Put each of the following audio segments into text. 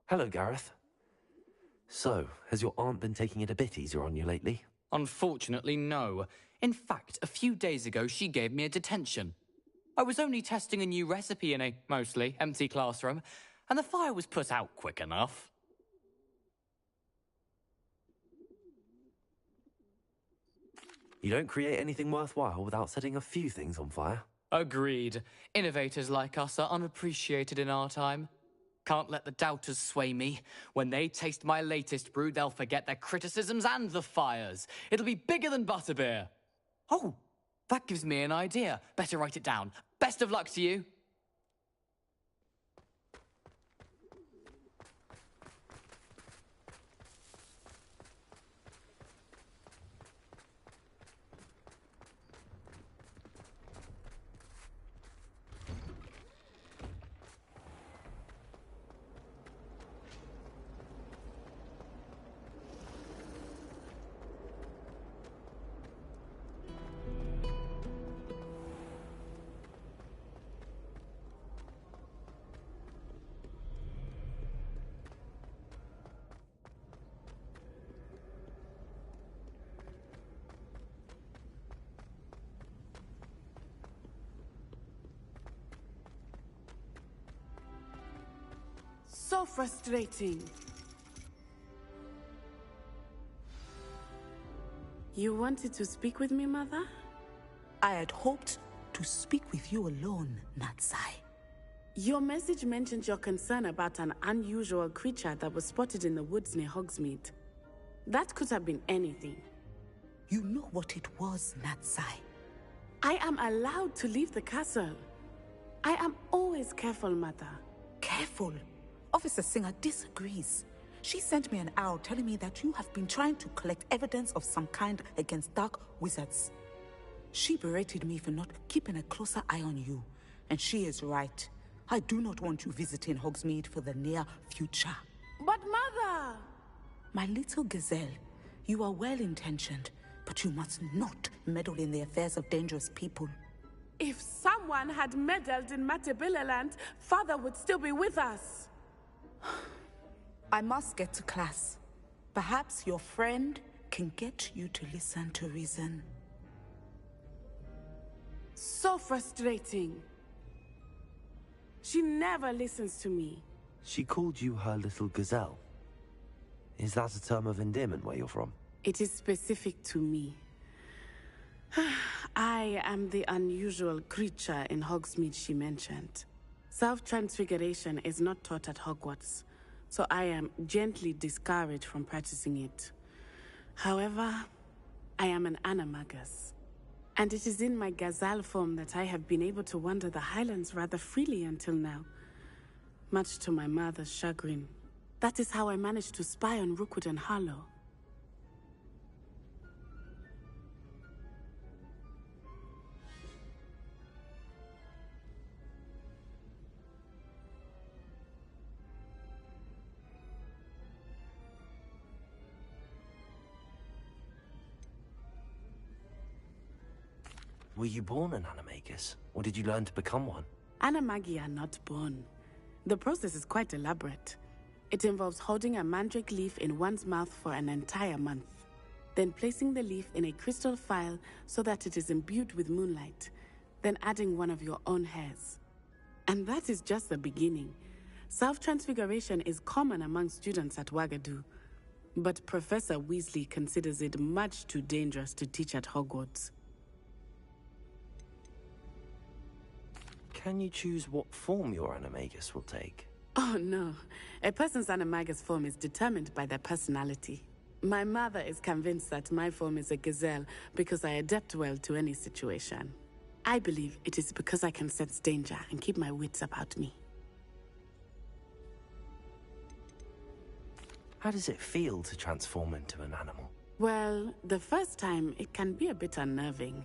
Hello, Gareth. So, has your aunt been taking it a bit easier on you lately? Unfortunately, no. In fact, a few days ago, she gave me a detention. I was only testing a new recipe in a mostly empty classroom, and the fire was put out quick enough. You don't create anything worthwhile without setting a few things on fire. Agreed. Innovators like us are unappreciated in our time. Can't let the doubters sway me. When they taste my latest brew, they'll forget their criticisms and the fires. It'll be bigger than butterbeer. Oh, that gives me an idea. Better write it down. Best of luck to you. So frustrating. You wanted to speak with me, Mother? I had hoped to speak with you alone, Natsai. Your message mentioned your concern about an unusual creature that was spotted in the woods near Hogsmeade. That could have been anything. You know what it was, Natsai. I am allowed to leave the castle. I am always careful, Mother. Careful. Officer Singer disagrees. She sent me an owl telling me that you have been trying to collect evidence of some kind against dark wizards. She berated me for not keeping a closer eye on you, and she is right. I do not want you visiting Hogsmeade for the near future. But Mother! My little gazelle, you are well-intentioned, but you must not meddle in the affairs of dangerous people. If someone had meddled in Matabeleland, Father would still be with us. I must get to class. Perhaps your friend can get you to listen to reason. So frustrating. She never listens to me. She called you her little gazelle. Is that a term of endearment where you're from? It is specific to me. I am the unusual creature in Hogsmeade she mentioned. Self-transfiguration is not taught at Hogwarts, so I am gently discouraged from practicing it. However, I am an animagus, and it is in my gazelle form that I have been able to wander the Highlands rather freely until now, much to my mother's chagrin. That is how I managed to spy on Rookwood and Harlow. Were you born an animagus, or did you learn to become one? Animagi are not born. The process is quite elaborate. It involves holding a mandrake leaf in one's mouth for an entire month, then placing the leaf in a crystal phial so that it is imbued with moonlight, then adding one of your own hairs. And that is just the beginning. Self-transfiguration is common among students at Wagadu, but Professor Weasley considers it much too dangerous to teach at Hogwarts. Can you choose what form your animagus will take? Oh no, a person's animagus form is determined by their personality. My mother is convinced that my form is a gazelle because I adapt well to any situation. I believe it is because I can sense danger and keep my wits about me. How does it feel to transform into an animal? Well, the first time it can be a bit unnerving.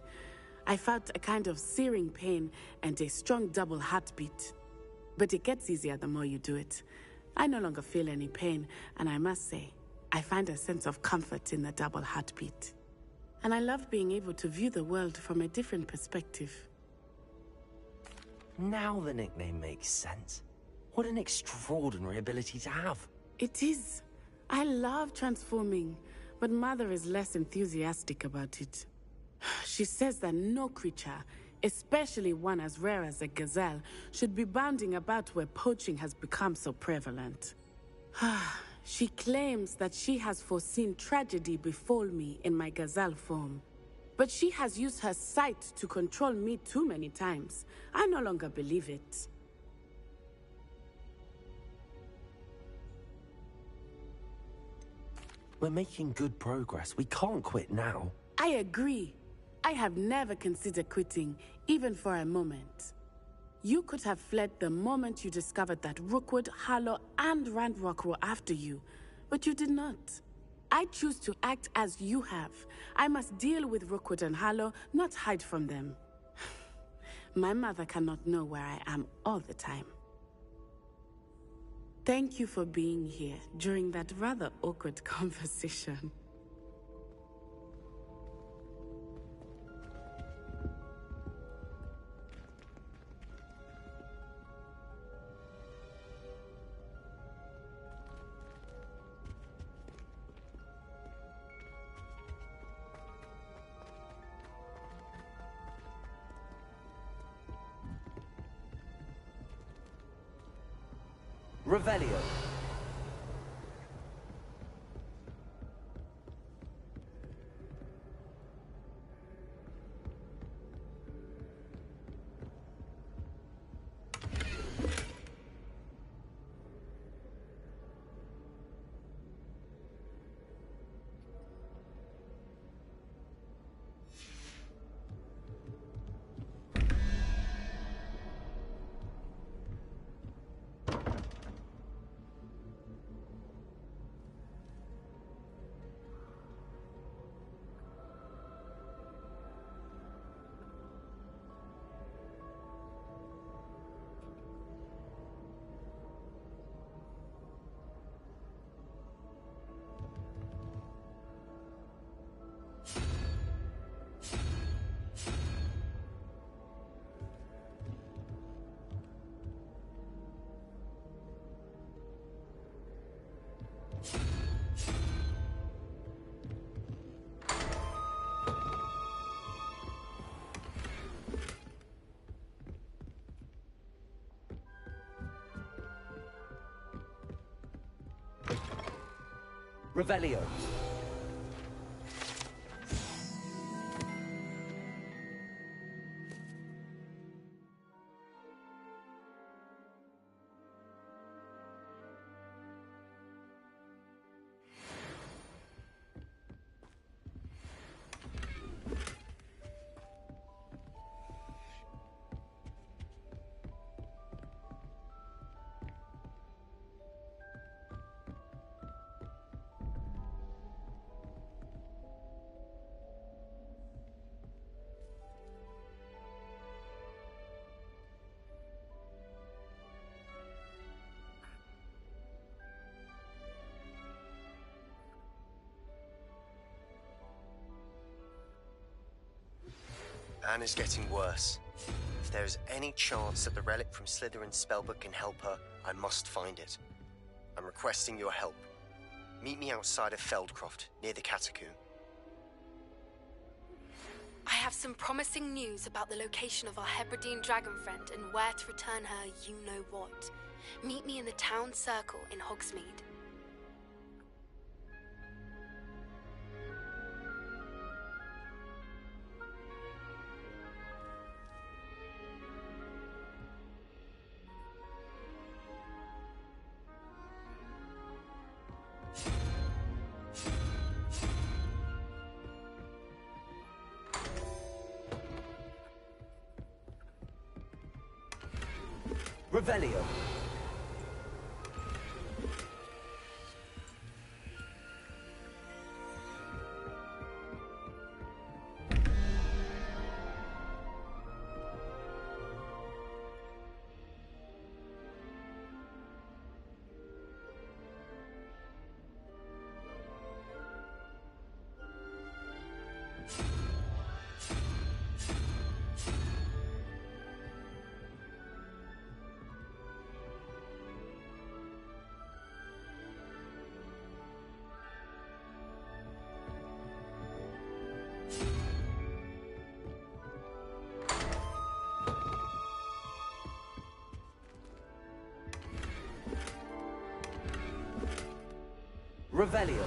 I felt a kind of searing pain and a strong double heartbeat. But it gets easier the more you do it. I no longer feel any pain, and I must say, I find a sense of comfort in the double heartbeat. And I love being able to view the world from a different perspective. Now the nickname makes sense. What an extraordinary ability to have. It is. I love transforming, but Mother is less enthusiastic about it. She says that no creature, especially one as rare as a gazelle, should be bounding about where poaching has become so prevalent. She claims that she has foreseen tragedy befall me in my gazelle form. But she has used her sight to control me too many times. I no longer believe it. We're making good progress. We can't quit now. I agree. I have never considered quitting, even for a moment. You could have fled the moment you discovered that Rookwood, Harlow, and Randrock were after you, but you did not. I choose to act as you have. I must deal with Rookwood and Harlow, not hide from them. My mother cannot know where I am all the time. Thank you for being here during that rather awkward conversation. Revelio. Revelio. Anna's getting worse. If there is any chance that the relic from Slytherin's spellbook can help her, I must find it. I'm requesting your help. Meet me outside of Feldcroft, near the Catacomb. I have some promising news about the location of our Hebridean dragon friend and where to return her you-know-what. Meet me in the town circle in Hogsmeade. Revelio. Revelio.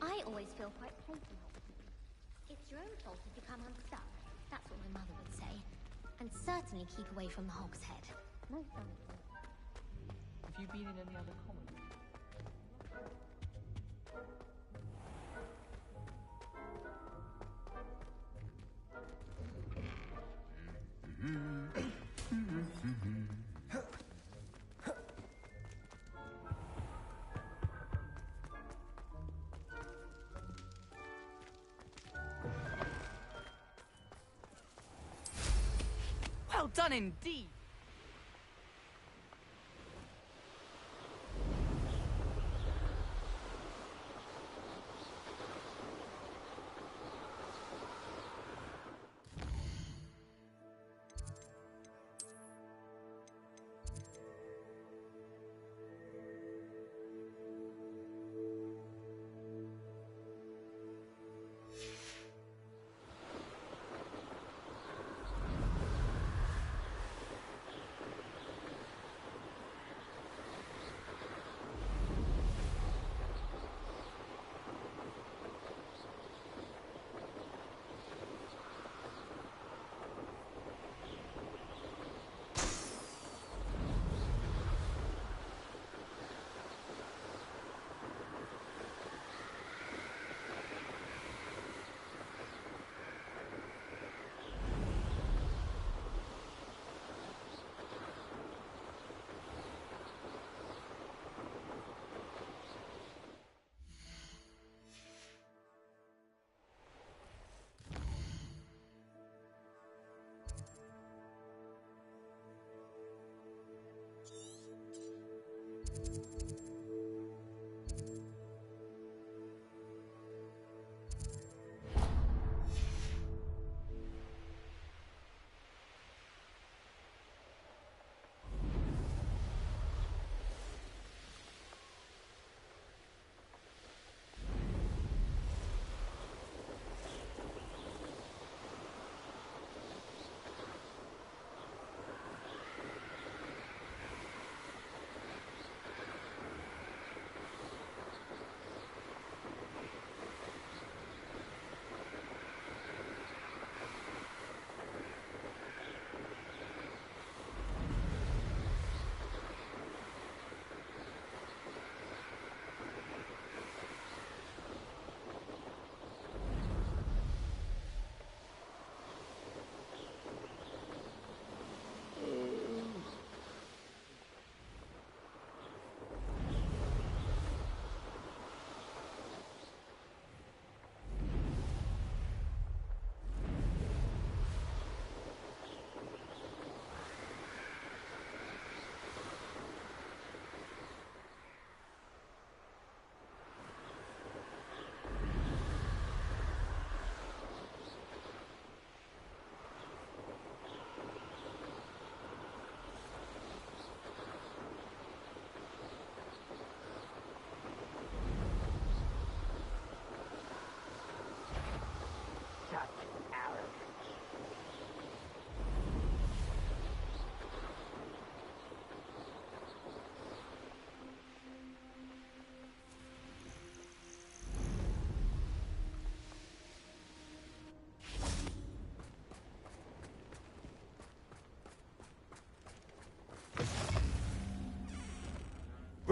I always feel quite playful. It's your own fault if you come unstuck. That's what my mother would say. And certainly keep away from the Hog's Head. No fun. Have you been in any other commons? Well done indeed!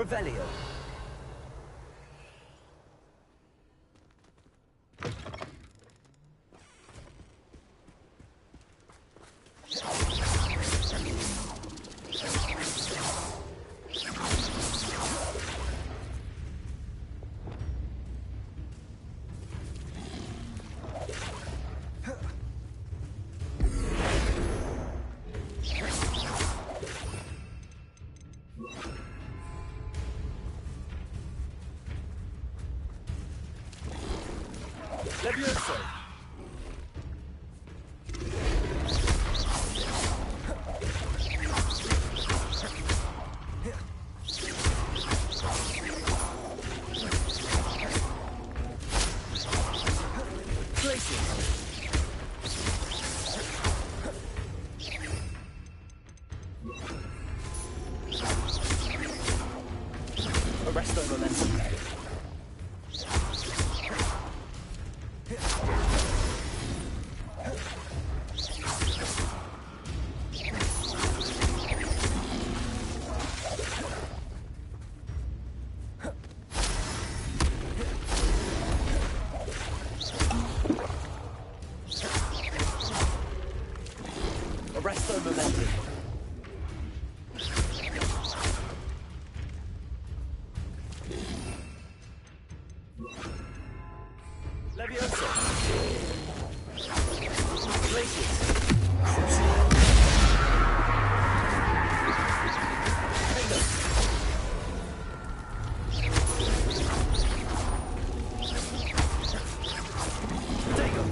Revelio. Levioso. Arresto momentum. Arresto momentum. Levioso. Glacius. Bingo. Dago.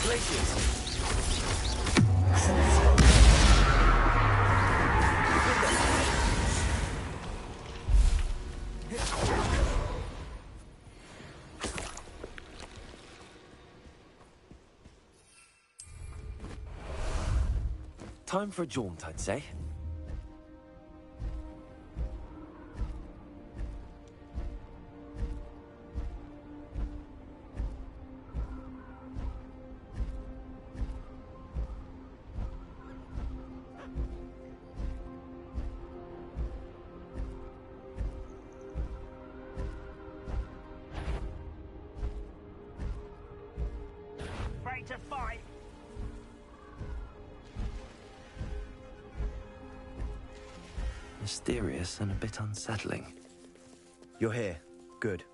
Glacius. Time for a jaunt, I'd say. Ready to fight. Mysterious and a bit unsettling. You're here. Good.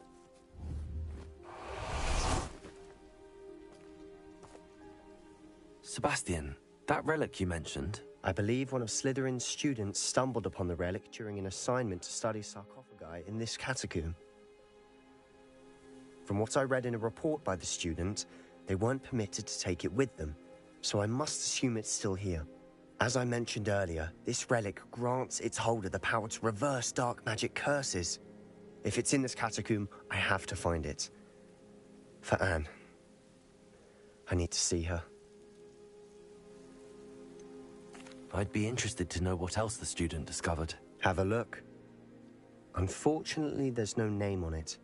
Sebastian, that relic you mentioned, I believe one of Slytherin's students stumbled upon the relic during an assignment to study sarcophagi in this catacomb. From what I read in a report by the student, they weren't permitted to take it with them, so I must assume it's still here. As I mentioned earlier, this relic grants its holder the power to reverse dark magic curses. If it's in this catacomb, I have to find it. For Anne. I need to see her. I'd be interested to know what else the student discovered. Have a look. Unfortunately, there's no name on it,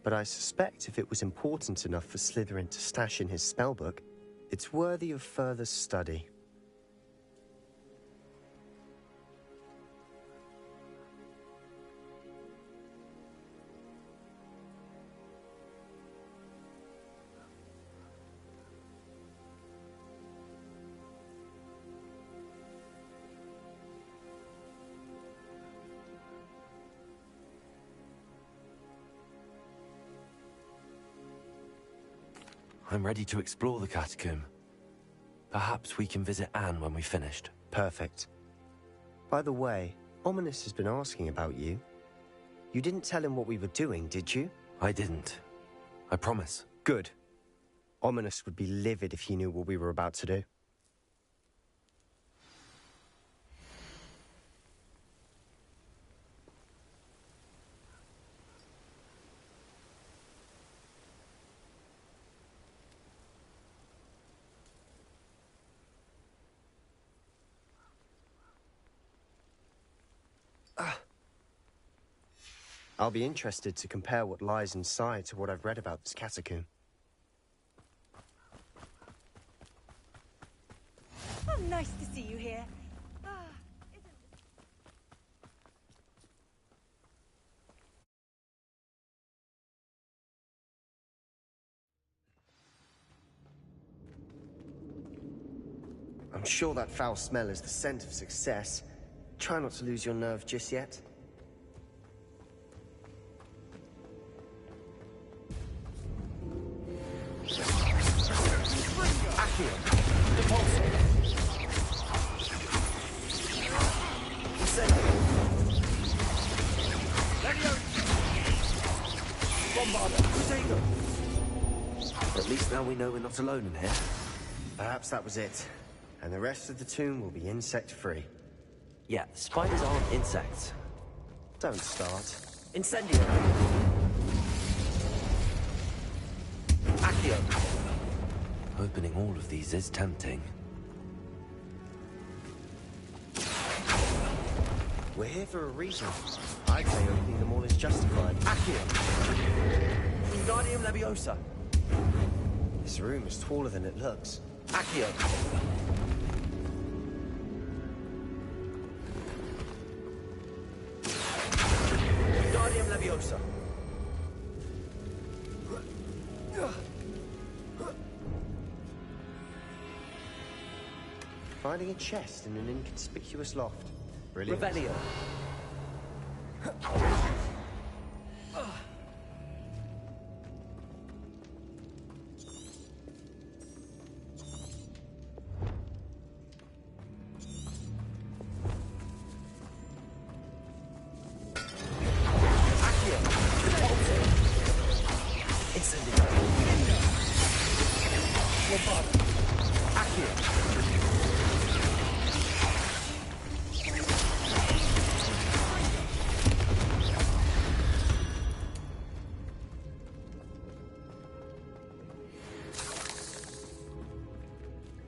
but I suspect if it was important enough for Slytherin to stash in his spellbook, it's worthy of further study. I'm ready to explore the catacomb. Perhaps we can visit Anne when we've finished. Perfect. By the way, Ominous has been asking about you. You didn't tell him what we were doing, did you? I didn't. I promise. Good. Ominous would be livid if he knew what we were about to do. I'll be interested to compare what lies inside to what I've read about this catacomb. Oh, nice to see you here. I'm sure that foul smell is the scent of success. Try not to lose your nerve just yet. At least now we know we're not alone in here. Perhaps that was it. And the rest of the tomb will be insect-free. Yeah, spiders aren't insects. Don't start. Incendio! Accio! Opening all of these is tempting. We're here for a reason. I'd say opening them all is justified. Accio! Wingardium Leviosa! This room is taller than it looks. Accio! Wingardium Leviosa! Finding a chest in an inconspicuous loft. Brilliant. Revelio!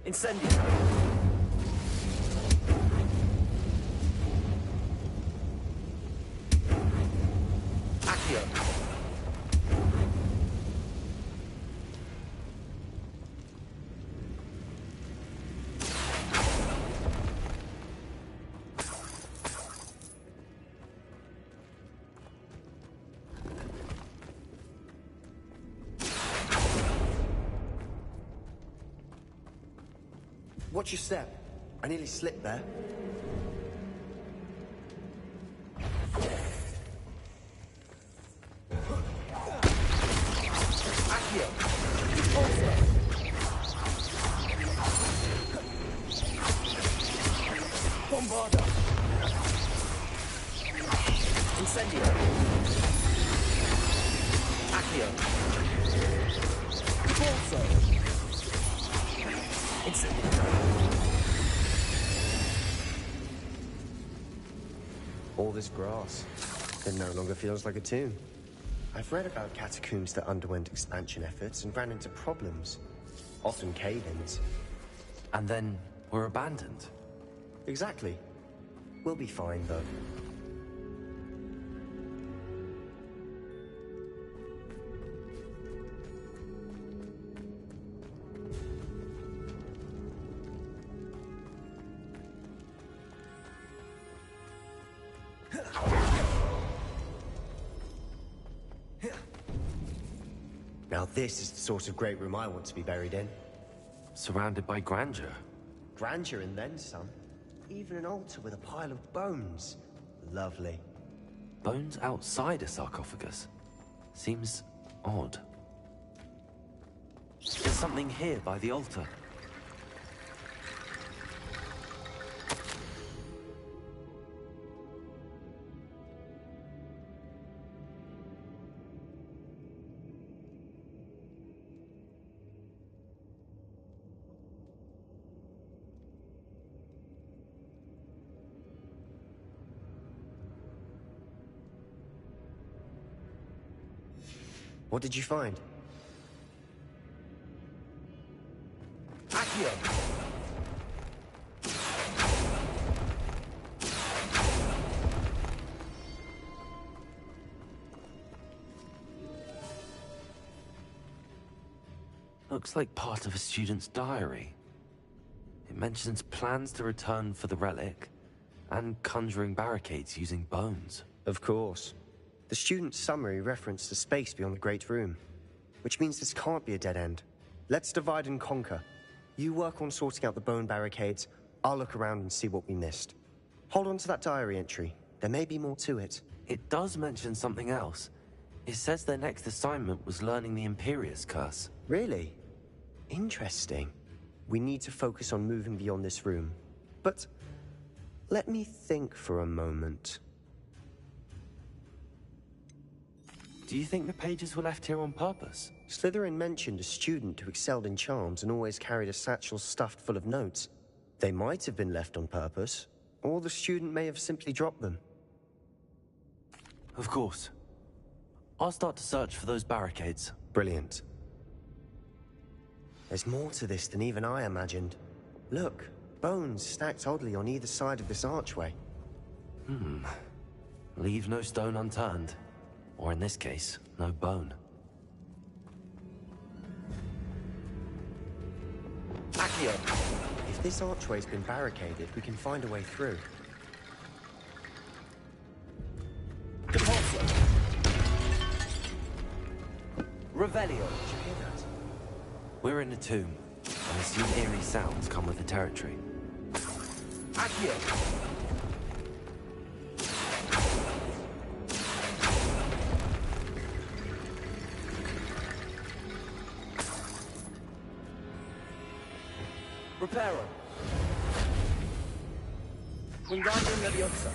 Incendio! Accio! Watch your step. I nearly slipped there. Accio! Bombarda! Incendio! Accio! Corso! Incendio! All this grass. It no longer feels like a tomb. I've read about catacombs that underwent expansion efforts and ran into problems. Often cave-ins. And then were abandoned. Exactly. We'll be fine, though. Now this is the sort of great room I want to be buried in. Surrounded by grandeur. Grandeur and then some. Even an altar with a pile of bones. Lovely. Bones outside a sarcophagus. Seems odd. There's something here by the altar. What did you find? Accio! Looks like part of a student's diary. It mentions plans to return for the relic, and conjuring barricades using bones. Of course. The student's summary referenced a space beyond the Great Room, which means this can't be a dead end. Let's divide and conquer. You work on sorting out the bone barricades, I'll look around and see what we missed. Hold on to that diary entry. There may be more to it. It does mention something else. It says their next assignment was learning the Imperius Curse. Really? Interesting. We need to focus on moving beyond this room. But let me think for a moment. Do you think the pages were left here on purpose? Slytherin mentioned a student who excelled in charms and always carried a satchel stuffed full of notes. They might have been left on purpose, or the student may have simply dropped them. Of course. I'll start to search for those barricades. Brilliant. There's more to this than even I imagined. Look, bones stacked oddly on either side of this archway. Leave no stone unturned. Or in this case, no bone. Accio! If this archway's been barricaded, we can find a way through. Depulso! Revelio! Did you hear that? We're in a tomb. I assume eerie sounds come with the territory. Accio! Reparo! Wingardium Leviosa!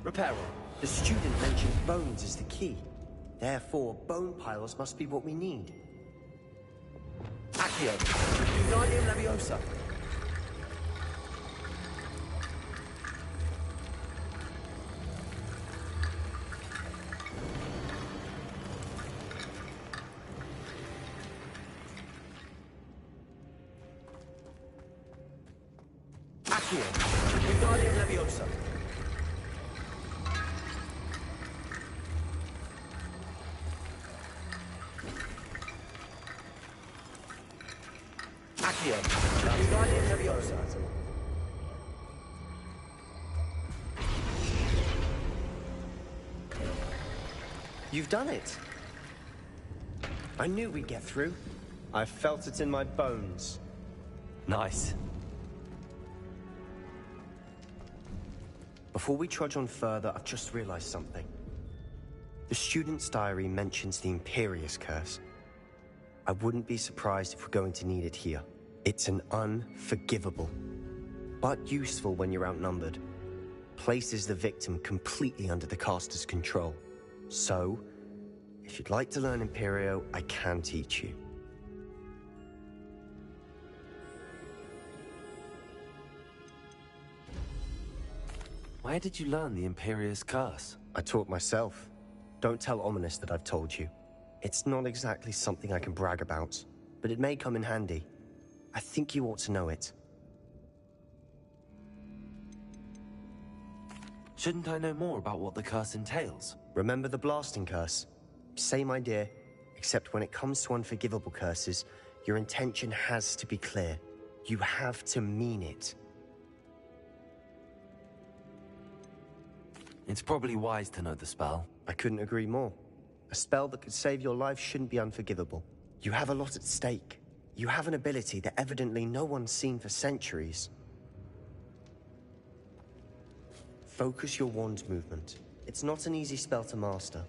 Reparo! The student mentioned bones as the key. Therefore, bone piles must be what we need. Accio! Wingardium Leviosa! Accio! Wingardium Leviosa! Accio! Wingardium Leviosa! You've done it! I knew we'd get through. I felt it in my bones. Nice. Before we trudge on further, I've just realized something. The student's diary mentions the Imperius Curse. I wouldn't be surprised if we're going to need it here. It's an unforgivable, but useful when you're outnumbered. Places the victim completely under the caster's control. So, if you'd like to learn Imperio, I can teach you. Where did you learn the Imperius Curse? I taught myself. Don't tell Ominous that I've told you. It's not exactly something I can brag about, but it may come in handy. I think you ought to know it. Shouldn't I know more about what the curse entails? Remember the blasting curse? Same idea, except when it comes to unforgivable curses, your intention has to be clear. You have to mean it. It's probably wise to know the spell. I couldn't agree more. A spell that could save your life shouldn't be unforgivable. You have a lot at stake. You have an ability that evidently no one's seen for centuries. Focus your wand movement. It's not an easy spell to master.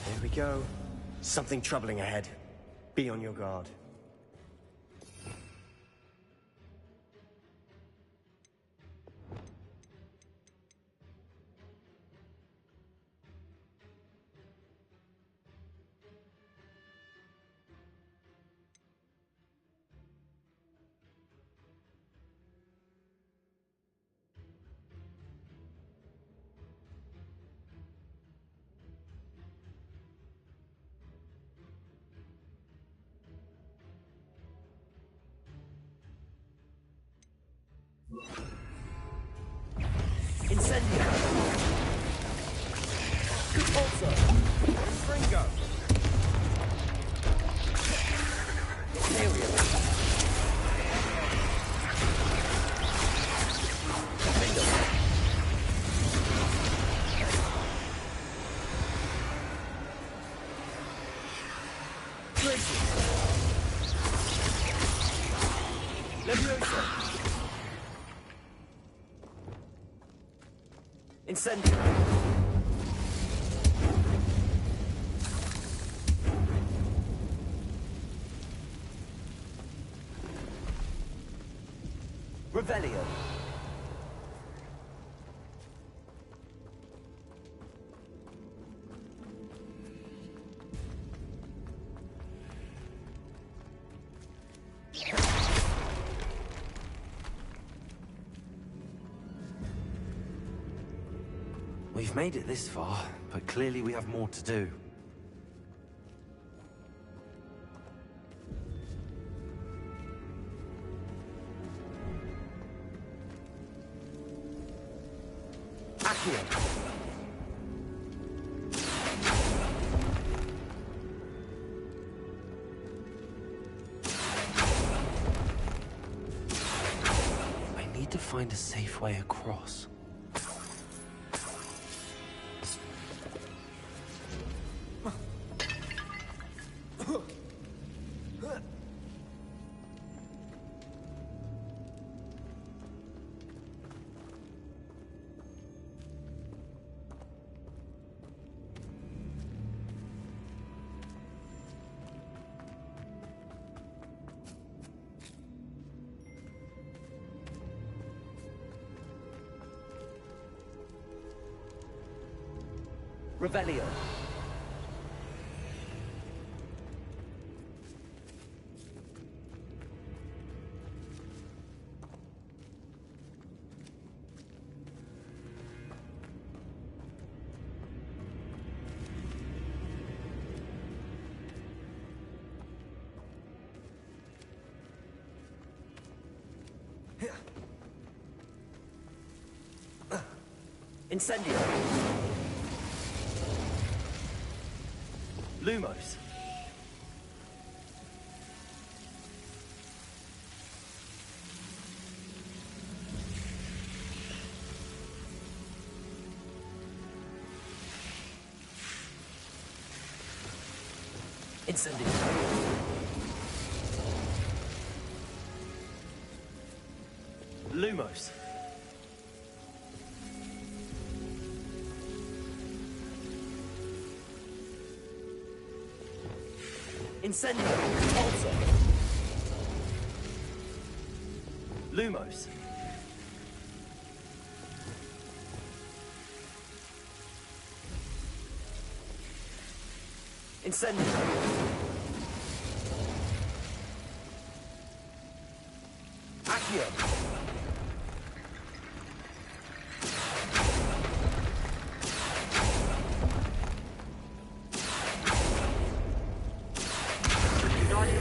There we go. Something troubling ahead. Be on your guard. Incendio! Repulsor! Fringo! Area! Incendio! Revelio! We've made it this far, but clearly we have more to do. Accio! I need to find a safe way across. Revelio. Incendio. Lumos. Incendio. Lumos. Incendio. Also. Lumos. Incendio. Accio.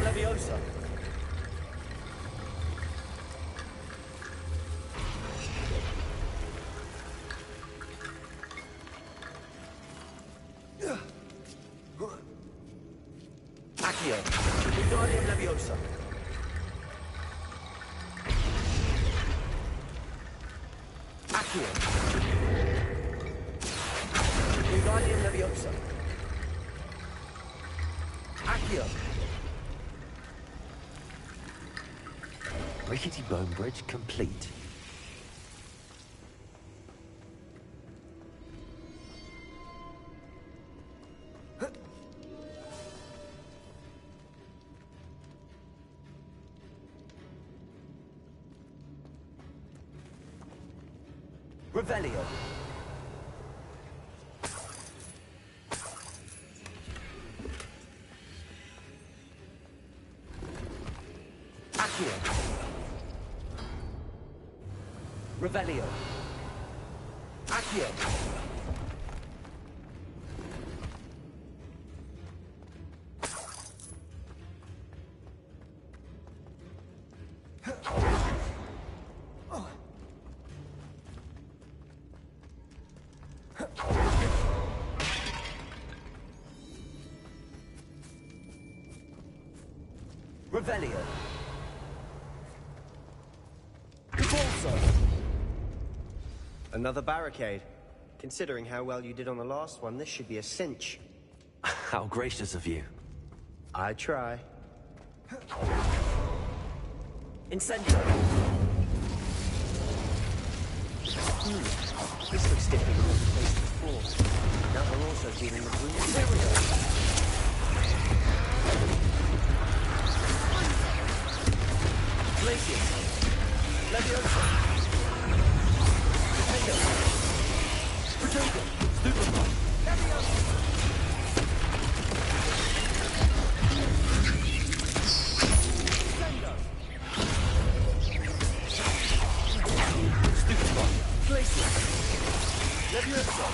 Leviosa. Accio. Wingardium Leviosa. Accio. Wingardium Leviosa. Accio. Rickety bone bridge complete. Revelio. Accio. Revelio. Accio. Revelio. Repulsor. Another barricade. Considering how well you did on the last one, this should be a cinch. How gracious of you. I try. Incendio. This looks different from the place before. Now we're also feeling the blue. Glacius. Leviosa. Potato. Potato. Stupefy. Leviosa. Sendo. Stupefy. Glacius. Leviosa.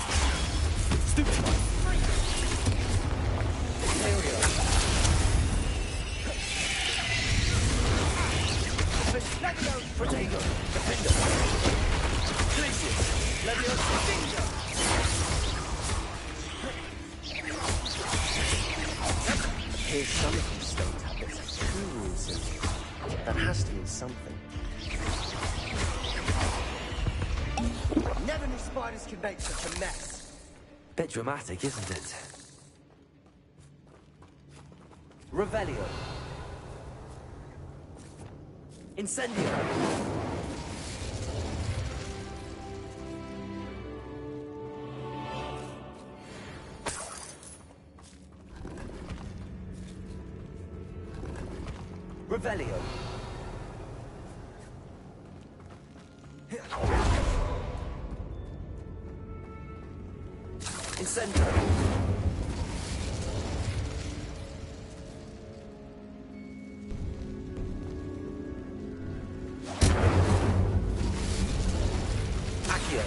Stupefy. Aereo. Levio. Potato. Defender. Glacius. Leviosa. Stinger. Here's some of these stone tablets. That has to mean something. Never knew spiders could make such a mess. Bit dramatic, isn't it? Revelio. Incendio. Revelio. Incendio. Accio.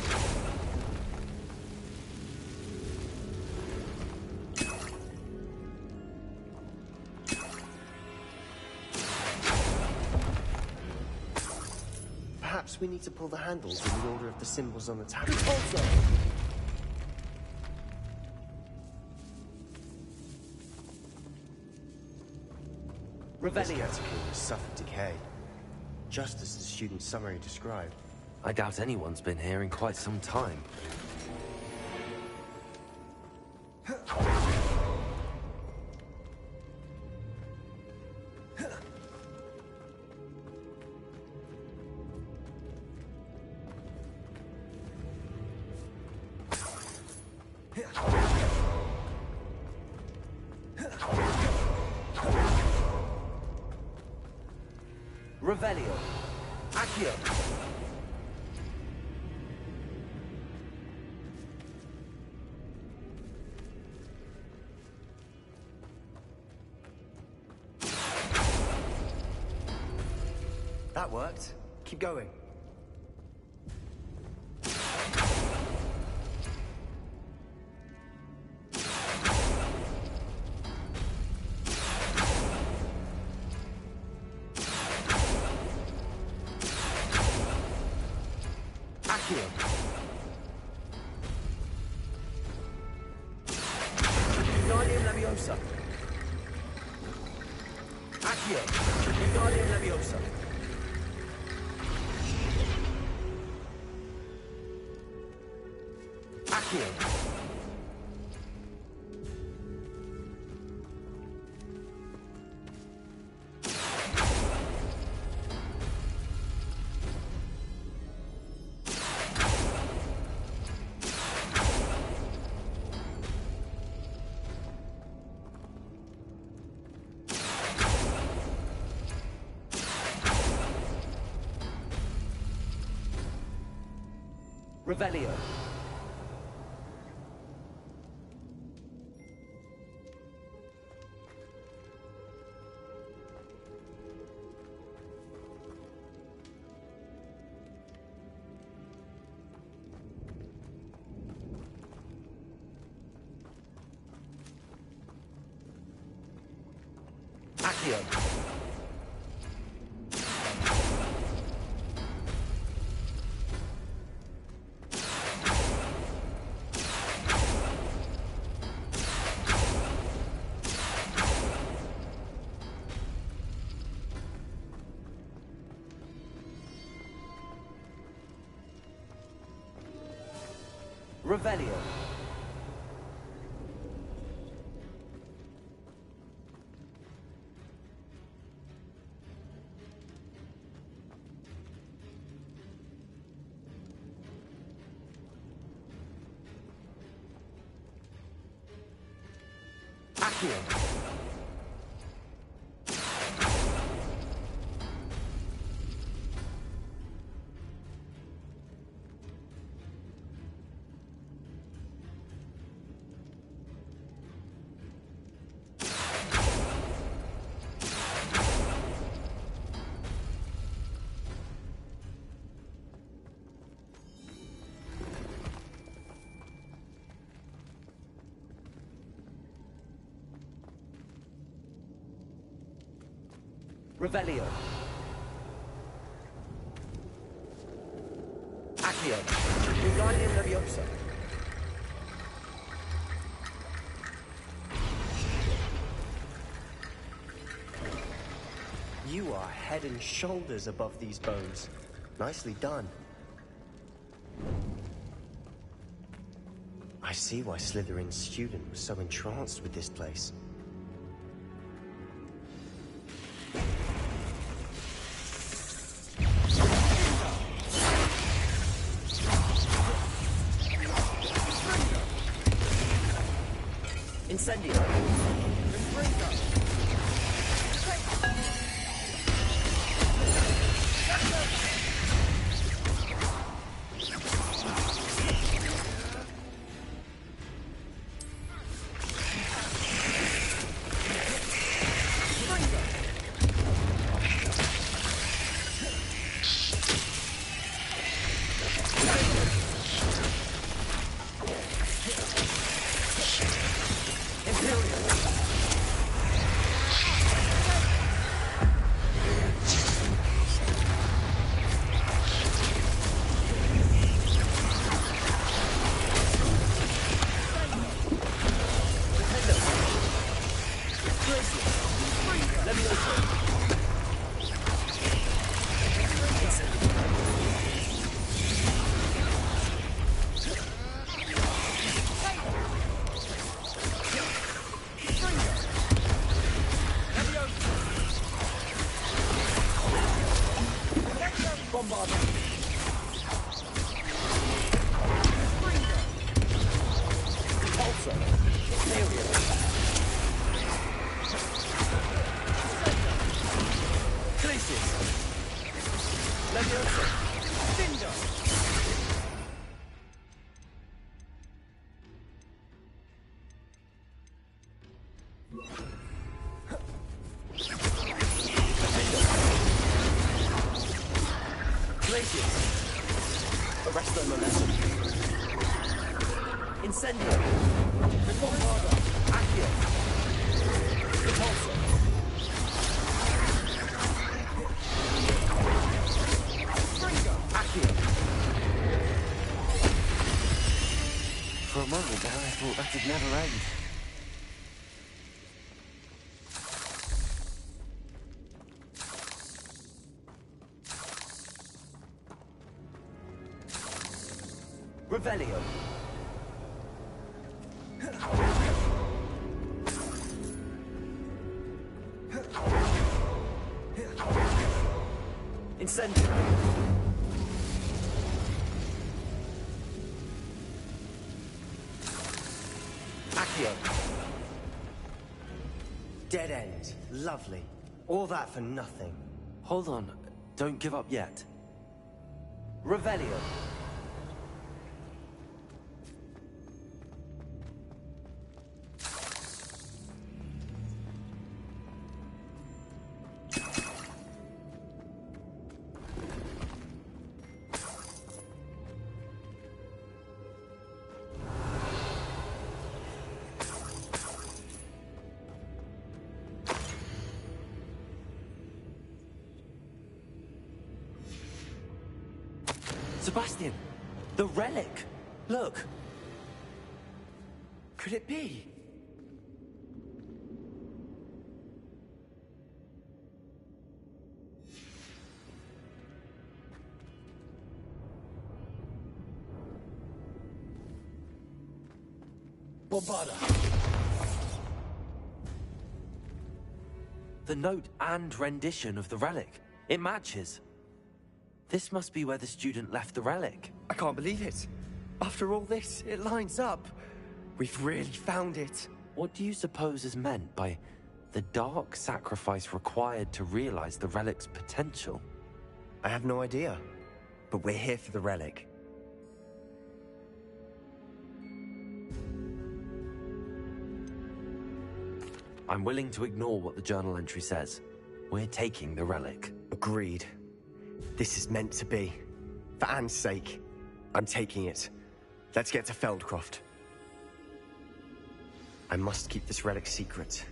Perhaps we need to pull the handles in the order of the symbols on the tablet. Also. This Revelio. catacomb has suffered decay, just as the student's summary described. I doubt anyone's been here in quite some time. Revelio. Accio. That worked. Keep going. Accio. Wingardium Leviosa. Accio. Wingardium Leviosa. Accio. Revelio. Accio. Revelio. Accio. Revelio. Accio. Wingardium Leviosa. You are head and shoulders above these bones. Nicely done. I see why Slytherin's student was so entranced with this place. Incendio. Arrest the momentum. Incendio. Bombarda. Accio. Repulsor. Accio. For a moment there, I thought that'd never end. Revelio. Incendio. Accio. Dead end. Lovely. All that for nothing. Hold on. Don't give up yet. Revelio. Sebastian, the relic. Look. Could it be? The note and rendition of the relic. It matches. This must be where the student left the relic. I can't believe it. After all this, it lines up. We've really found it. What do you suppose is meant by the dark sacrifice required to realize the relic's potential? I have no idea, but we're here for the relic. I'm willing to ignore what the journal entry says. We're taking the relic. Agreed. This is meant to be. For Anne's sake, I'm taking it. Let's get to Feldcroft. I must keep this relic secret,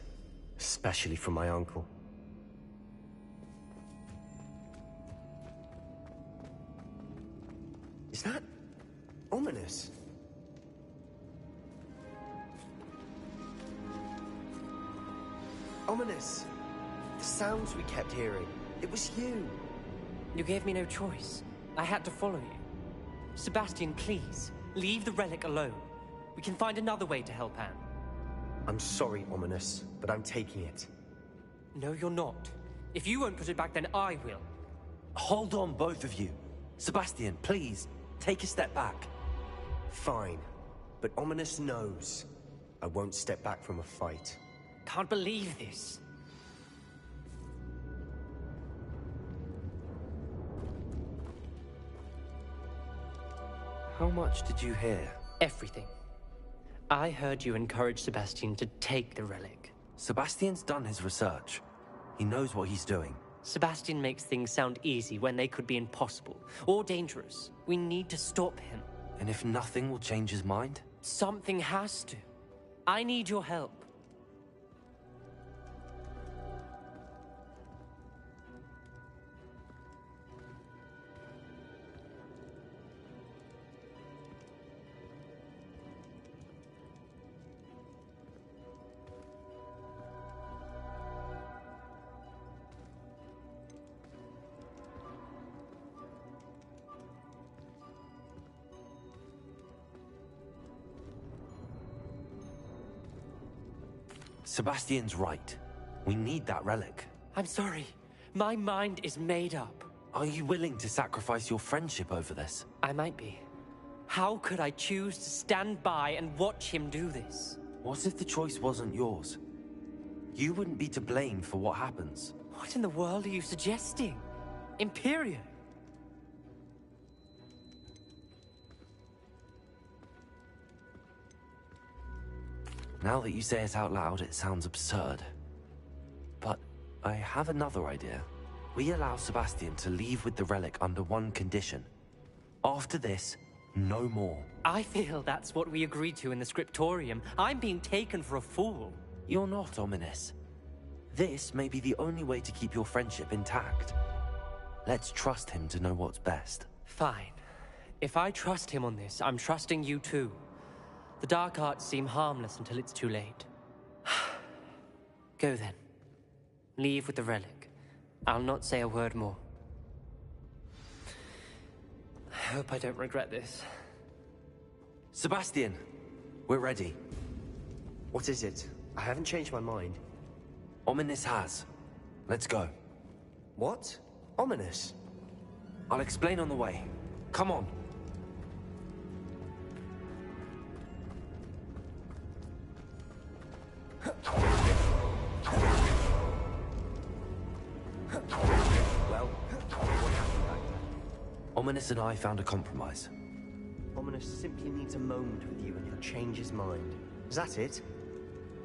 especially from my uncle. Is that ominous? Ominous! The sounds we kept hearing. It was you. You gave me no choice. I had to follow you. Sebastian, please, leave the relic alone. We can find another way to help Anne. I'm sorry, Ominous, but I'm taking it. No, you're not. If you won't put it back, then I will. Hold on, both of you. Sebastian, please, take a step back. Fine, but Ominous knows I won't step back from a fight. Can't believe this. How much did you hear? Everything. I heard you encourage Sebastian to take the relic. Sebastian's done his research. He knows what he's doing. Sebastian makes things sound easy when they could be impossible or dangerous. We need to stop him. And if nothing will change his mind? Something has to. I need your help. Sebastian's right. We need that relic. I'm sorry. My mind is made up. Are you willing to sacrifice your friendship over this? I might be. How could I choose to stand by and watch him do this? What if the choice wasn't yours? You wouldn't be to blame for what happens. What in the world are you suggesting? Imperium? Now that you say it out loud, it sounds absurd. But I have another idea. We allow Sebastian to leave with the relic under one condition. After this, no more. I feel that's what we agreed to in the scriptorium. I'm being taken for a fool. You're not, Ominous. This may be the only way to keep your friendship intact. Let's trust him to know what's best. Fine. If I trust him on this, I'm trusting you too. The dark arts seem harmless until it's too late. Go then. Leave with the relic. I'll not say a word more. I hope I don't regret this. Sebastian, we're ready. What is it? I haven't changed my mind. Ominous has. Let's go. What? Ominous? I'll explain on the way. Come on. Well, what happened back there? Ominous and I found a compromise. Ominous simply needs a moment with you and he'll change his mind. Is that it?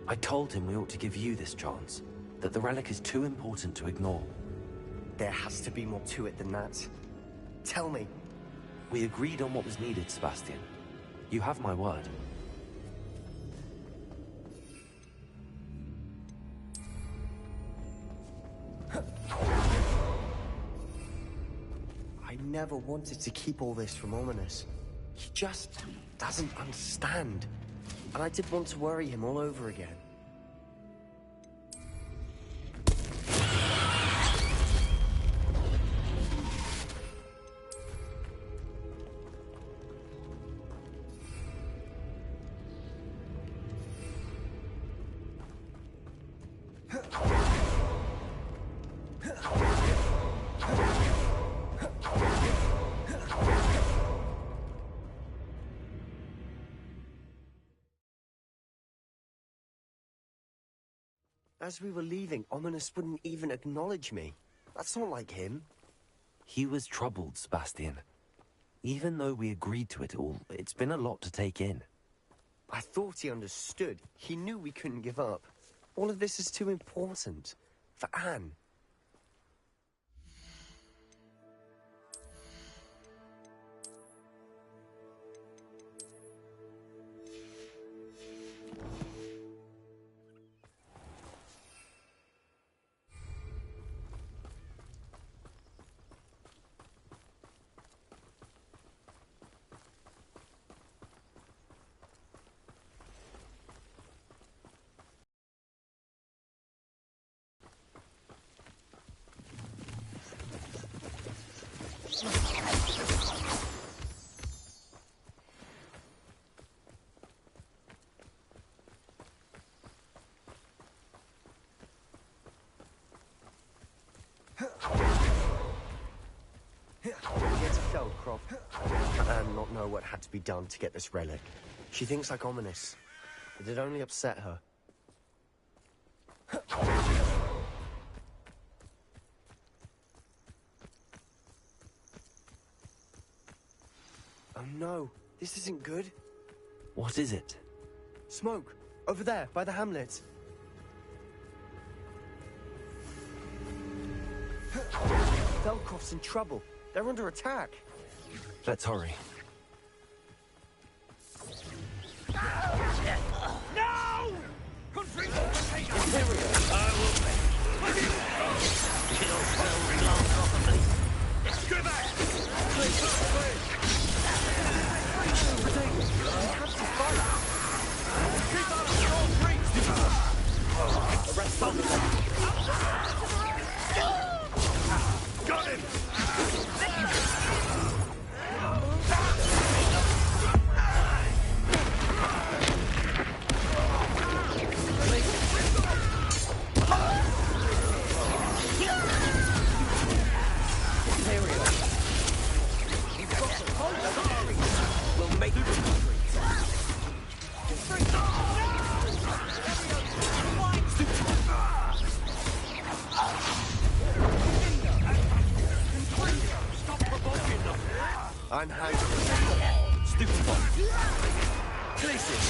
I told him we ought to give you this chance, that the relic is too important to ignore. There has to be more to it than that. Tell me. We agreed on what was needed, Sebastian. You have my word. I never wanted to keep all this from Ominous. He just doesn't understand. And I did want to worry him all over again. As we were leaving, Ominous wouldn't even acknowledge me. That's not like him. He was troubled, Sebastian. Even though we agreed to it all, it's been a lot to take in. I thought he understood. He knew we couldn't give up. All of this is too important. For Anne. Get to Feldcroft and not know what had to be done to get this relic. She thinks like Ominous. But it only upset her. Oh no, this isn't good. What is it? Smoke, over there, by the hamlet. Feldcroft's in trouble. They're under attack. Let's hurry. No! Country Imperial! I will pay. Kill Selby long properly. Get back! Keep out of your reach! Arrest them! Got him! We'll make it. I'm hungry. Stupid one. Places.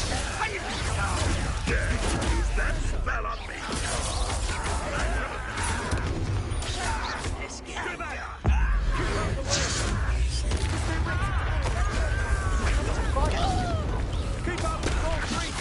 Use that spell on me! Get back! Keep up with all three!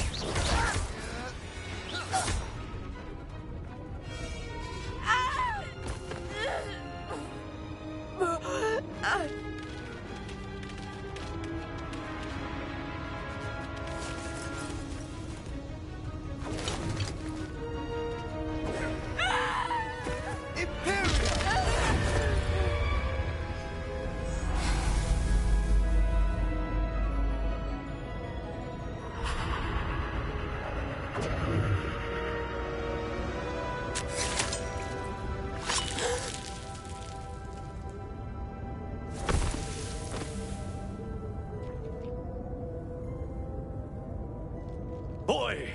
Boy!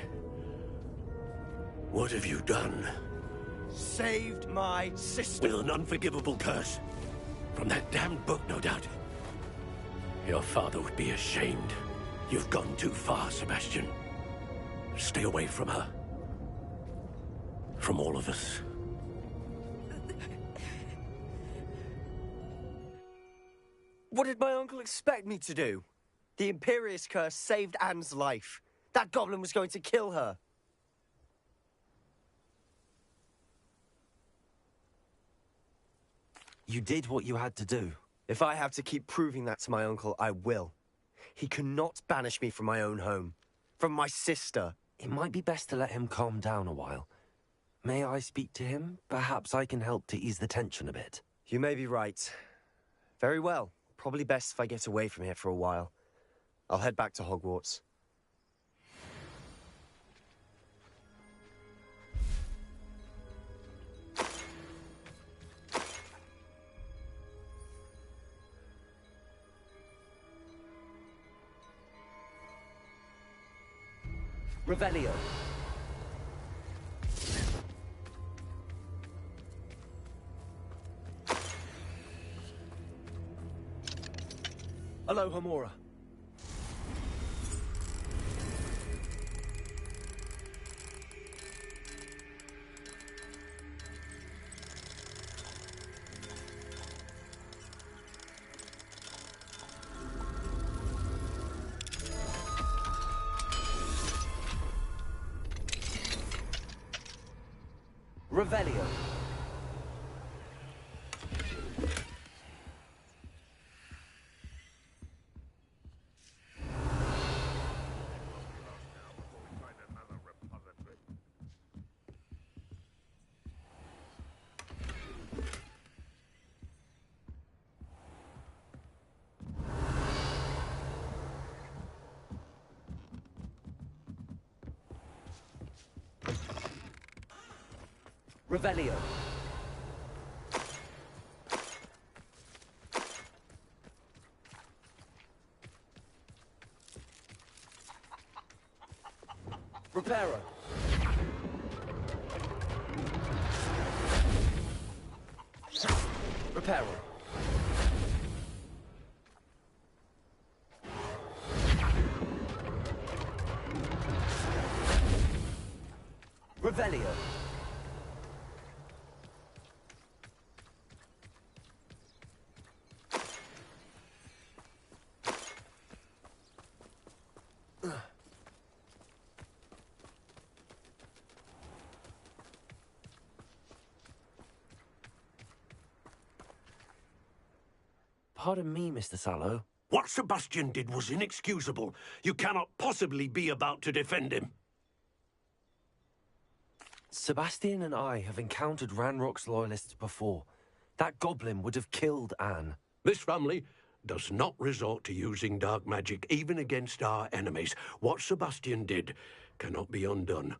What have you done? Saved my sister. With an unforgivable curse. From that damned book, no doubt. Your father would be ashamed. You've gone too far, Sebastian. Stay away from her. From all of us. What did my uncle expect me to do? The Imperious curse saved Anne's life. That goblin was going to kill her. You did what you had to do. If I have to keep proving that to my uncle, I will. He cannot banish me from my own home. From my sister. It might be best to let him calm down a while. May I speak to him? Perhaps I can help to ease the tension a bit. You may be right. Very well. Probably best if I get away from here for a while. I'll head back to Hogwarts. Revelio. Hello, Homura. Revelio. Revelio. Reparo. Reparo. Revelio. Pardon me, Mr. Sallow. What Sebastian did was inexcusable. You cannot possibly be about to defend him. Sebastian and I have encountered Ranrock's loyalists before. That goblin would have killed Anne. This family does not resort to using dark magic even against our enemies. What Sebastian did cannot be undone.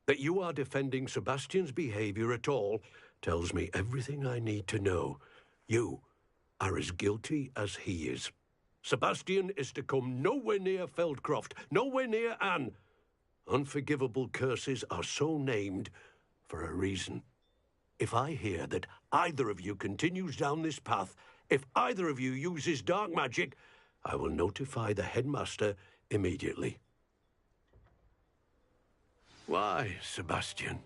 That you are defending Sebastian's behavior at all tells me everything I need to know. You are as guilty as he is. Sebastian is to come nowhere near Feldcroft, nowhere near Anne. Unforgivable curses are so named for a reason. If I hear that either of you continues down this path, if either of you uses dark magic, I will notify the headmaster immediately. Why, Sebastian?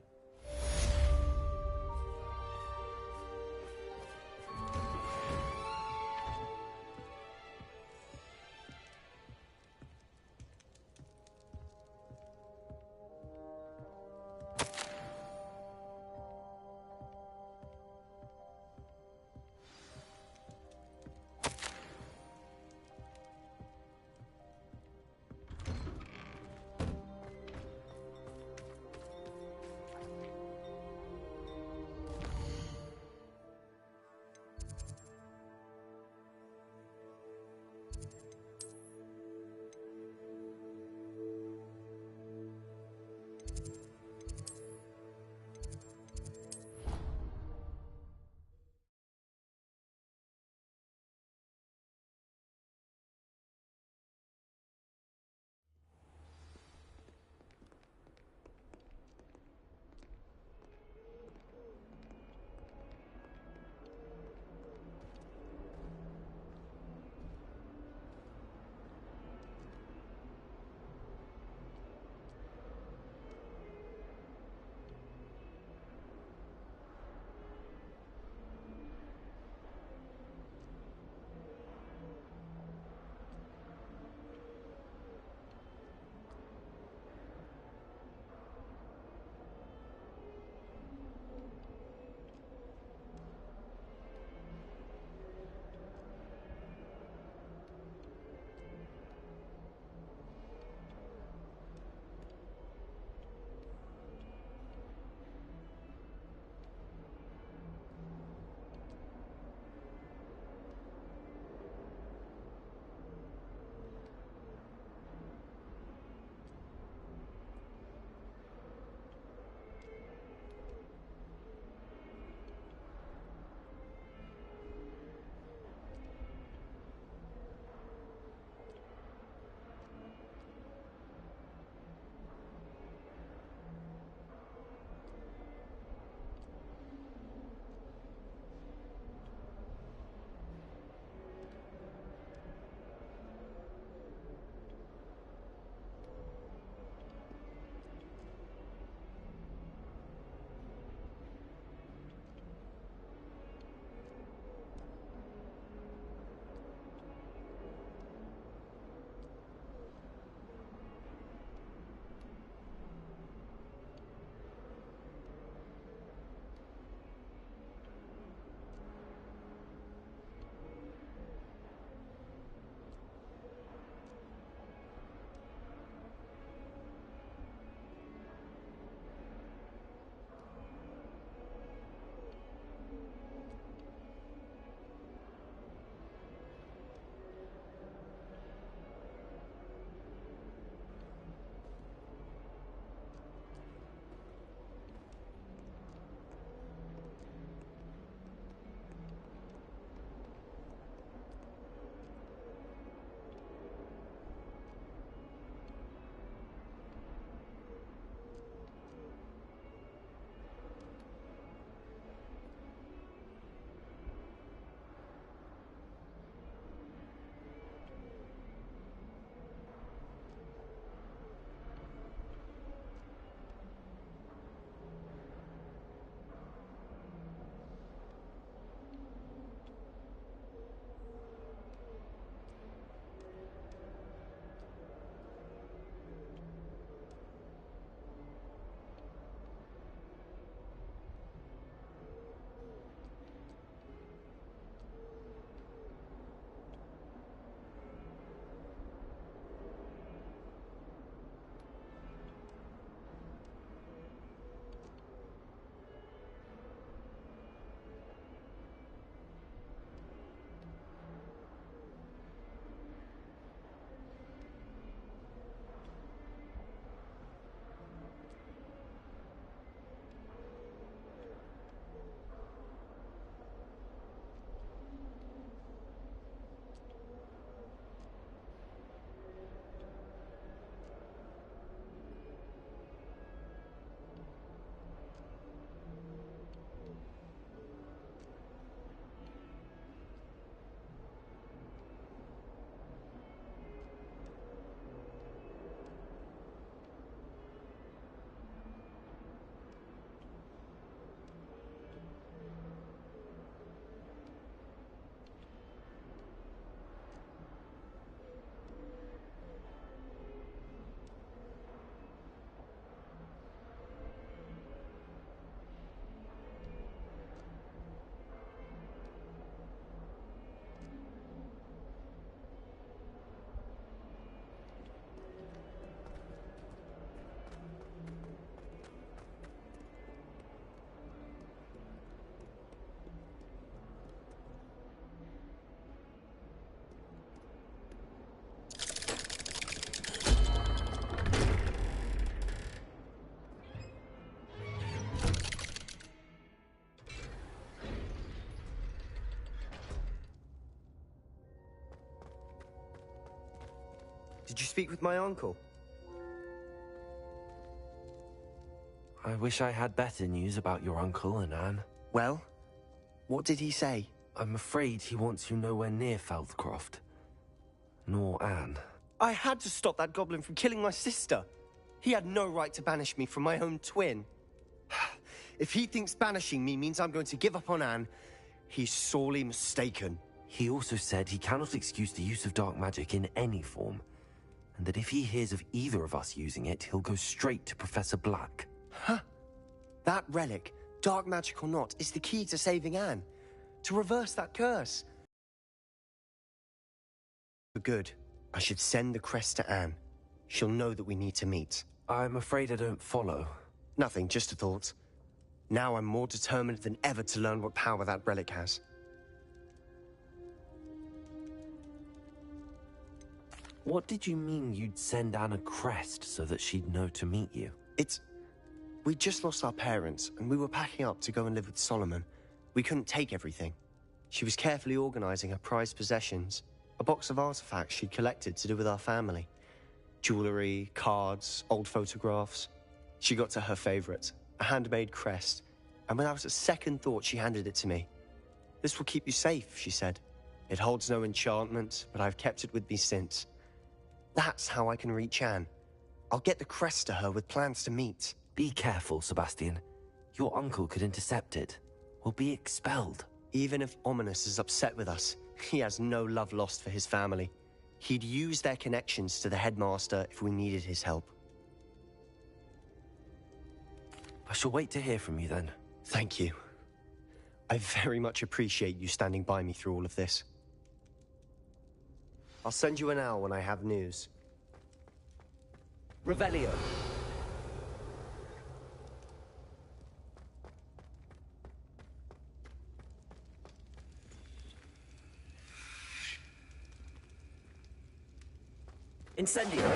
Did you speak with my uncle? I wish I had better news about your uncle and Anne. Well, what did he say? I'm afraid he wants you nowhere near Feldcroft. Nor Anne. I had to stop that goblin from killing my sister. He had no right to banish me from my own twin. If he thinks banishing me means I'm going to give up on Anne, he's sorely mistaken. He also said he cannot excuse the use of dark magic in any form, and that if he hears of either of us using it, he'll go straight to Professor Black. Huh? That relic, dark magic or not, is the key to saving Anne. To reverse that curse. For good, I should send the crest to Anne. She'll know that we need to meet. I'm afraid I don't follow. Nothing, just a thought. Now I'm more determined than ever to learn what power that relic has. What did you mean you'd send Anne a crest so that she'd know to meet you? We just lost our parents, and we were packing up to go and live with Solomon. We couldn't take everything. She was carefully organizing her prized possessions, a box of artifacts she'd collected to do with our family. Jewelry, cards, old photographs. She got to her favorite, a handmade crest, and without a second thought, she handed it to me. "This will keep you safe," she said. "It holds no enchantment, but I've kept it with me since. That's how I can reach Anne. I'll get the crest to her with plans to meet." Be careful, Sebastian. Your uncle could intercept it. We'll be expelled. Even if Ominous is upset with us, he has no love lost for his family. He'd use their connections to the headmaster if we needed his help. I shall wait to hear from you then. Thank you. I very much appreciate you standing by me through all of this. I'll send you an owl when I have news. Revelio. Incendio.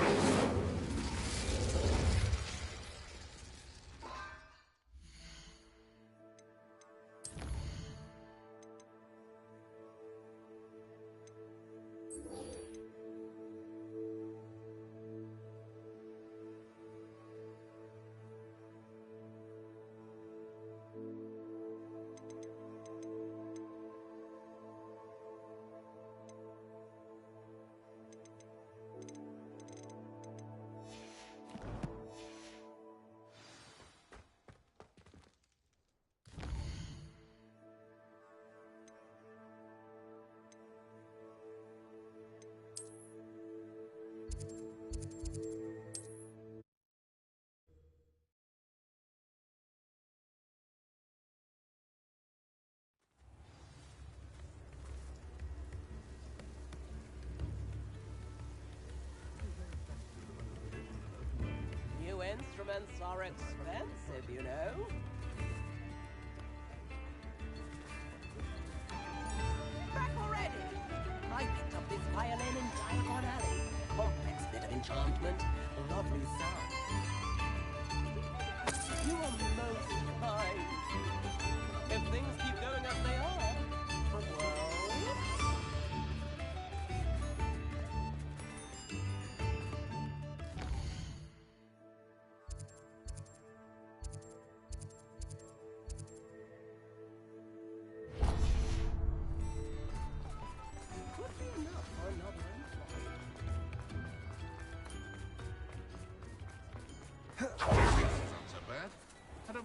Instruments are expensive, you know. Back already! I picked up this violin in Diagon Alley. Complex bit of enchantment, lovely sound. You are most kind. If things keep going as they are, well...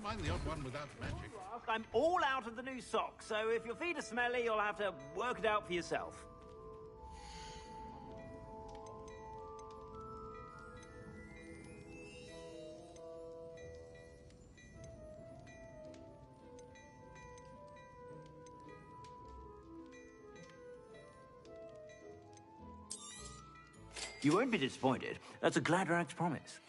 Mind the odd one without magic. I'm all out of the new socks, so if your feet are smelly, you'll have to work it out for yourself. You won't be disappointed. That's a Gladrax promise.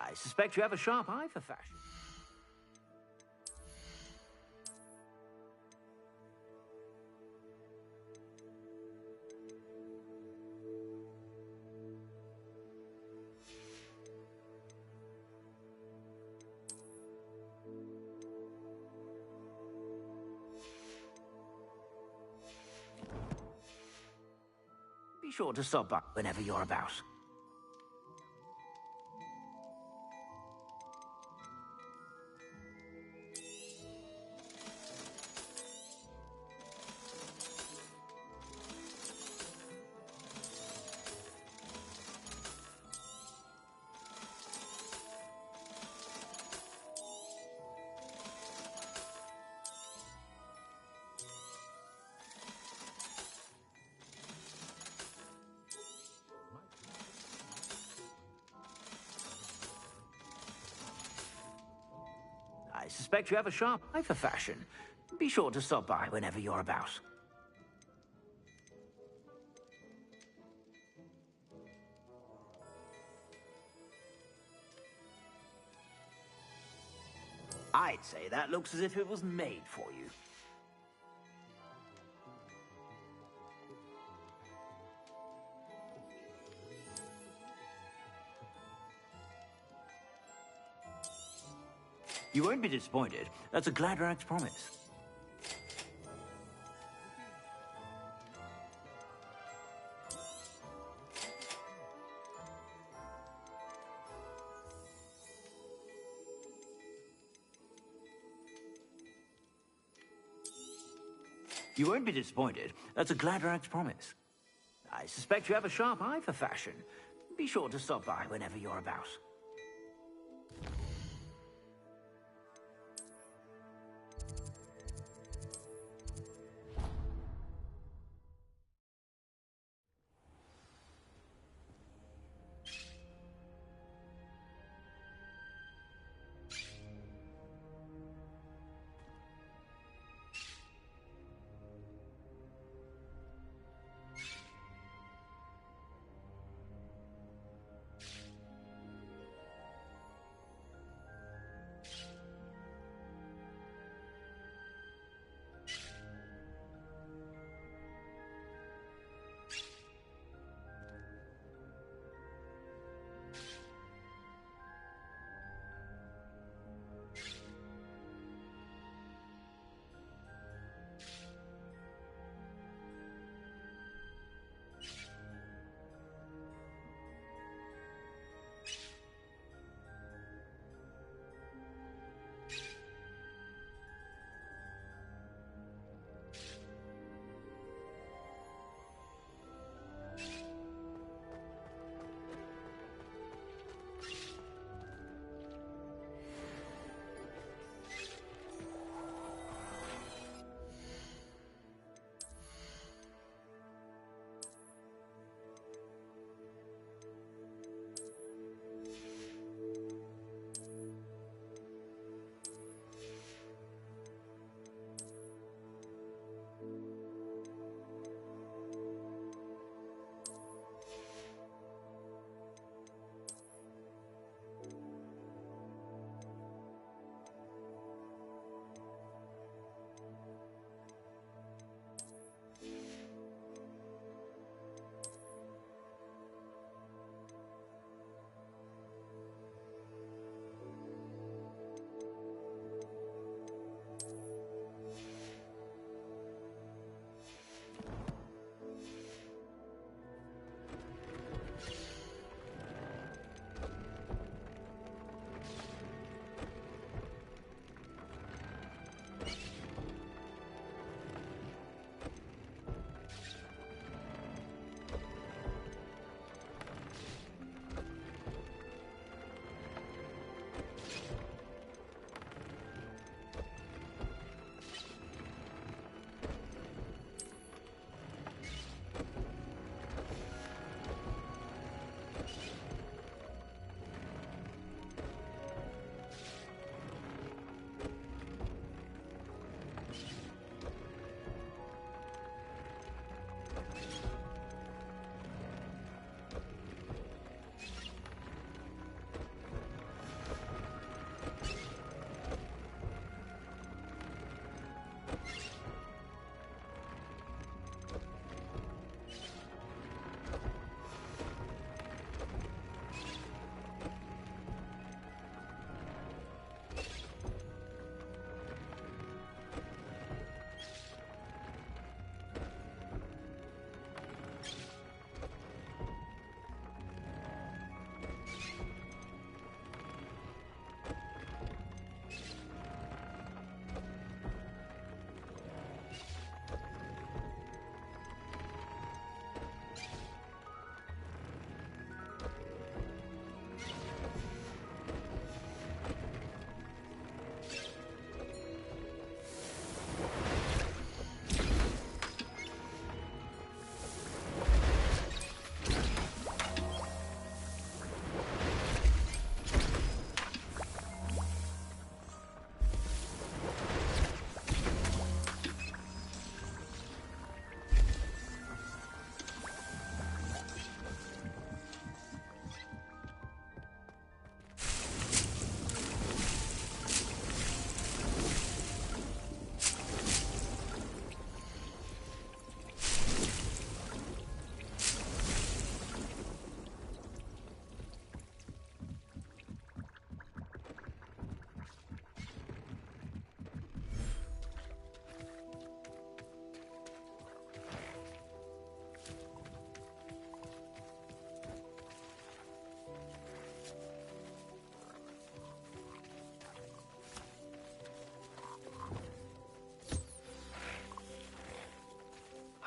I suspect you have a sharp eye for fashion. Be sure to stop by whenever you're about. I suspect you have a sharp eye for fashion. Be sure to stop by whenever you're about. I'd say that looks as if it was made for you. You won't be disappointed. That's a Gladrag's promise. You won't be disappointed. That's a Gladrag's promise. I suspect you have a sharp eye for fashion. Be sure to stop by whenever you're about.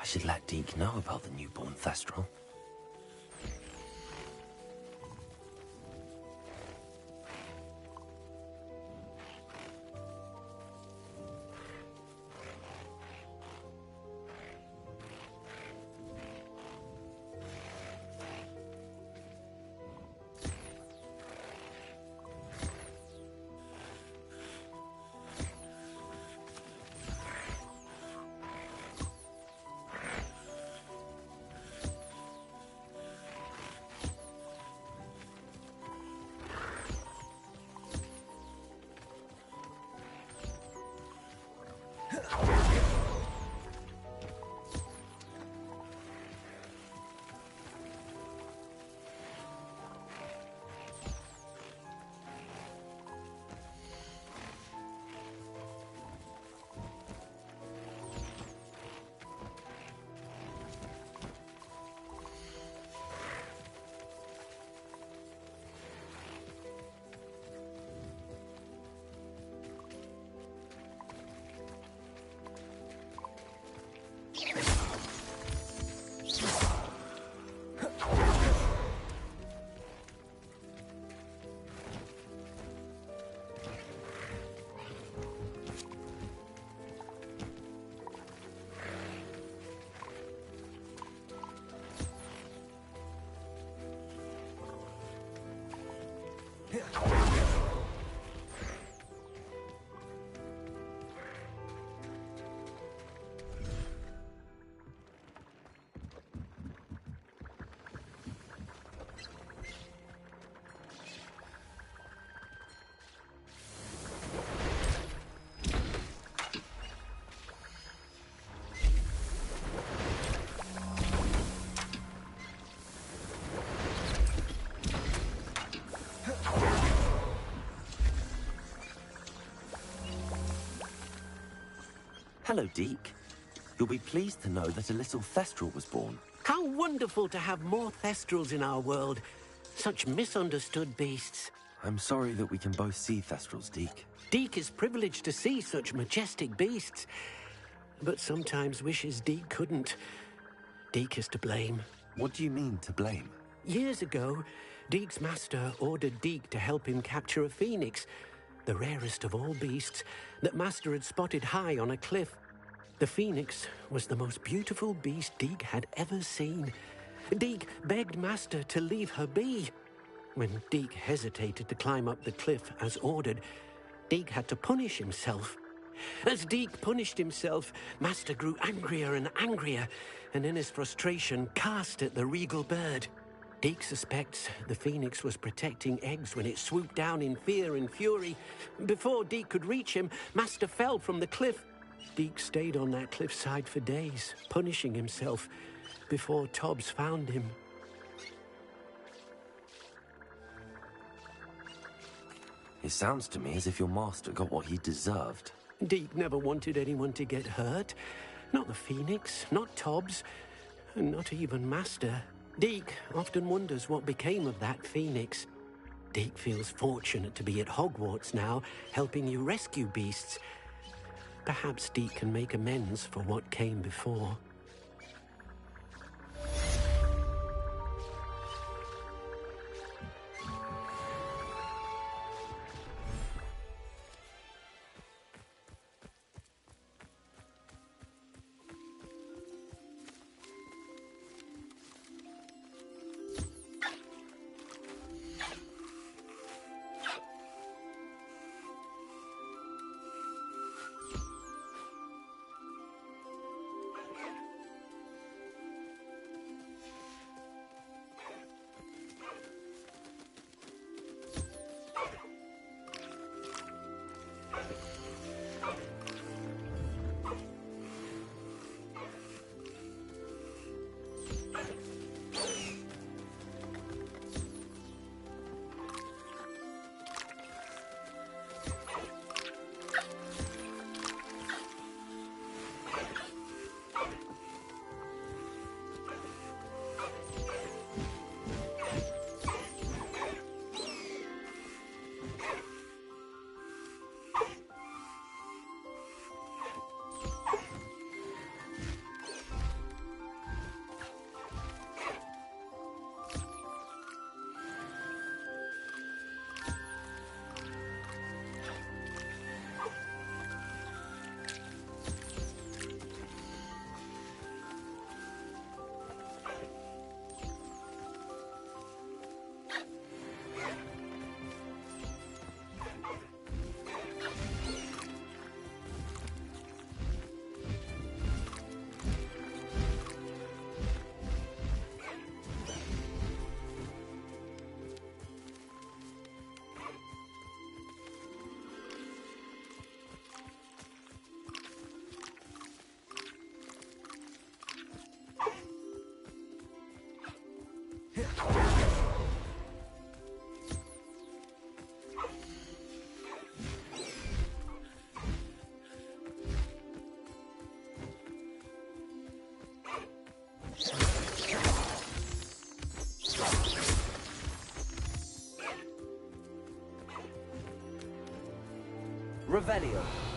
should let Deke know about the newborn Thestral. Hello, Deke. You'll be pleased to know that a little Thestral was born. How wonderful to have more Thestrals in our world. Such misunderstood beasts. I'm sorry that we can both see Thestrals, Deke. Deke is privileged to see such majestic beasts, but sometimes wishes Deke couldn't. Deke is to blame. What do you mean, to blame? Years ago, Deke's master ordered Deke to help him capture a phoenix, the rarest of all beasts, that Master had spotted high on a cliff. The phoenix was the most beautiful beast Deke had ever seen. Deke begged Master to leave her be. When Deke hesitated to climb up the cliff as ordered, Deke had to punish himself. As Deke punished himself, Master grew angrier and angrier, and in his frustration cast at the regal bird. Deke suspects the phoenix was protecting eggs when it swooped down in fear and fury. Before Deke could reach him, Master fell from the cliff. Deke stayed on that cliffside for days, punishing himself, before Tobbs found him. It sounds to me as if your master got what he deserved. Deke never wanted anyone to get hurt. Not the phoenix, not Tobbs, and not even Master. Deke often wonders what became of that phoenix. Deke feels fortunate to be at Hogwarts now, helping you rescue beasts. Perhaps Deke can make amends for what came before. Revelio.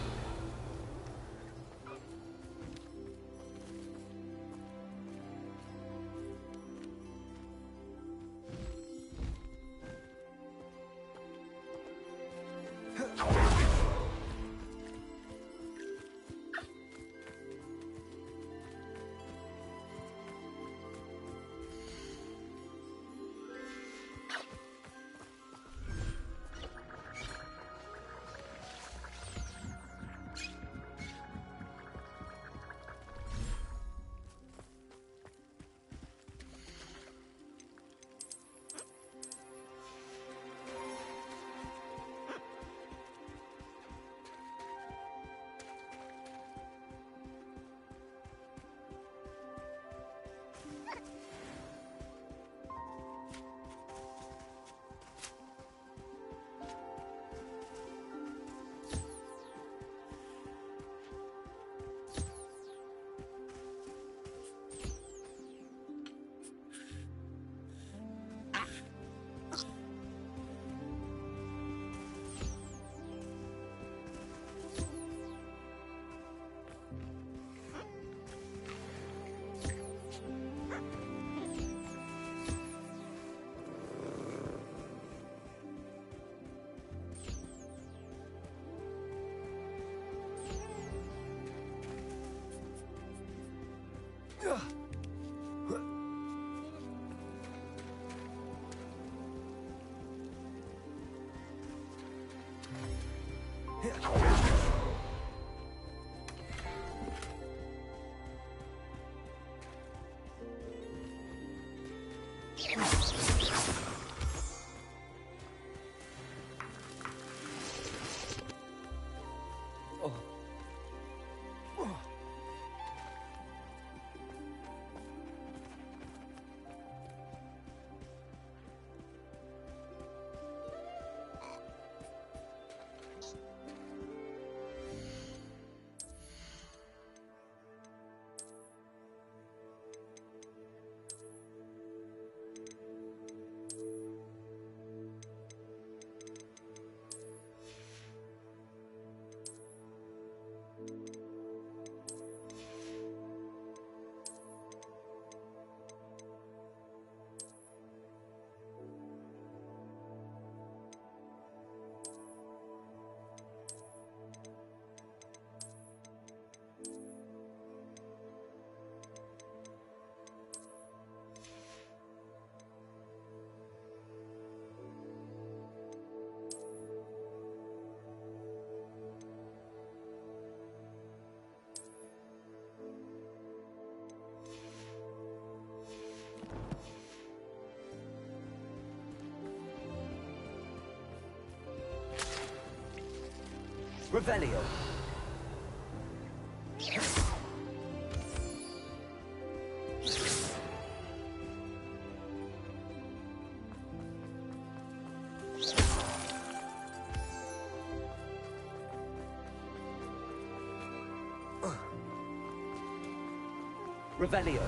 Revelio. Revelio.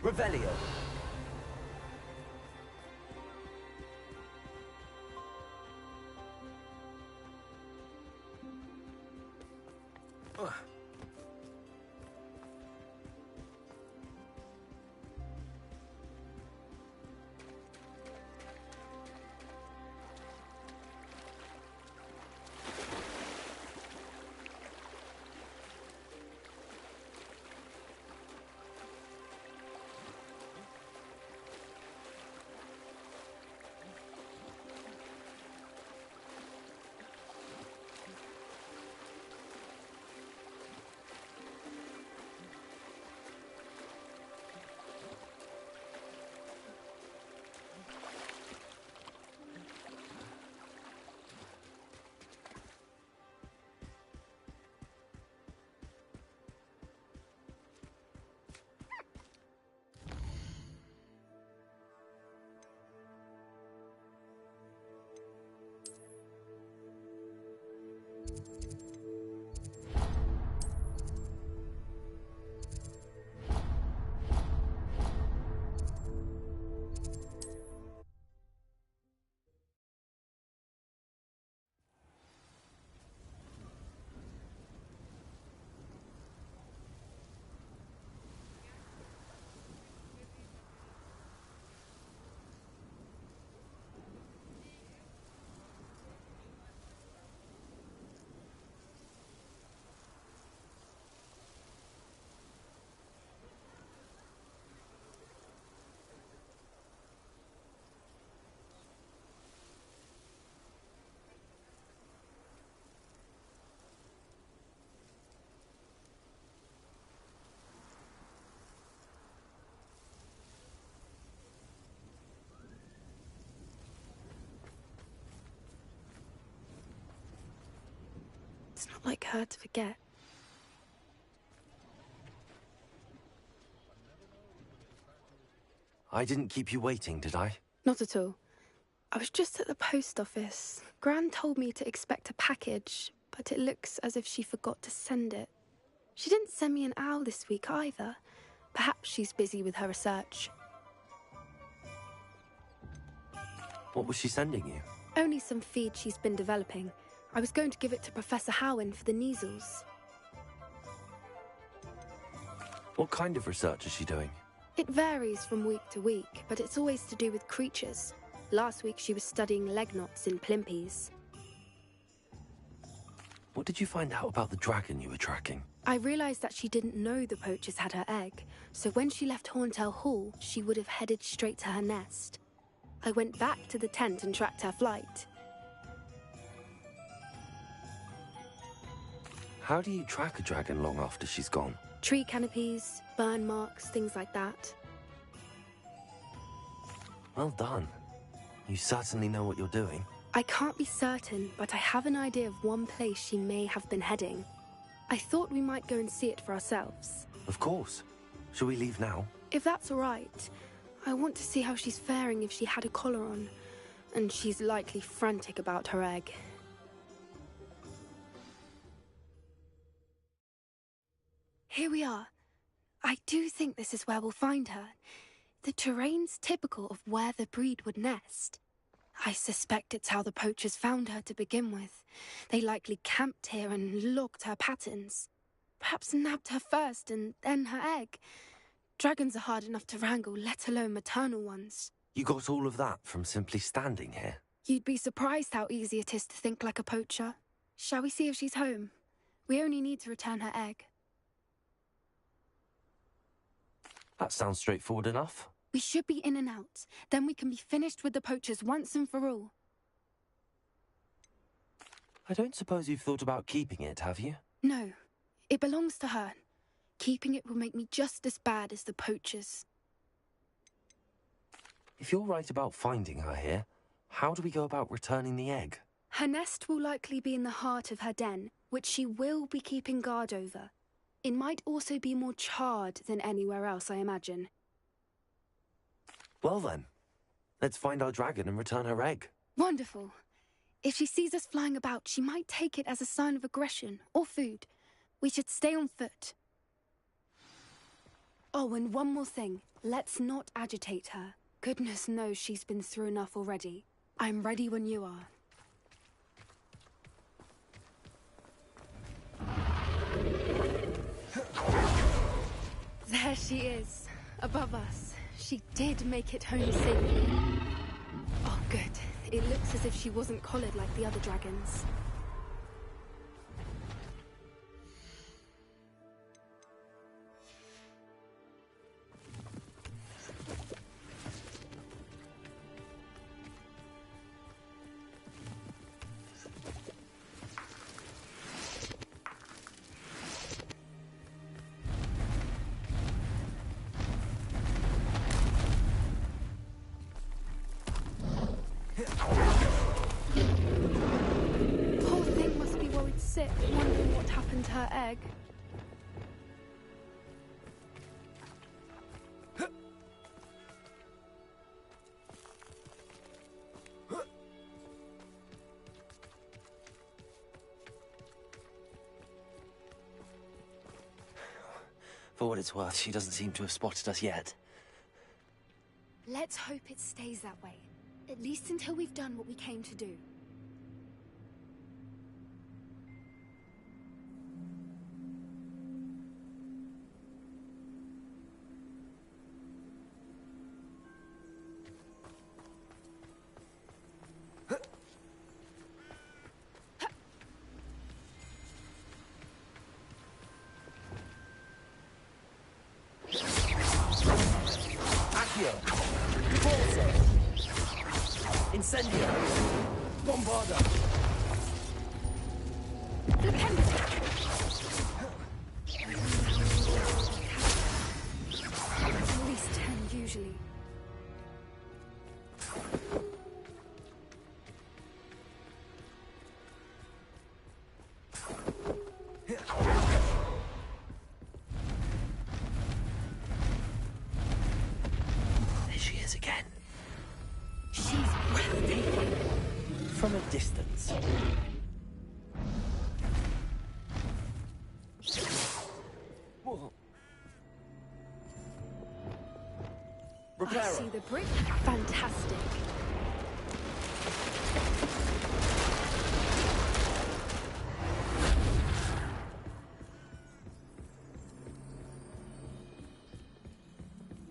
Revelio. It's not like her to forget. I didn't keep you waiting, did I? Not at all. I was just at the post office. Gran told me to expect a package, but it looks as if she forgot to send it. She didn't send me an owl this week either. Perhaps she's busy with her research. What was she sending you? Only some feed she's been developing. I was going to give it to Professor Howin for the measles. What kind of research is she doing? It varies from week to week, but it's always to do with creatures. Last week she was studying leg knots in plimpies. What did you find out about the dragon you were tracking? I realized that she didn't know the poachers had her egg, so when she left Horntail Hall, she would have headed straight to her nest. I went back to the tent and tracked her flight. How do you track a dragon long after she's gone? Tree canopies, burn marks, things like that. Well done. You certainly know what you're doing. I can't be certain, but I have an idea of one place she may have been heading. I thought we might go and see it for ourselves. Of course. Shall we leave now? If that's all right. I want to see how she's faring if she had a collar on. And she's likely frantic about her egg. Here we are. I do think this is where we'll find her. The terrain's typical of where the breed would nest. I suspect it's how the poachers found her to begin with. They likely camped here and logged her patterns. Perhaps nabbed her first and then her egg. Dragons are hard enough to wrangle, let alone maternal ones. You got all of that from simply standing here? You'd be surprised how easy it is to think like a poacher. Shall we see if she's home? We only need to return her egg. That sounds straightforward enough. We should be in and out. Then we can be finished with the poachers once and for all. I don't suppose you've thought about keeping it, have you? No. It belongs to her. Keeping it will make me just as bad as the poachers. If you're right about finding her here, how do we go about returning the egg? Her nest will likely be in the heart of her den, which she will be keeping guard over. It might also be more charred than anywhere else, I imagine. Well then, let's find our dragon and return her egg. Wonderful. If she sees us flying about, she might take it as a sign of aggression or food. We should stay on foot. Oh, and one more thing. Let's not agitate her. Goodness knows she's been through enough already. I'm ready when you are. There she is, above us. She did make it home safely. Oh, good. It looks as if she wasn't collared like the other dragons. Poor thing must be worried sick, wondering what happened to her egg. For what it's worth, she doesn't seem to have spotted us yet. Let's hope it stays that way. At least until we've done what we came to do. Accio! Repulsor! Incendio! Bombarda! At least 10 usually. from a distance. Whoa. I see the brick. Fantastic.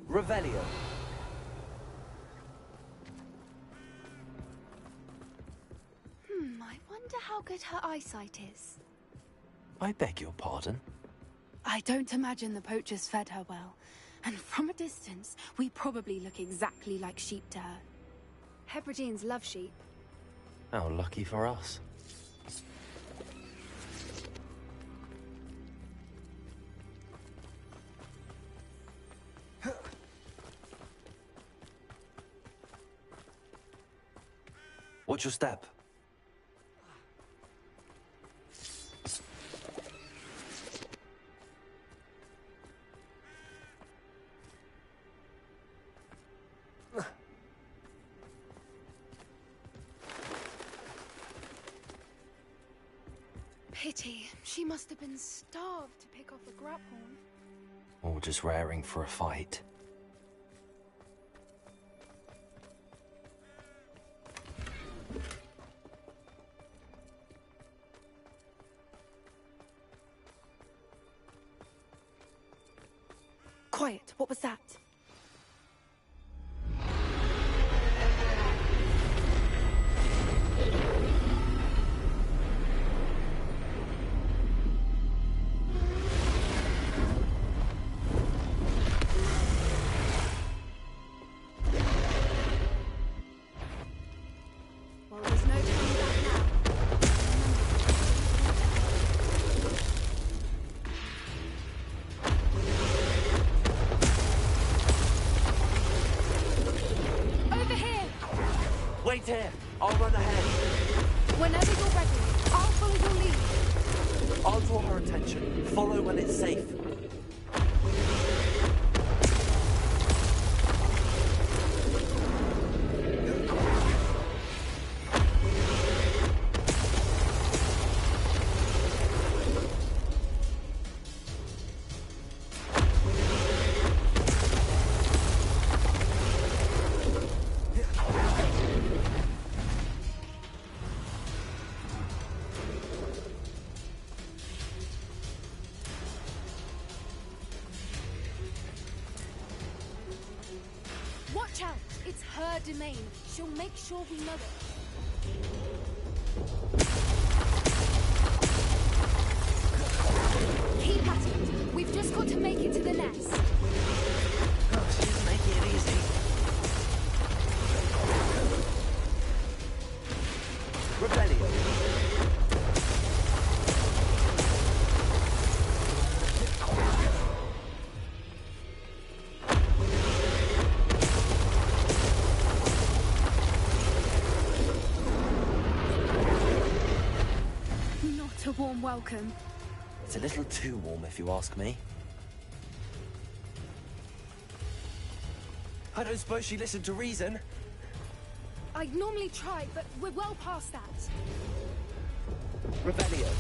Revelio. I wonder how good her eyesight is. I beg your pardon? I don't imagine the poachers fed her well. And from a distance, we probably look exactly like sheep to her. Hebrideans love sheep. How lucky for us. What's your step? Pity. She must have been starved to pick off a grub horn. Or just raring for a fight. Quiet. What was that? Well, there's no turning back now. Over here! Wait here! I'll run ahead. Whenever you're ready, I'll follow your lead. I'll draw her attention. Follow when it's safe. Watch out! It's her domain. She'll make sure we know it. Keep at it. We've just got to make it to the nest. Oh, she's making it easy. Rebellion. Not a warm welcome. It's a little too warm, if you ask me. I don't suppose she listened to reason. I'd normally try, but we're well past that. Revelio.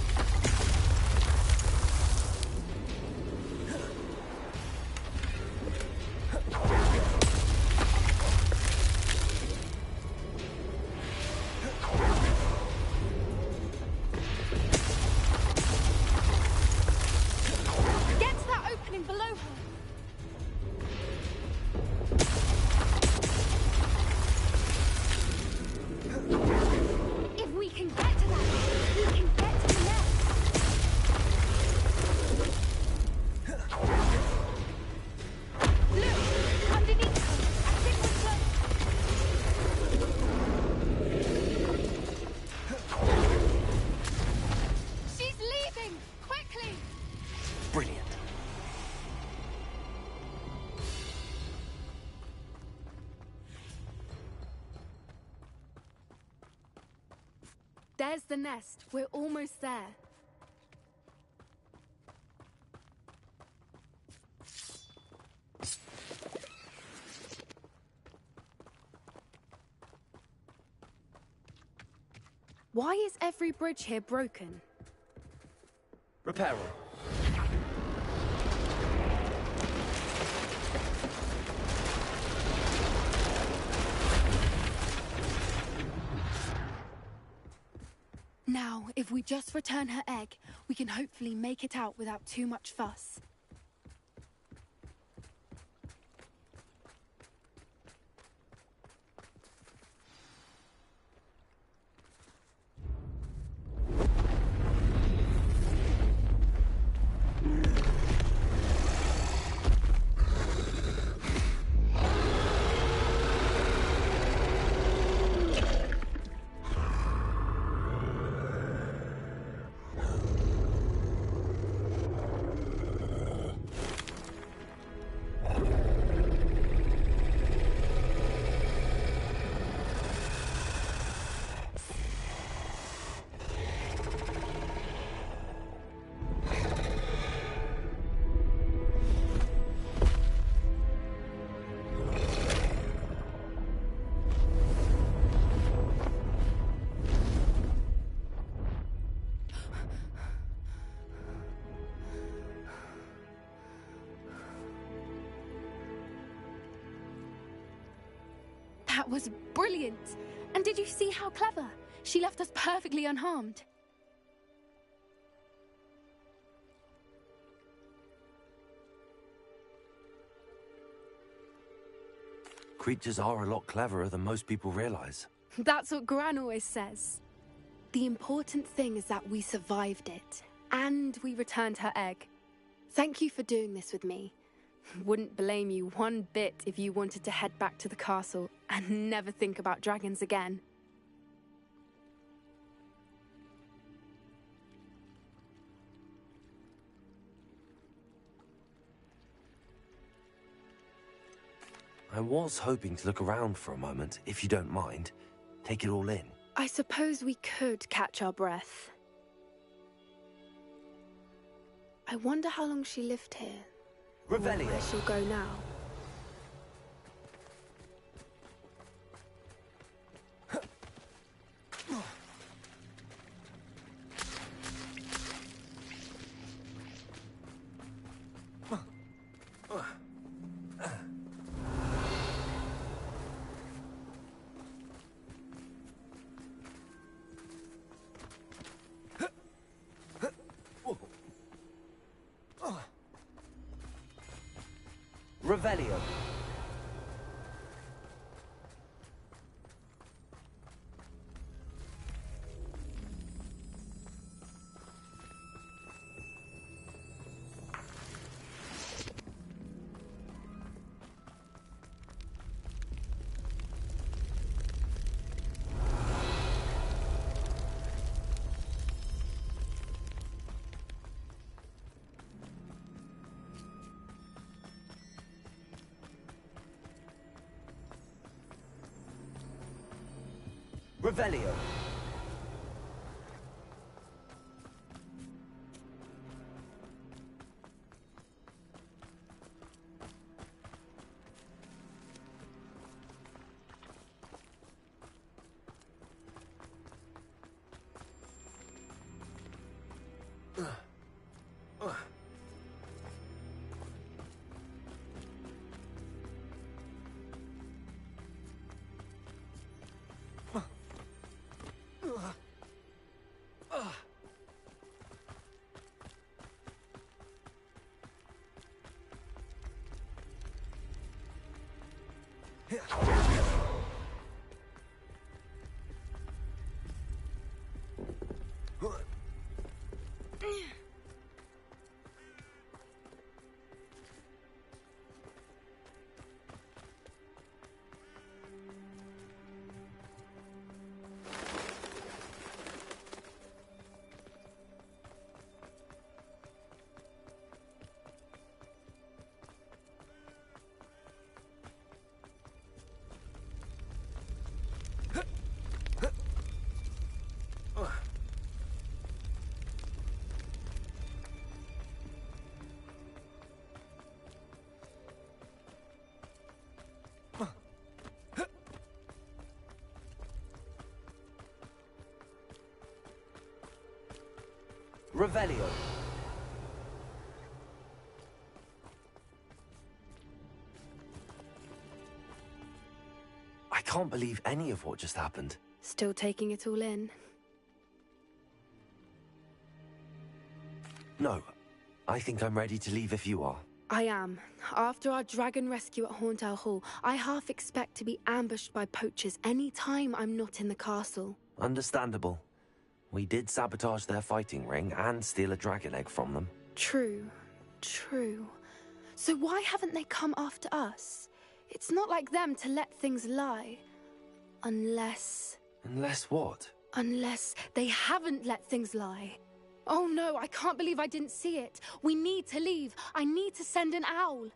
Get to that opening below her. If we can get to that, we can get to the nest. Look, underneath her. I think we're close. She's leaving! Quickly! Brilliant. There's the nest. We're almost there. Why is every bridge here broken? Repair 'em. Now, if we just return her egg, we can hopefully make it out without too much fuss. That was brilliant! And did you see how clever? She left us perfectly unharmed. Creatures are a lot cleverer than most people realize. That's what Gran always says. The important thing is that we survived it, and we returned her egg. Thank you for doing this with me. Wouldn't blame you one bit if you wanted to head back to the castle and never think about dragons again. I was hoping to look around for a moment, if you don't mind. Take it all in. I suppose we could catch our breath. I wonder how long she lived here. Or where she'll go now. Revelio. Revelio. Revelio. I can't believe any of what just happened. Still taking it all in. No, I think I'm ready to leave if you are. I am. After our dragon rescue at Hauntow Hall, I half expect to be ambushed by poachers any time I'm not in the castle. Understandable. We did sabotage their fighting ring and steal a dragon egg from them. True. True. So why haven't they come after us? It's not like them to let things lie. Unless... Unless what? Unless they haven't let things lie. Oh no, I can't believe I didn't see it. We need to leave. I need to send an owl.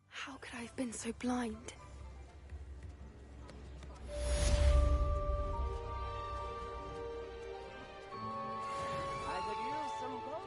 How could I have been so blind? I could use some gold.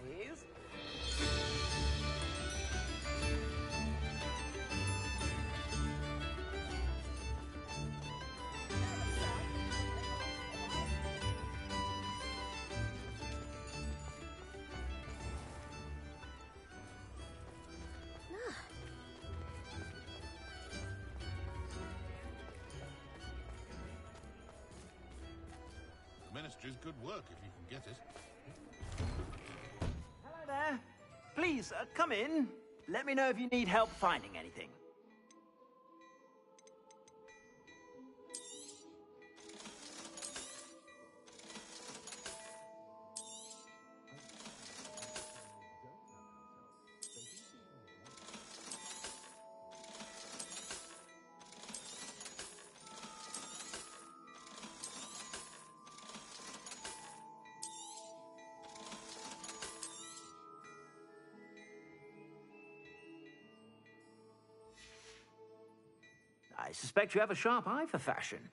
Please. Ministry's good work if you can get it. Hello there. Please, come in. Let me know if you need help finding anything. I suspect you have a sharp eye for fashion.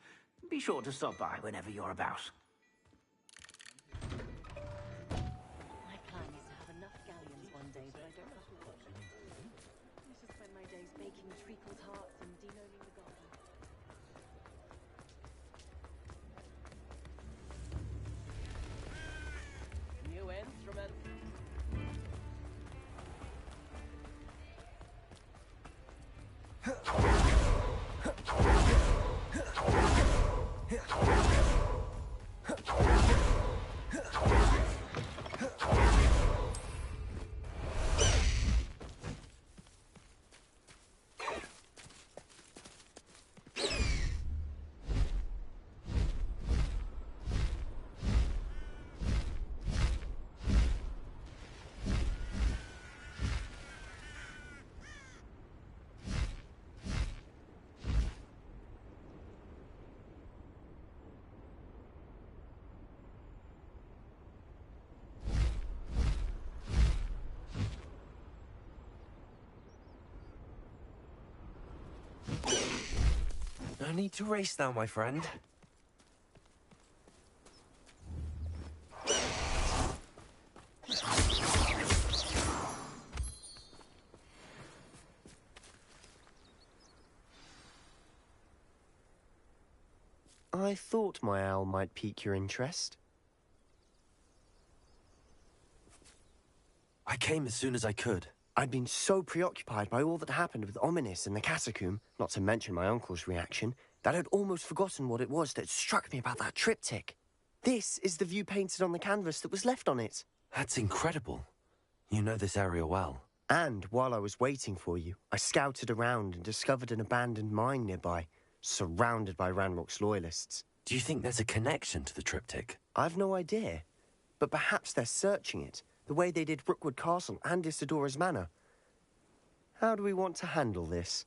Be sure to stop by whenever you're about. My plan is to have enough galleons one day, but I don't know what. I should spend my days baking treacle's hearts and denoting the garden. New instrument. need to race now, my friend. I thought my owl might pique your interest. I came as soon as I could. I'd been so preoccupied by all that happened with Ominis in the catacomb, not to mention my uncle's reaction, that I'd almost forgotten what it was that struck me about that triptych. This is the view painted on the canvas that was left on it. That's incredible. You know this area well. And while I was waiting for you, I scouted around and discovered an abandoned mine nearby, surrounded by Ranrock's loyalists. Do you think there's a connection to the triptych? I've no idea, but perhaps they're searching it, the way they did Rookwood Castle and Isidora's Manor. How do we want to handle this?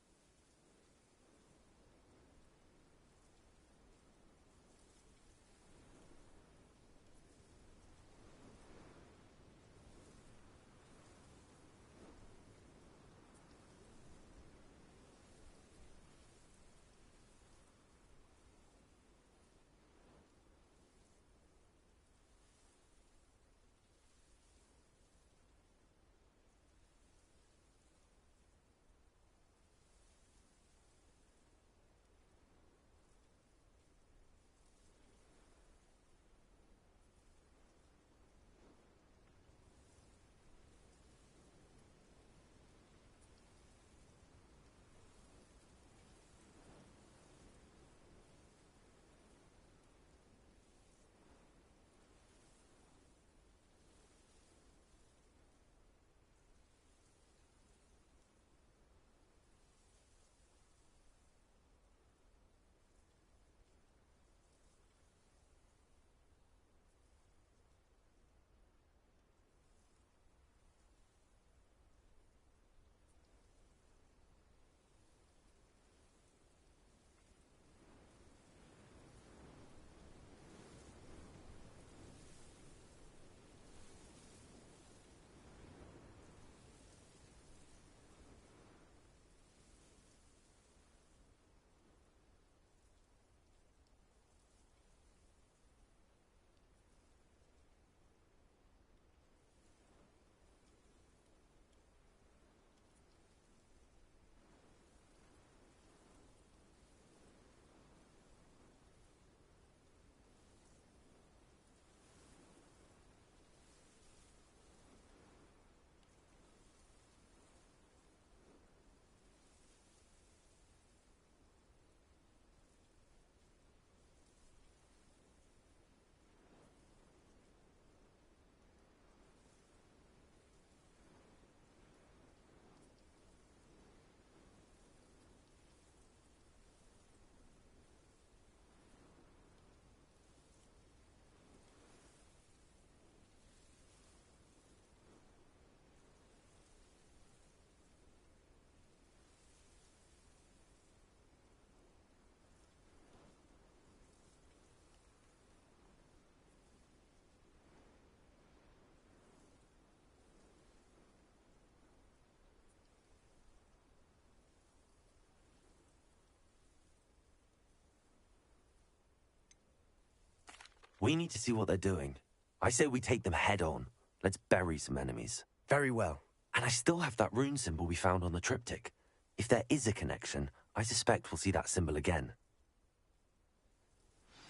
We need to see what they're doing. I say we take them head on. Let's bury some enemies. Very well. And I still have that rune symbol we found on the triptych. If there is a connection, I suspect we'll see that symbol again.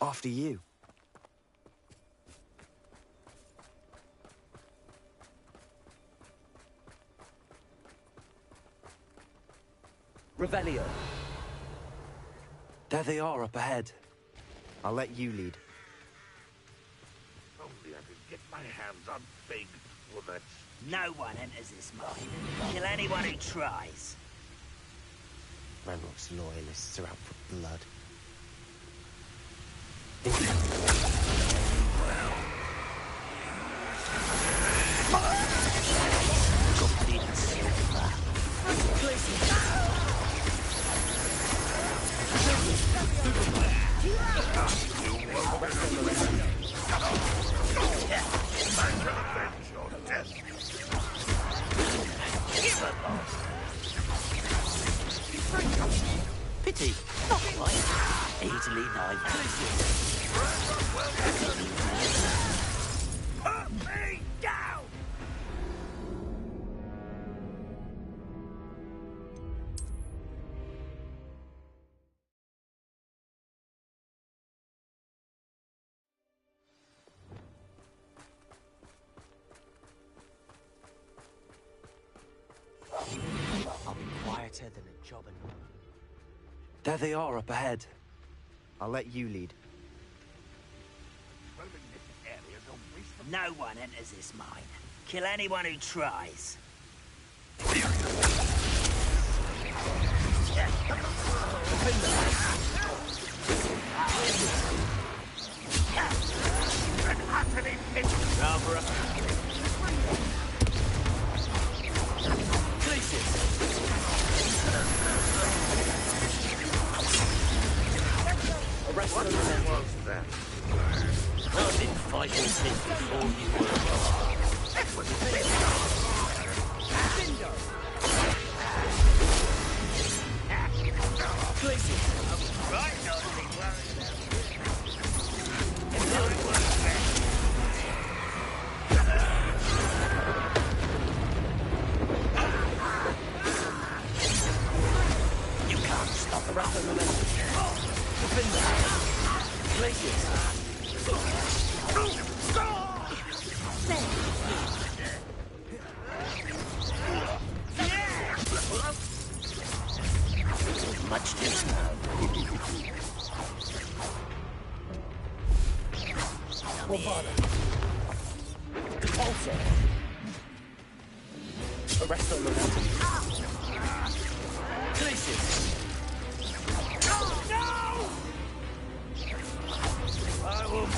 After you. Revelio. There they are up ahead. I'll let you lead. Only I could get my hands on big bullets. No one enters this mine. Kill anyone who tries. Ranrock's loyalists are out for blood. Pity. Not right. Put me down! I'll be quieter than a jobbing. There they are up ahead. I'll let you lead. No one enters this mine. Kill anyone who tries. What was that? I didn't fight this thing before you were. That was right, not to be worried You can't stop the rest of the momentum. Much too slow. Repulsor. Arrest the momentum. Places. I will.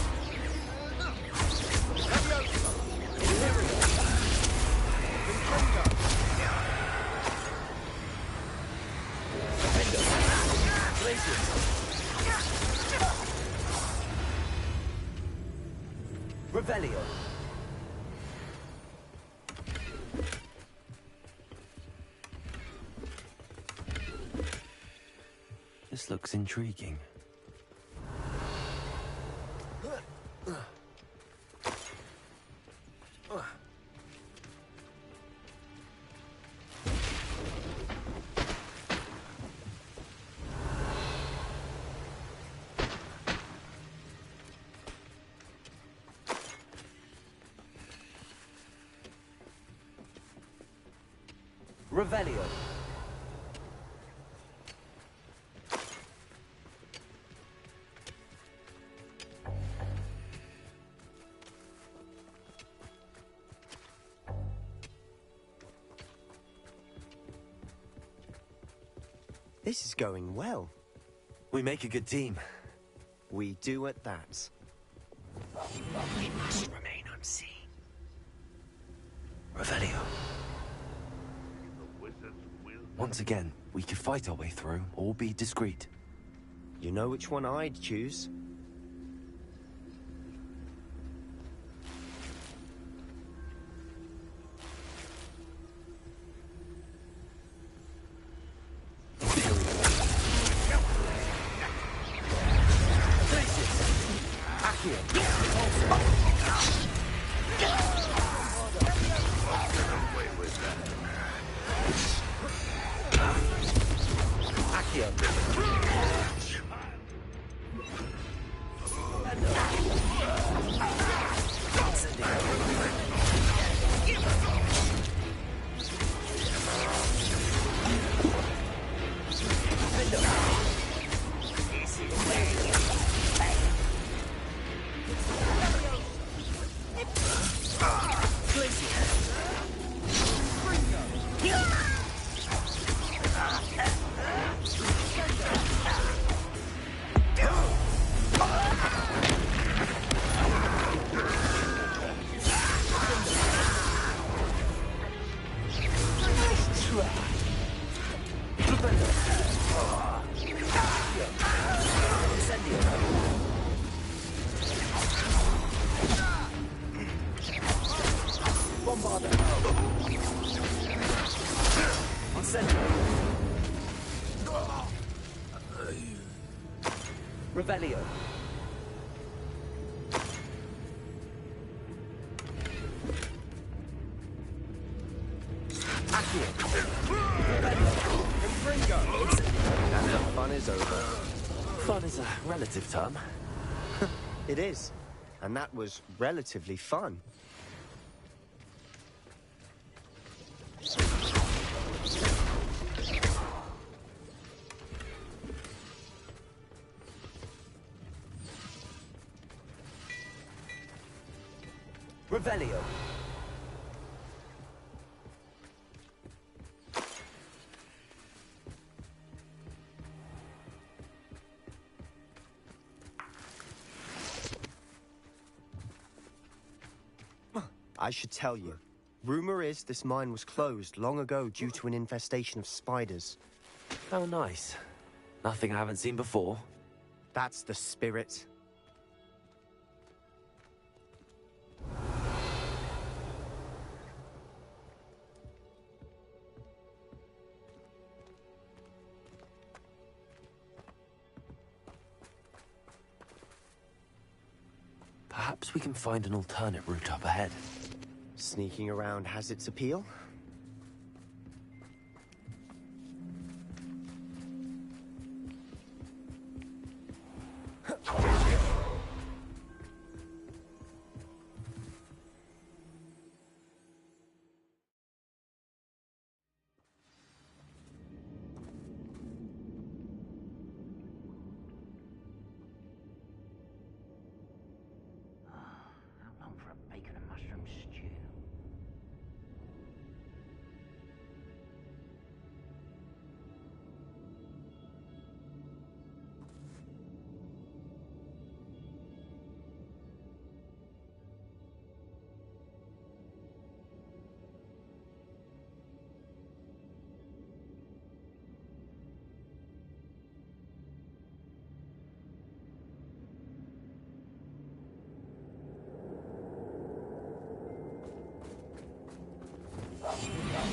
Revelio. This looks intriguing. Revelio. This is going well. We make a good team. We do at that. We must remain unseen. Revelio. Once again, we could fight our way through, or be discreet. You know which one I'd choose? Revelio. And the fun is over. Fun is a relative term. It is. And that was relatively fun. Revelio. I should tell you. Rumor is this mine was closed long ago due to an infestation of spiders. Oh, nice. Nothing I haven't seen before. That's the spirit. Perhaps we can find an alternate route up ahead. Sneaking around has its appeal. How long for a bacon and mushroom stew?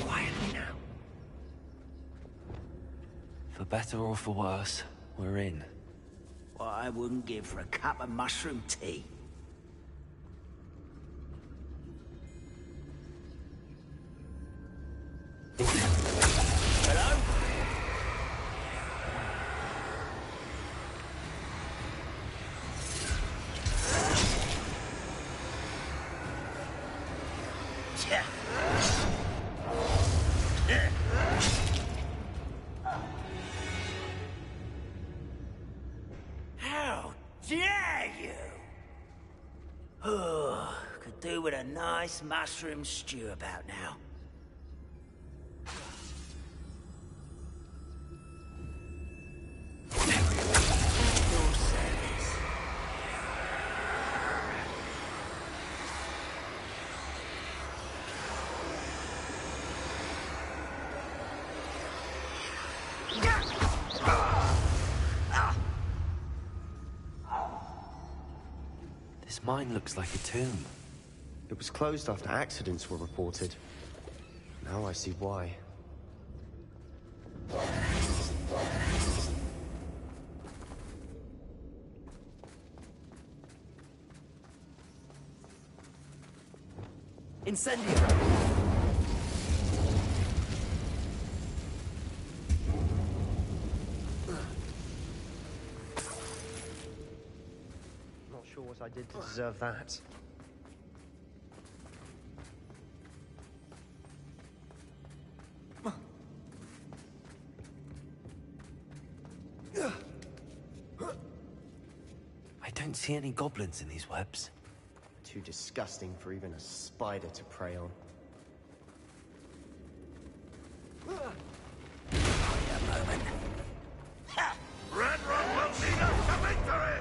Quietly now. For better or for worse, we're in. What I wouldn't give for a cup of mushroom tea. Hello? Yeah. How dare you! Oh, could do with a nice mushroom stew about now. Your service. This mine looks like a tomb. It was closed after accidents were reported. Now I see why. Incendio. Not sure what I did to deserve that. I don't see any goblins in these webs. Too disgusting for even a spider to prey on. Red Rock will lead us to victory!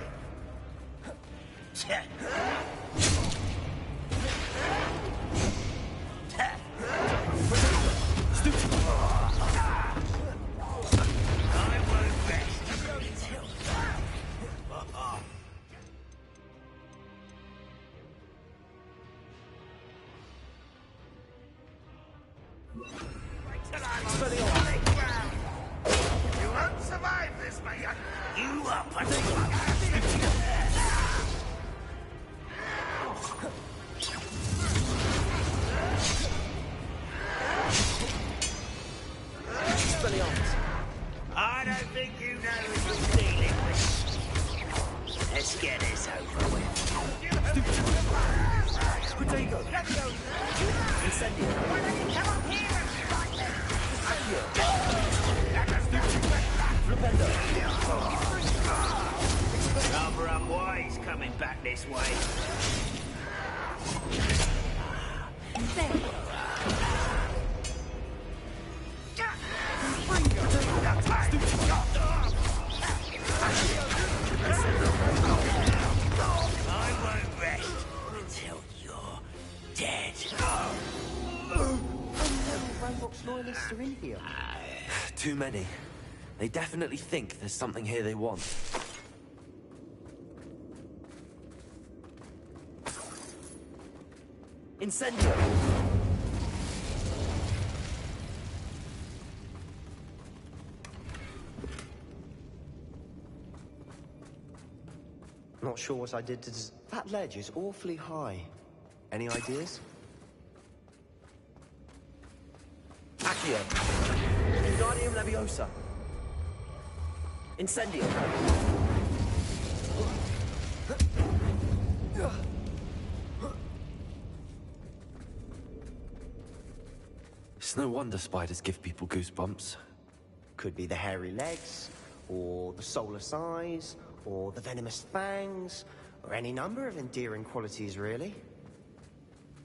You won't survive this, my young. You are particular. get this over with. Potato! Incendio! Come up here and fight them! Flipendo! Rather unwise coming back this way. I won't rest until you're dead. Ranrock's loyalists are in here. Too many. They definitely think there's something here they want. Incendio! Not sure what I did to That ledge is awfully high. Any ideas? Accio! Wingardium Leviosa! Incendio! It's no wonder spiders give people goosebumps. Could be the hairy legs, or the soulless eyes, or the venomous fangs, or any number of endearing qualities, really.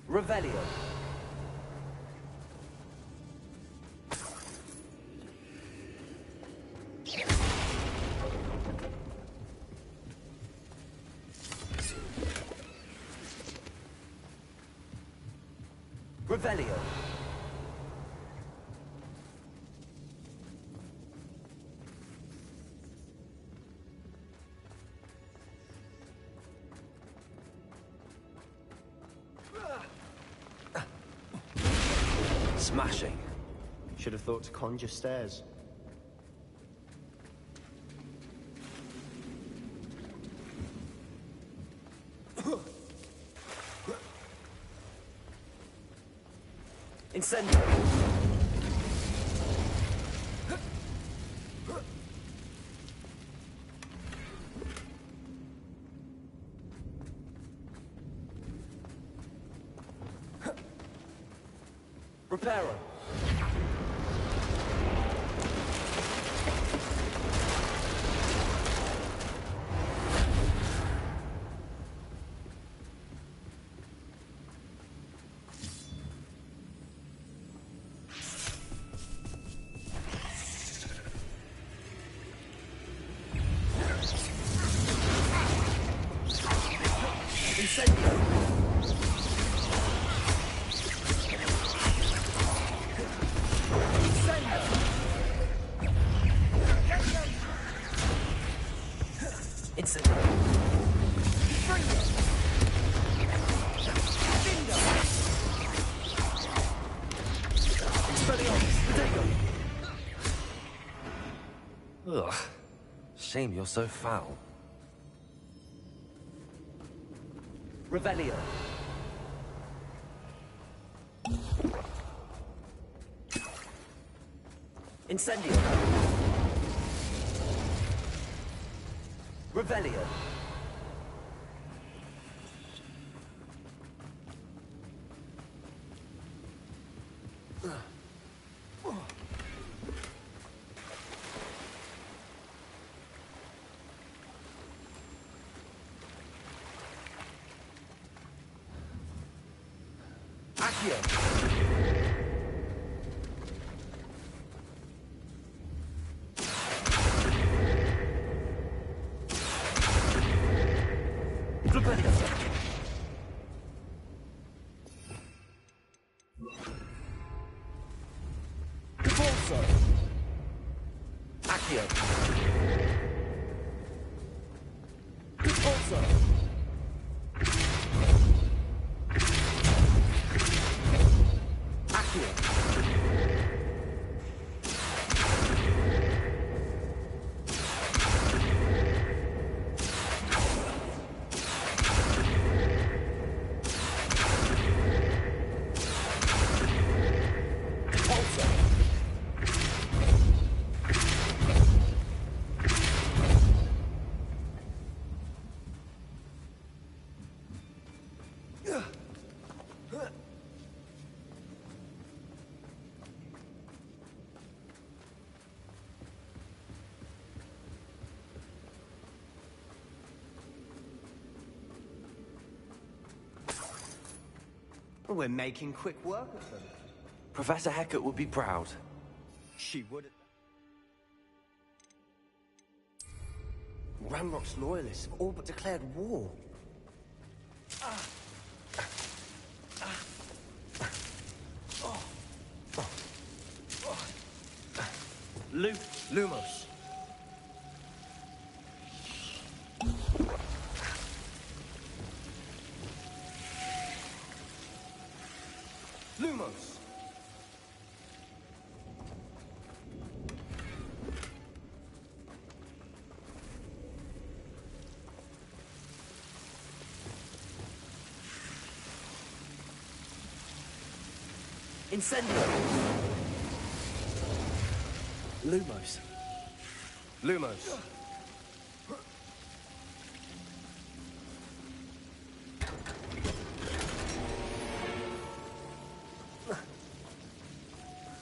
Revelio! Revelio! Smashing. Should have thought to conjure stairs. Incendio! Reparo! Ugh. Shame you're so foul. Revelio. Incendio. Revelio. Accio. Accio. Repulsor. Accio. We're making quick work of them. Professor Hecat would be proud. She would. Ranrock's loyalists have all but declared war. Lumos. Lumos. Incendio. Lumos. Lumos.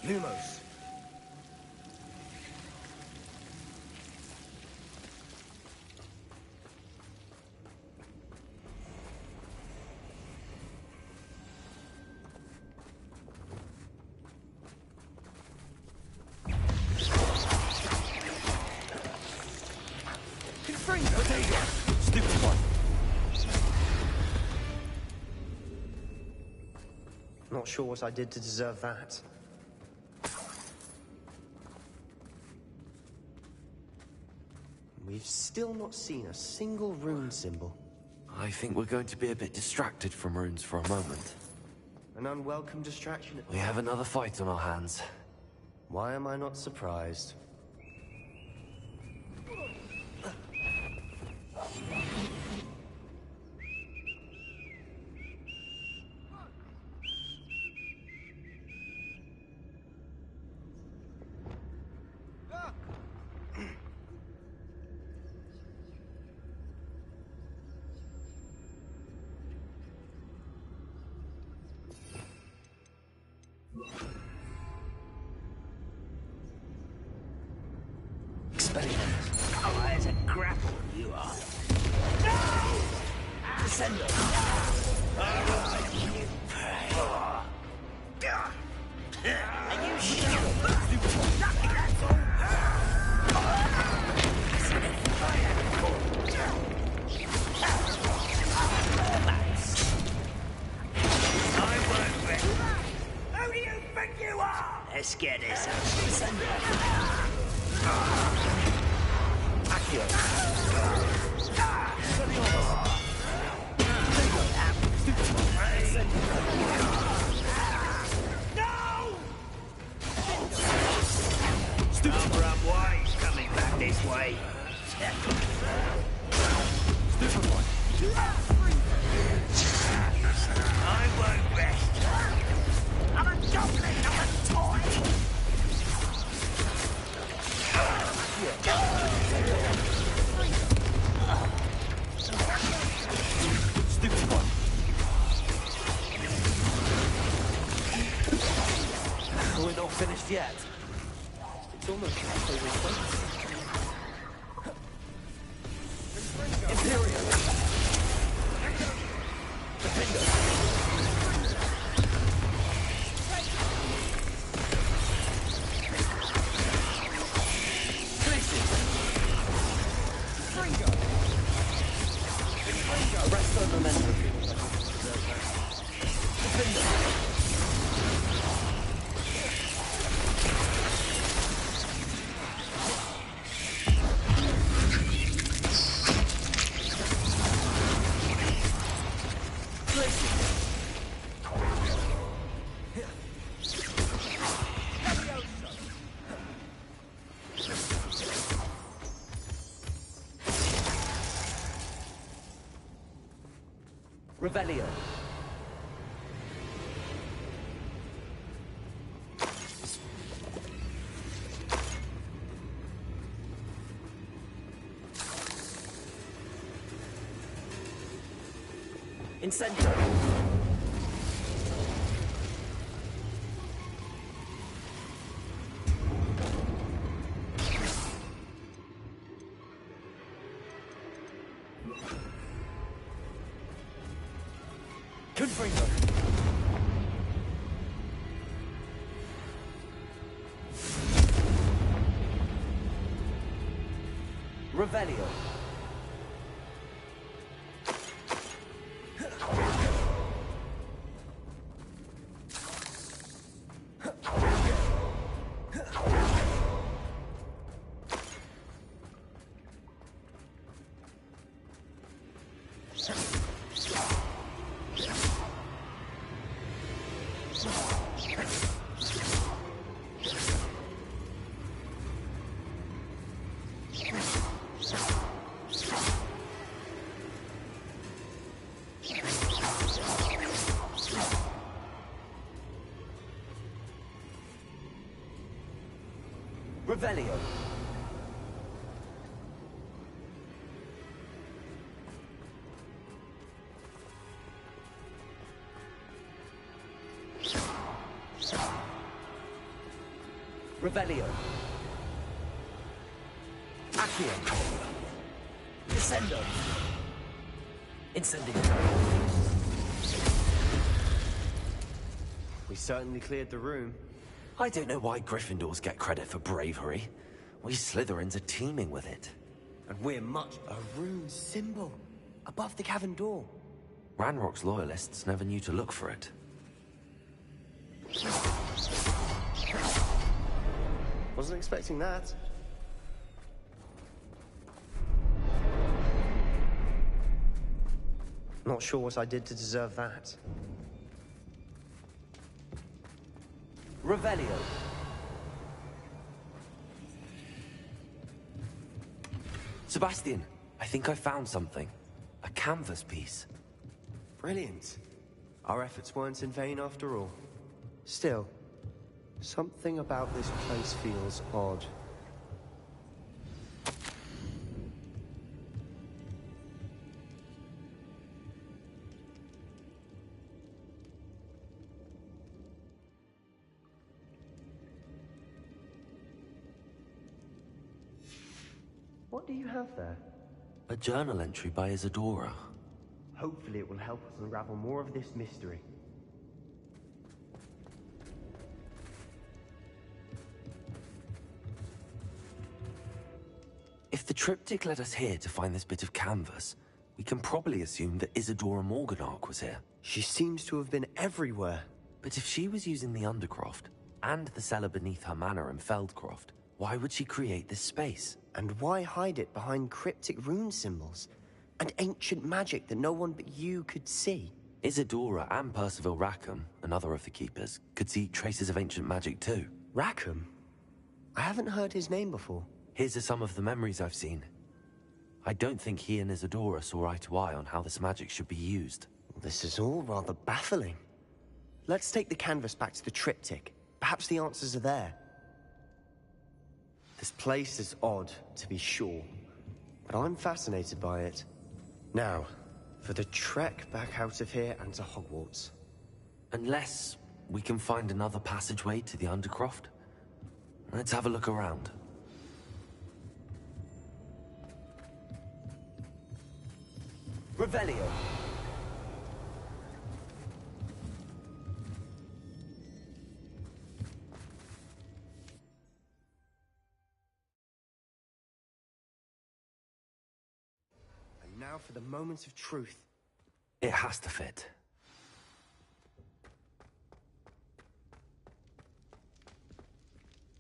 Lumos. Stupid one. Not sure what I did to deserve that. We've still not seen a single rune symbol. I think we're going to be a bit distracted from runes for a moment. An unwelcome distraction. We have another fight on our hands. Why am I not surprised? Oh, there's a grapple you are. No! Descendo. All right, you pray. Are you sure? That's all. I won't bet. Who do you think you are? Let's get this up. Descendo. Stupid White's coming back this way. Stupid one. I won't rest. I'm a goblin, not a toy. Stupid one. We're not finished yet. It's almost halfway through. Imperial. Defender. Arresto momentum. Defender. Revelio. Incendio. Confringo. Revelio. Revelio. Revelio. Accio. Descendo. Incendio. We certainly cleared the room. I don't know why Gryffindors get credit for bravery. We Slytherins are teeming with it. And we're much a rune symbol above the cavern door. Ranrock's loyalists never knew to look for it. Wasn't expecting that. Not sure what I did to deserve that. Revelio. Sebastian, I think I found something. A canvas piece. Brilliant. Our efforts weren't in vain after all. Still, something about this place feels odd. What do you have there? A journal entry by Isadora. Hopefully it will help us unravel more of this mystery. If the triptych led us here to find this bit of canvas, we can probably assume that Isadora Morganark was here. She seems to have been everywhere. But if she was using the Undercroft, and the cellar beneath her manor in Feldcroft, why would she create this space? And why hide it behind cryptic rune symbols? And ancient magic that no one but you could see? Isadora and Percival Rackham, another of the Keepers, could see traces of ancient magic too. Rackham? I haven't heard his name before. Here's are some of the memories I've seen. I don't think he and Isadora saw eye to eye on how this magic should be used. This is all rather baffling. Let's take the canvas back to the triptych. Perhaps the answers are there. This place is odd, to be sure, but I'm fascinated by it. Now, for the trek back out of here and to Hogwarts. Unless we can find another passageway to the Undercroft. Let's have a look around. Revelio. And now for the moment of truth. It has to fit.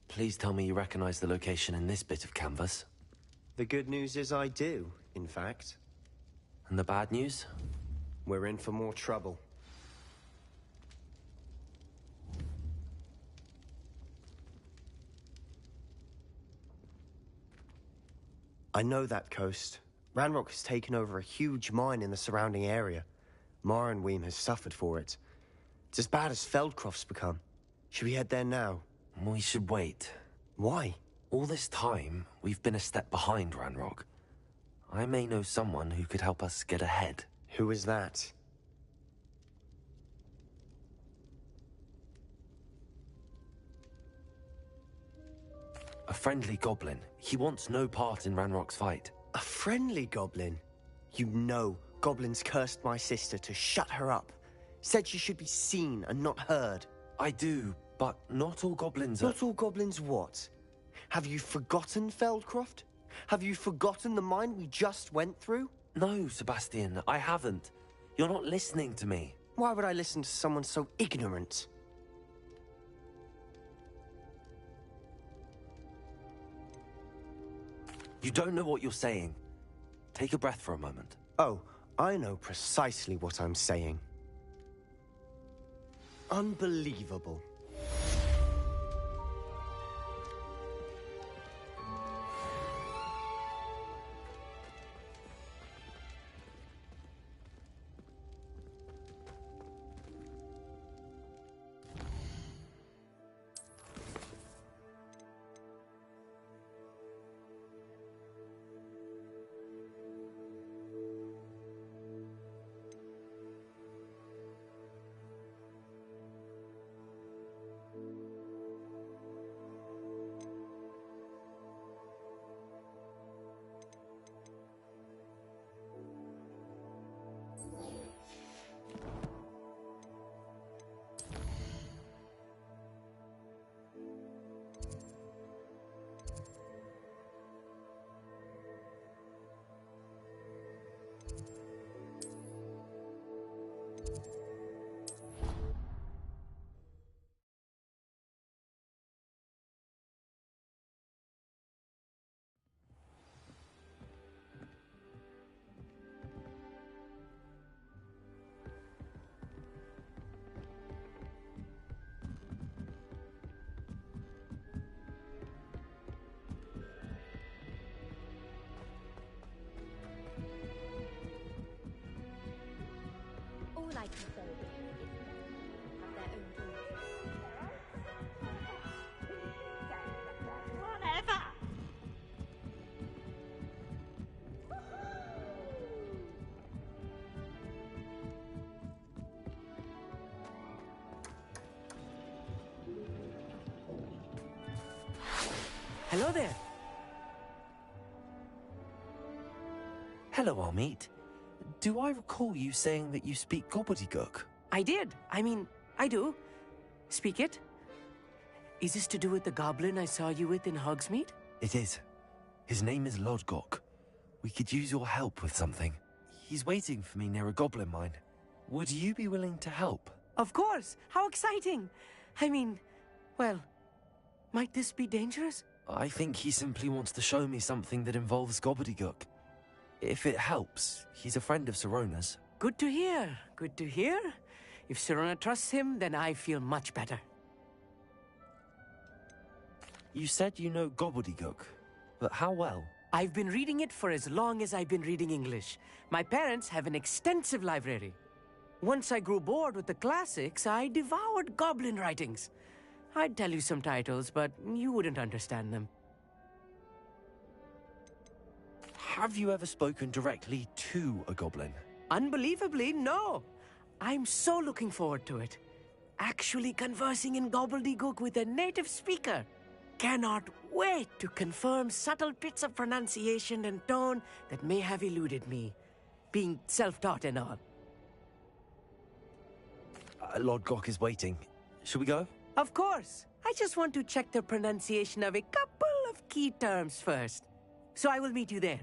Please tell me you recognize the location in this bit of canvas. The good news is I do, in fact. And the bad news? We're in for more trouble. I know that coast. Ranrock has taken over a huge mine in the surrounding area. Mornweem has suffered for it. It's as bad as Feldcroft's become. Should we head there now? We should wait. Why? All this time, we've been a step behind Ranrock. I may know someone who could help us get ahead. Who is that? A friendly goblin. He wants no part in Ranrock's fight. A friendly goblin? You know, goblins cursed my sister to shut her up. Said she should be seen and not heard. I do, but not all goblins are... Not all goblins what? Have you forgotten Feldcroft? Have you forgotten the mine we just went through? No, Sebastian, I haven't. You're not listening to me. Why would I listen to someone so ignorant? You don't know what you're saying. Take a breath for a moment. Oh, I know precisely what I'm saying. Unbelievable. All I can say is have their own daughters. Whatever! Hello there. Hello, Amit. Do I recall you saying that you speak gobbledygook? I did. I mean, I do. Speak it. Is this to do with the goblin I saw you with in Hogsmeade? It is. His name is Lodgok. We could use your help with something. He's waiting for me near a goblin mine. Would you be willing to help? Of course. How exciting. I mean, well, might this be dangerous? I think he simply wants to show me something that involves gobbledygook. If it helps, he's a friend of Sirona's. Good to hear. Good to hear. If Sirona trusts him, then I feel much better. You said you know gobbledygook, but how well? I've been reading it for as long as I've been reading English. My parents have an extensive library. Once I grew bored with the classics, I devoured goblin writings. I'd tell you some titles, but you wouldn't understand them. Have you ever spoken directly to a goblin? Unbelievably, no. I'm so looking forward to it. Actually conversing in gobbledygook with a native speaker. Cannot wait to confirm subtle bits of pronunciation and tone that may have eluded me, being self-taught and all. Lodgok is waiting. Shall we go? Of course. I just want to check the pronunciation of a couple of key terms first. So I will meet you there.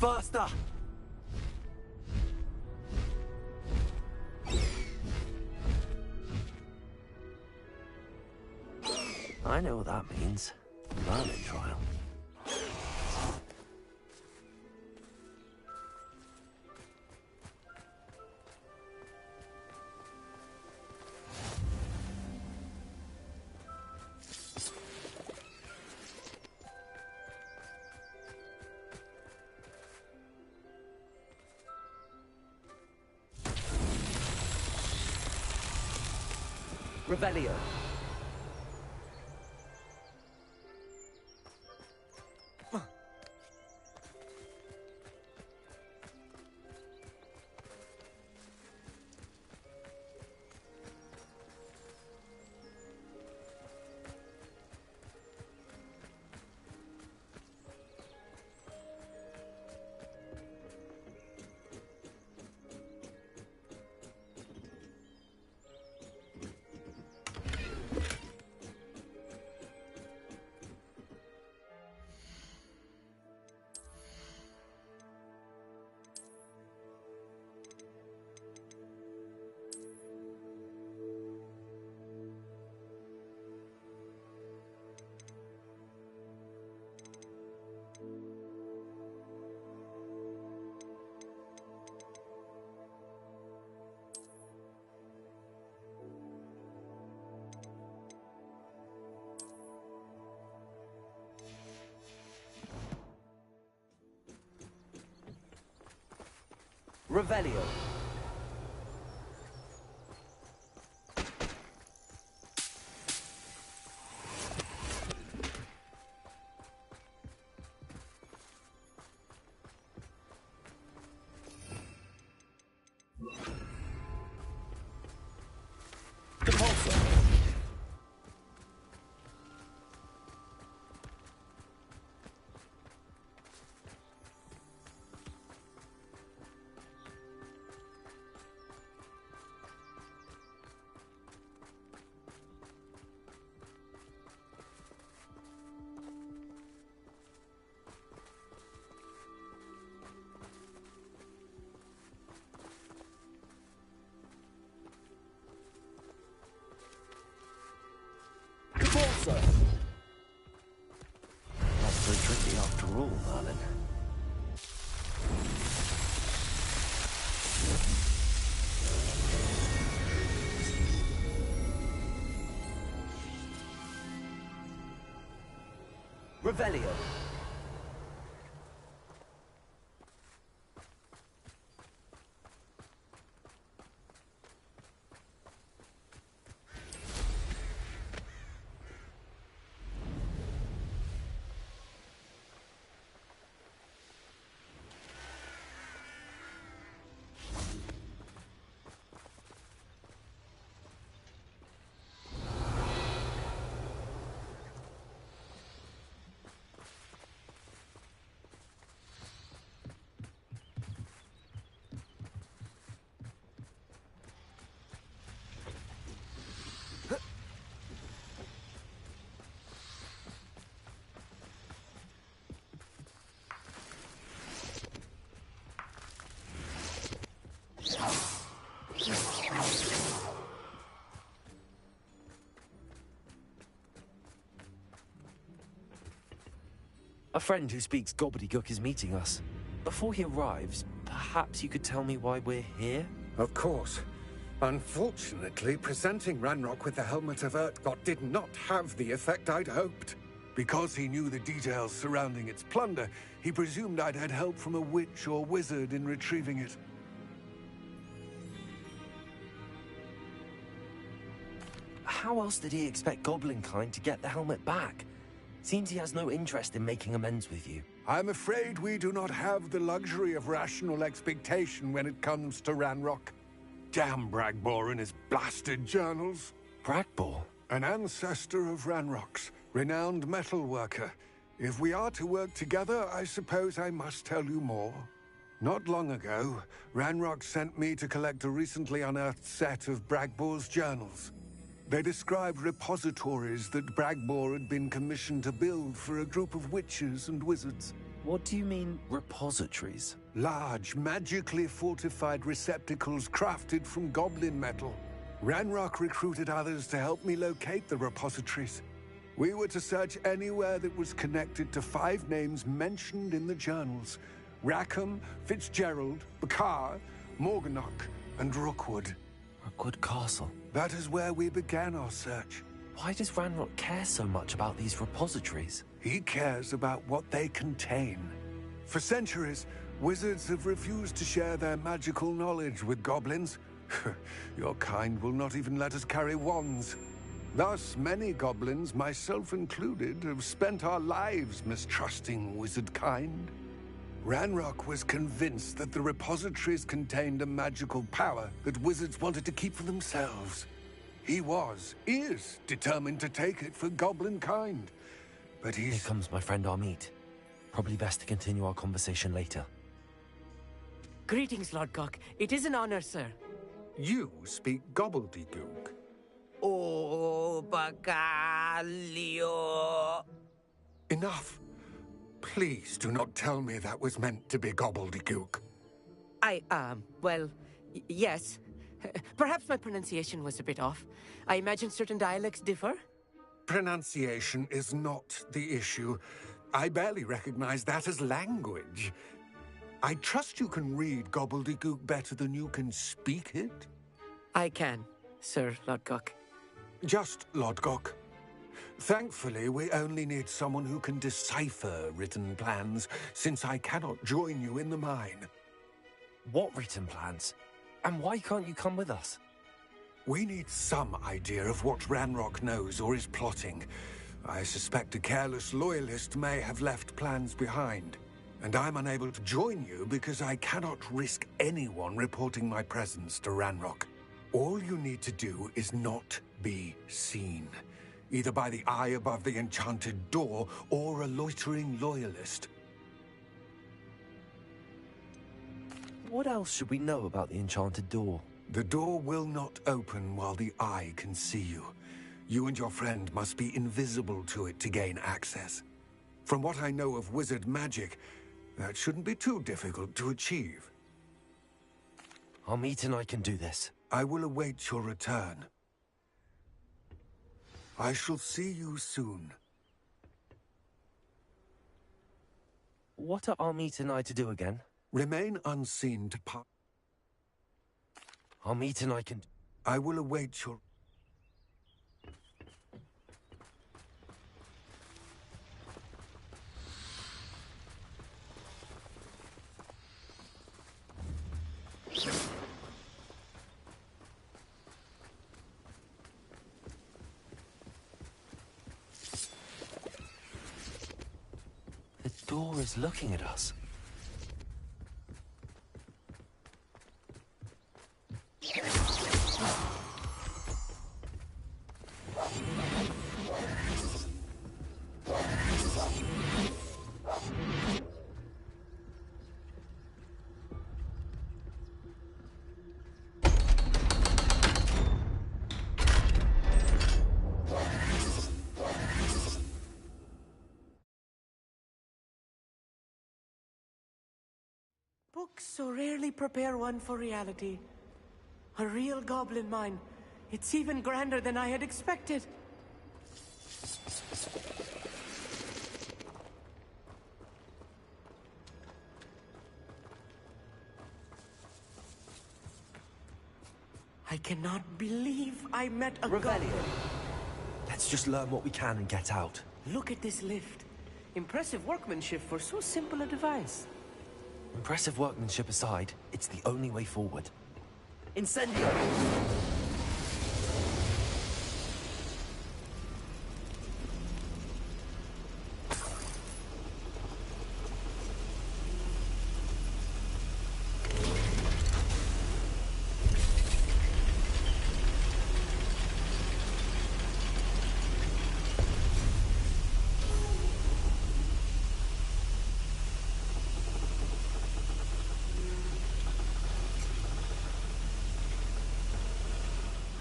Faster! I know what that means. Merlin trial. Revelio. Revelio. Not so tricky after all, Merlin. Revelio. A friend who speaks gobbledygook is meeting us. Before he arrives, perhaps you could tell me why we're here? Of course. Unfortunately, presenting Ranrock with the Helmet of Urtkot did not have the effect I'd hoped. Because he knew the details surrounding its plunder, he presumed I'd had help from a witch or wizard in retrieving it. How else did he expect Goblinkind to get the helmet back? Seems he has no interest in making amends with you. I'm afraid we do not have the luxury of rational expectation when it comes to Ranrock. Damn Bragbor and his blasted journals. Bragbor? An ancestor of Ranrock's, renowned metalworker. If we are to work together, I suppose I must tell you more. Not long ago, Ranrock sent me to collect a recently unearthed set of Bragbor's journals. They described repositories that Bragbor had been commissioned to build for a group of witches and wizards. What do you mean, repositories? Large, magically fortified receptacles crafted from goblin metal. Ranrock recruited others to help me locate the repositories. We were to search anywhere that was connected to 5 names mentioned in the journals. Rackham, Fitzgerald, Bakar, Morganach, and Rookwood. Rookwood Castle? That is where we began our search. Why does Ranrock care so much about these repositories? He cares about what they contain. For centuries, wizards have refused to share their magical knowledge with goblins. Your kind will not even let us carry wands. Thus, many goblins, myself included, have spent our lives mistrusting wizard kind. Ranrock was convinced that the repositories contained a magical power that wizards wanted to keep for themselves. He is determined to take it for goblin kind. But Here comes my friend Amit. Probably best to continue our conversation later. Greetings, Lord Gok. It is an honor, sir. You speak gobbledygook. Oh, Bacalio. Enough. Please do not tell me that was meant to be gobbledygook. Well, yes. Perhaps my pronunciation was a bit off. I imagine certain dialects differ. Pronunciation is not the issue. I barely recognize that as language. I trust you can read gobbledygook better than you can speak it? I can, Sir Lodgok. Just Lodgok. Thankfully, we only need someone who can decipher written plans, since I cannot join you in the mine. What written plans? And why can't you come with us? We need some idea of what Ranrock knows or is plotting. I suspect a careless loyalist may have left plans behind. And I'm unable to join you because I cannot risk anyone reporting my presence to Ranrock. All you need to do is not be seen, either by the eye above the enchanted door or a loitering loyalist. What else should we know about the enchanted door? The door will not open while the eye can see you. You and your friend must be invisible to it to gain access. From what I know of wizard magic, that shouldn't be too difficult to achieve. Amit and I can do this. I will await your return. I shall see you soon. What are Amit and I to do again? Remain unseen to part. Amit and I can... I will await your... The door is looking at us. Books so rarely prepare one for reality. A real goblin mine. It's even grander than I had expected. I cannot believe I met a goblin. Let's just learn what we can and get out. Look at this lift. Impressive workmanship for so simple a device. Impressive workmanship aside, it's the only way forward. Incendio!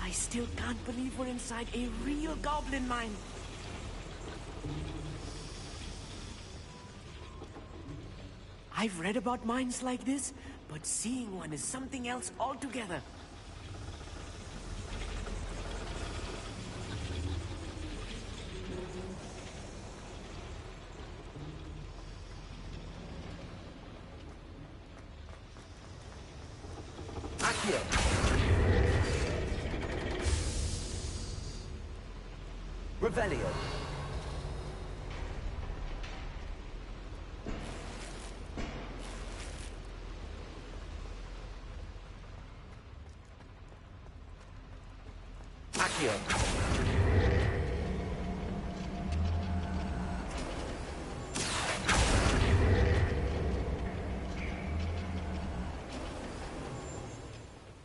I still can't believe we're inside a real goblin mine. I've read about mines like this, but seeing one is something else altogether. Accio! Revelio! Accio!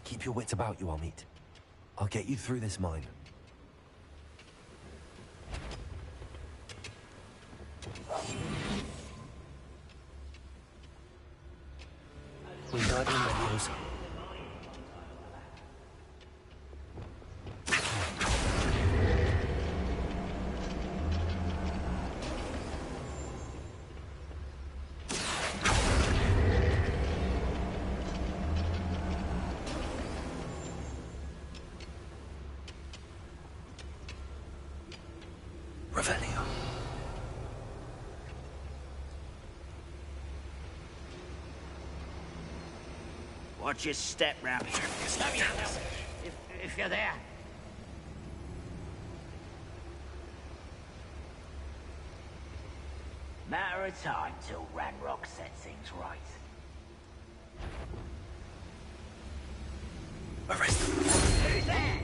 Keep your wits about you, Amit. I'll get you through this mine. Cuidado, medios. Revelio. Watch your step, Rabbit. If you're there. Matter of time till Ranrock sets things right. Arrest them. Who's there?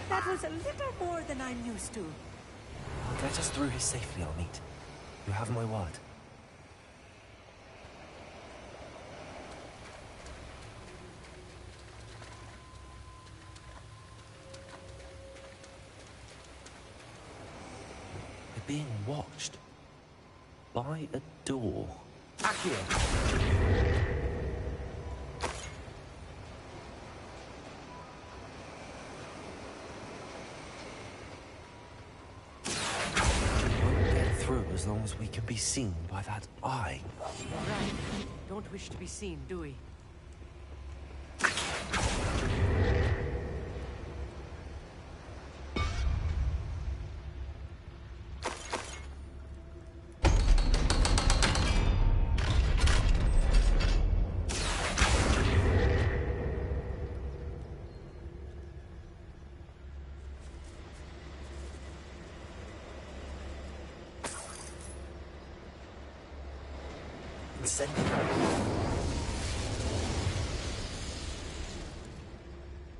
That was a little more than I'm used to. Get us through here safely, Amit. You have my word. We're being watched. By a door. Accio! As long as we can be seen by that eye. Right. Don't wish to be seen, do we?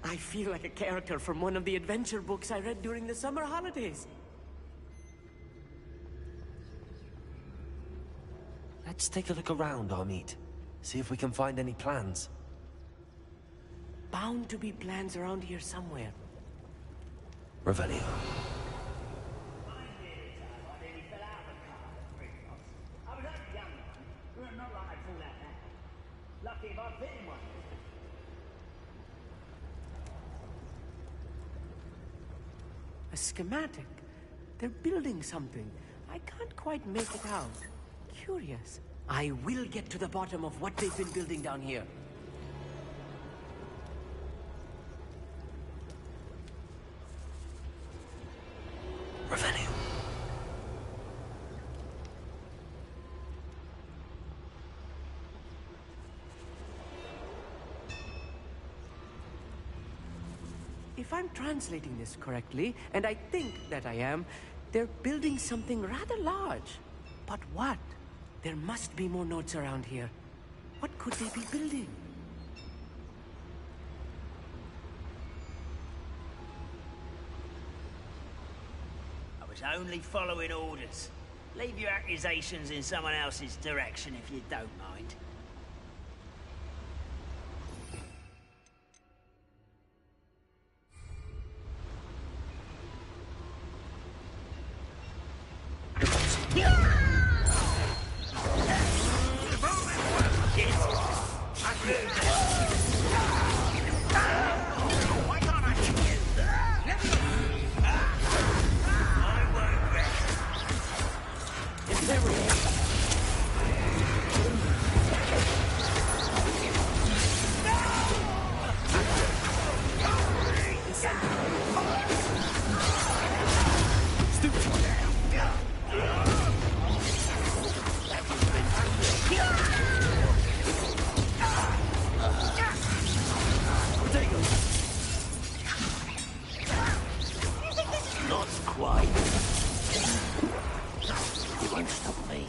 I feel like a character from one of the adventure books I read during the summer holidays. Let's take a look around, Amit. See if we can find any plans. Bound to be plans around here somewhere. Revelio. A schematic. They're building something. I can't quite make it out. Curious. I will get to the bottom of what they've been building down here. Revelio. If I'm translating this correctly, and I think that I am, they're building something rather large. But what? There must be more notes around here. What could they be building? I was only following orders. Leave your accusations in someone else's direction if you don't mind. won't stop me.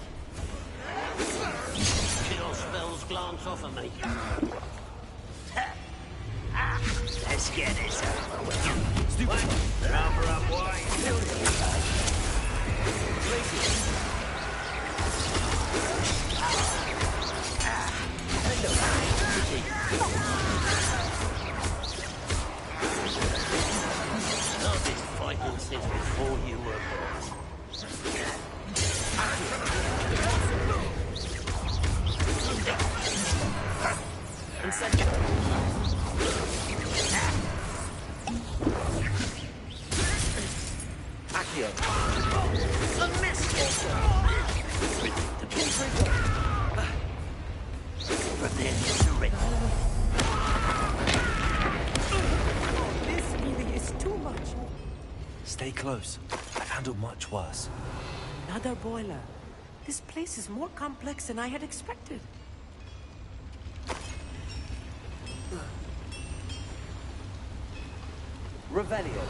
Cure spells glance off of me. Let's get this over with. Number up wide. I've been fighting since before you were born. Accio. A miss. Prepare to surrender. This really is too much. Stay close. I've handled much worse. Another boiler. This place is more complex than I had expected. Revelio.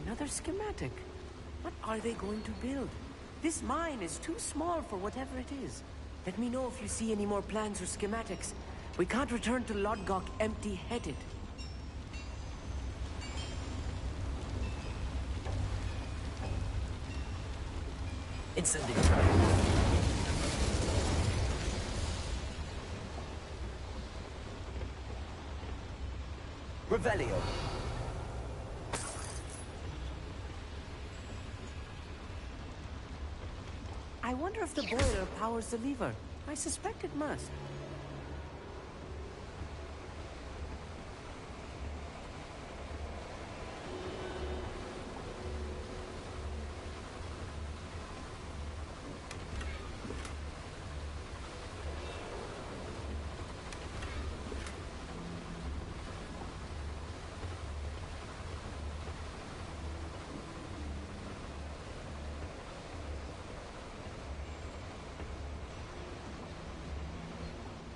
Another schematic. What are they going to build? This mine is too small for whatever it is. Let me know if you see any more plans or schematics. We can't return to Lodgok empty-headed. Incendiary. Revelio. I wonder if the boiler powers the lever. I suspect it must.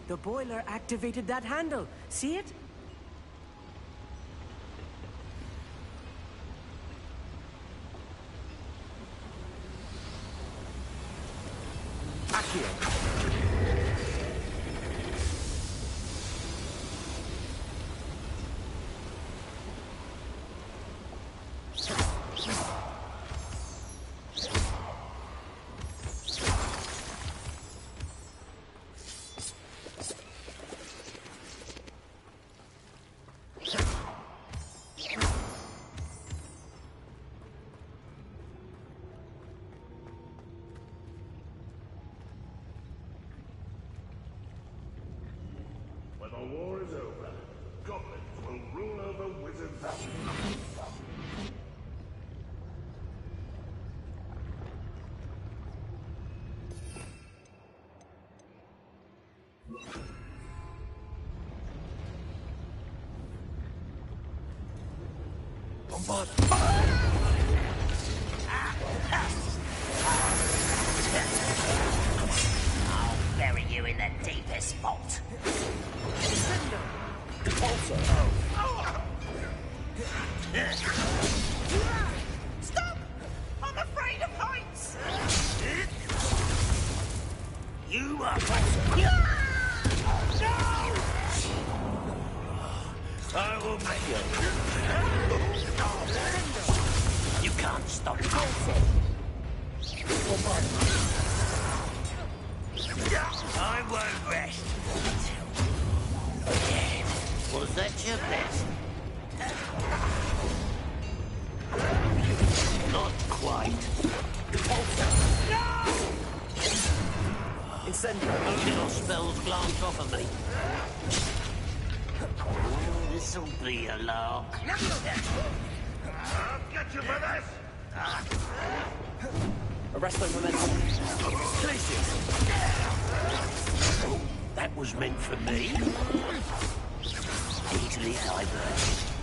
The boiler activated that handle. See it? When the war is over, goblins will rule over wizards. Bombard. I'll bury you in the deepest vault. Stop! I'm afraid of heights! You are No! I will make you. You can't stop me. I won't rest until dead. Was that your best? Not quite. Incendiary. Your spells glance off of me. This'll be a lark. I'll get you for this! Arresto momentum. Glacius. That was meant for me. Easily diverted.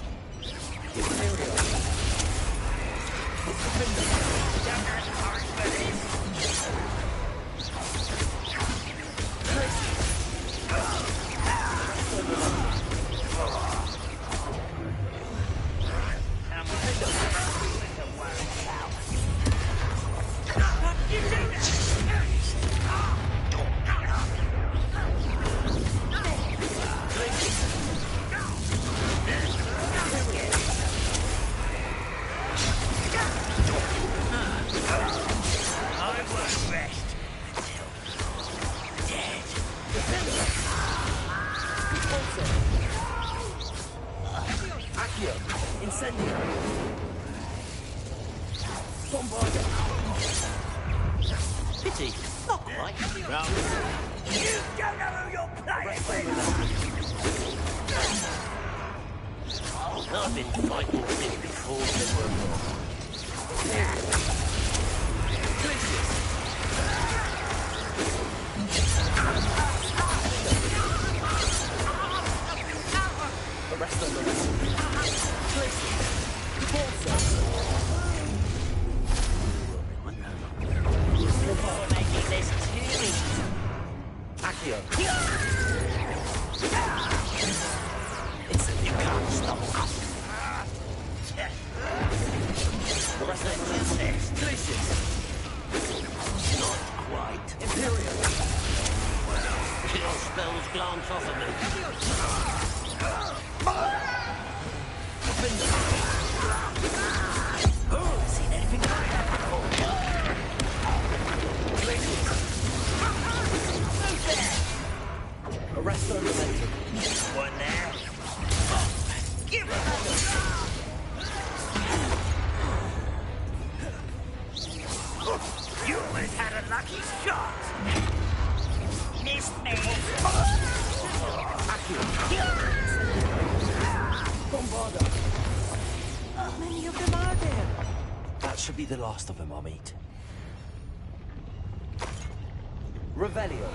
Pity. Not quite. Well, you don't know who you're playing with! I've been fighting since before they were born. Arrest them, You're making this too easy. Accio. You can't stop us. Arrest them. Delicious. Not quite. Imperial. Well, your spells glance off of me. Oh, seen anything like that before? Move there! Arrest them. One there. Give it You almost had a lucky shot. Missed me. Bombarda. How many of them are there? That should be the last of them I'll meet. Revelio.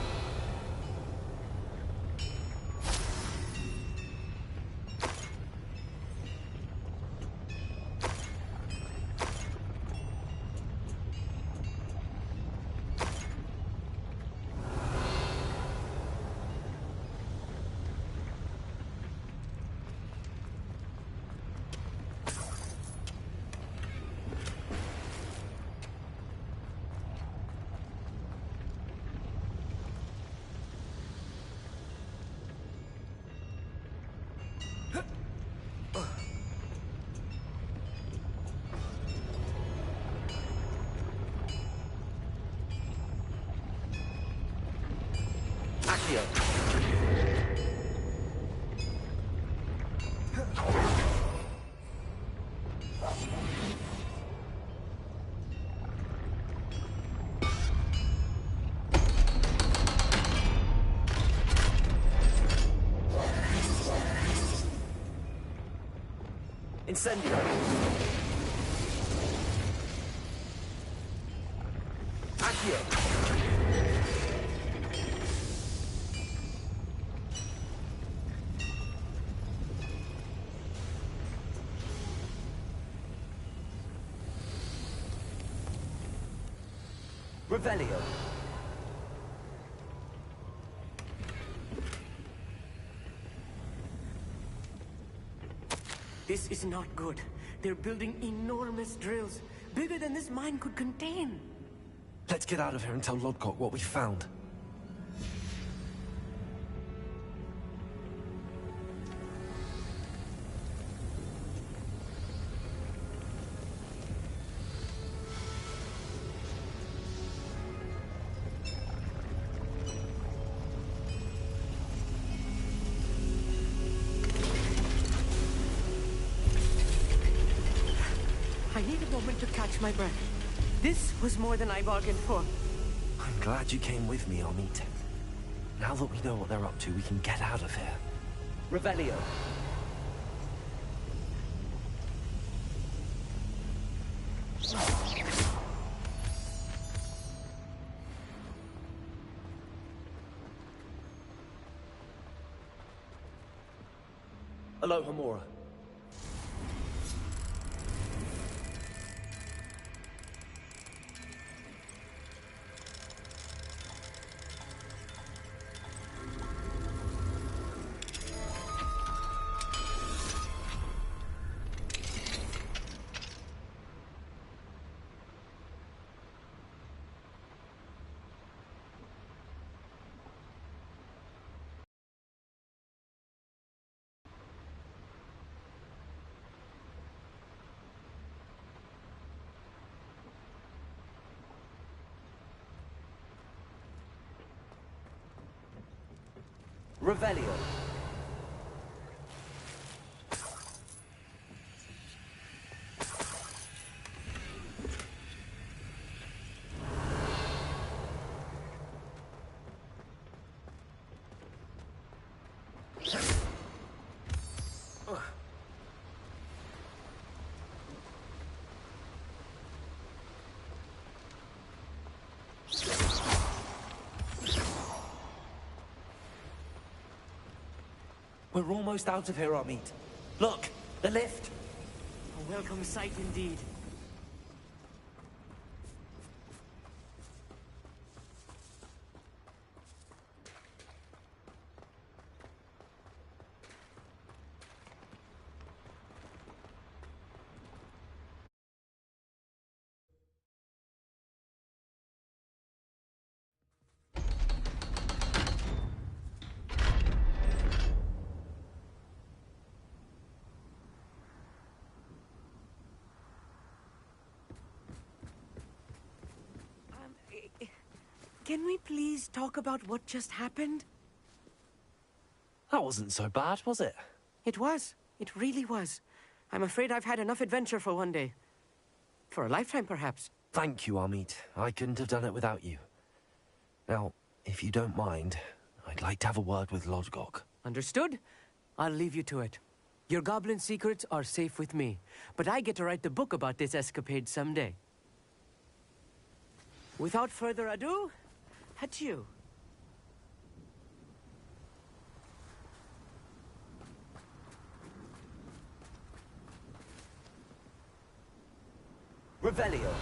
Accio. Incendio. Accio. Revelio. This is not good. They're building enormous drills, bigger than this mine could contain. Let's get out of here and tell Lodcock what we found. I need a moment to catch my breath. This was more than I bargained for. I'm glad you came with me, Amit. Now that we know what they're up to, we can get out of here. Revelio. Aloha Mora. Revelio. We're almost out of here, Amit. Look, the lift. A welcome sight indeed. Can we please talk about what just happened? That wasn't so bad, was it? It was. It really was. I'm afraid I've had enough adventure for one day. For a lifetime, perhaps. Thank you, Amit. I couldn't have done it without you. Now, if you don't mind, I'd like to have a word with Lodgok. Understood? I'll leave you to it. Your goblin secrets are safe with me, but I get to write the book about this escapade someday. Without further ado, adieu. Revelio.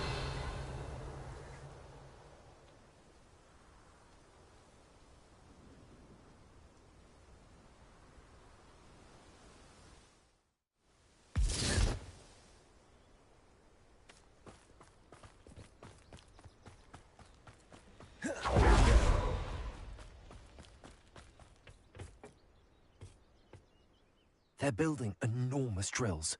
They're building enormous drills.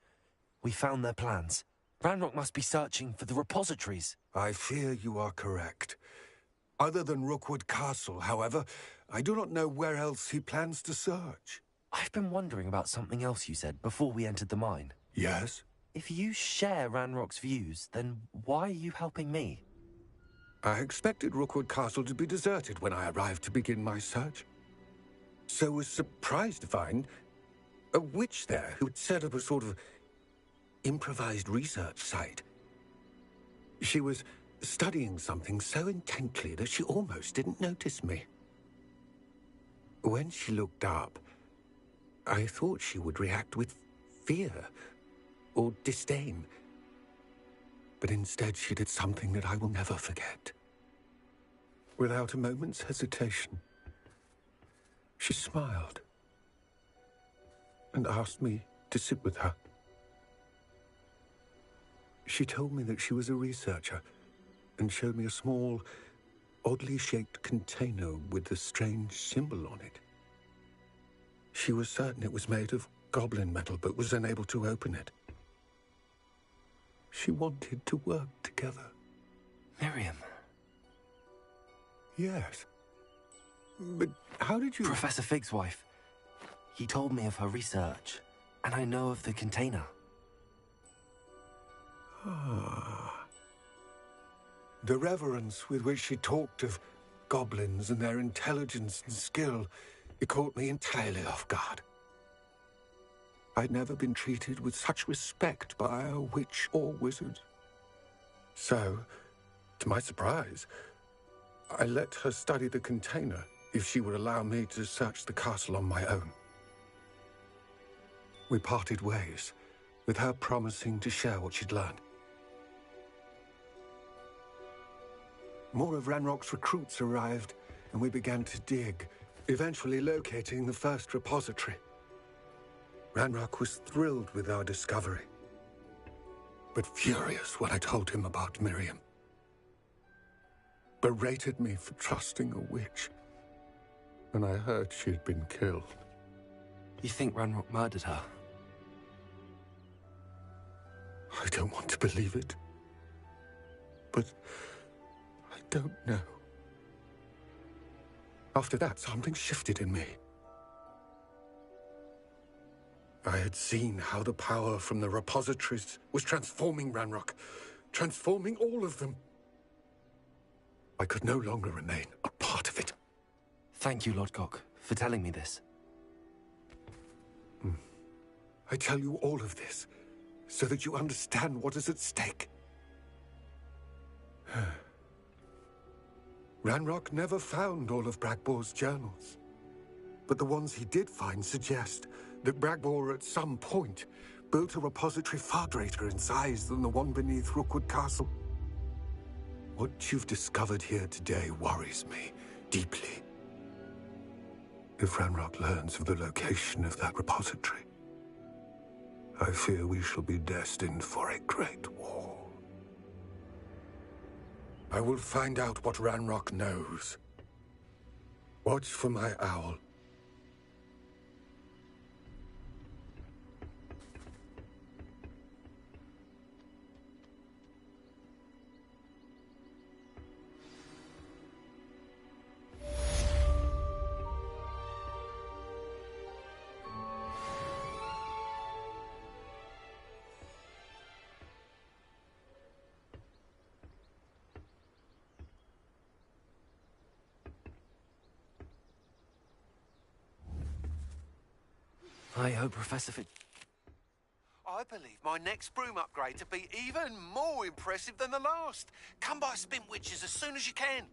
We found their plans. Ranrock must be searching for the repositories. I fear you are correct. Other than Rookwood Castle, however, I do not know where else he plans to search. I've been wondering about something else you said before we entered the mine. Yes? If you share Ranrock's views, then why are you helping me? I expected Rookwood Castle to be deserted when I arrived to begin my search. So was surprised to find a witch there who had set up a sort of improvised research site. She was studying something so intently that she almost didn't notice me. When she looked up, I thought she would react with fear or disdain. But instead she did something that I will never forget. Without a moment's hesitation, she smiled and asked me to sit with her. She told me that she was a researcher and showed me a small, oddly shaped container with a strange symbol on it. She was certain it was made of goblin metal, but was unable to open it. She wanted to work together. Miriam. Yes. But how did you... Professor Fig's wife. He told me of her research, and I know of the container. Ah. The reverence with which she talked of goblins and their intelligence and skill, it caught me entirely off guard. I'd never been treated with such respect by a witch or wizard. So, to my surprise, I let her study the container if she would allow me to search the castle on my own. We parted ways, with her promising to share what she'd learned. More of Ranrock's recruits arrived, and we began to dig, eventually locating the first repository. Ranrock was thrilled with our discovery, but furious when I told him about Miriam. Berated me for trusting a witch, and I heard she had been killed. You think Ranrock murdered her? I don't want to believe it, but I don't know. After that, something shifted in me. I had seen how the power from the repositories was transforming Ranrock, transforming all of them. I could no longer remain a part of it. Thank you, Lord Gok, for telling me this. I tell you all of this so that you understand what is at stake. Ranrock never found all of Bragbor's journals, but the ones he did find suggest that Bragbor at some point built a repository far greater in size than the one beneath Rookwood Castle. What you've discovered here today worries me deeply. If Ranrock learns of the location of that repository, I fear we shall be destined for a great war. I will find out what Ranrock knows. Watch for my owl. I hope Professor Fit... I believe my next broom upgrade to be even more impressive than the last. Come by Spin Witches as soon as you can.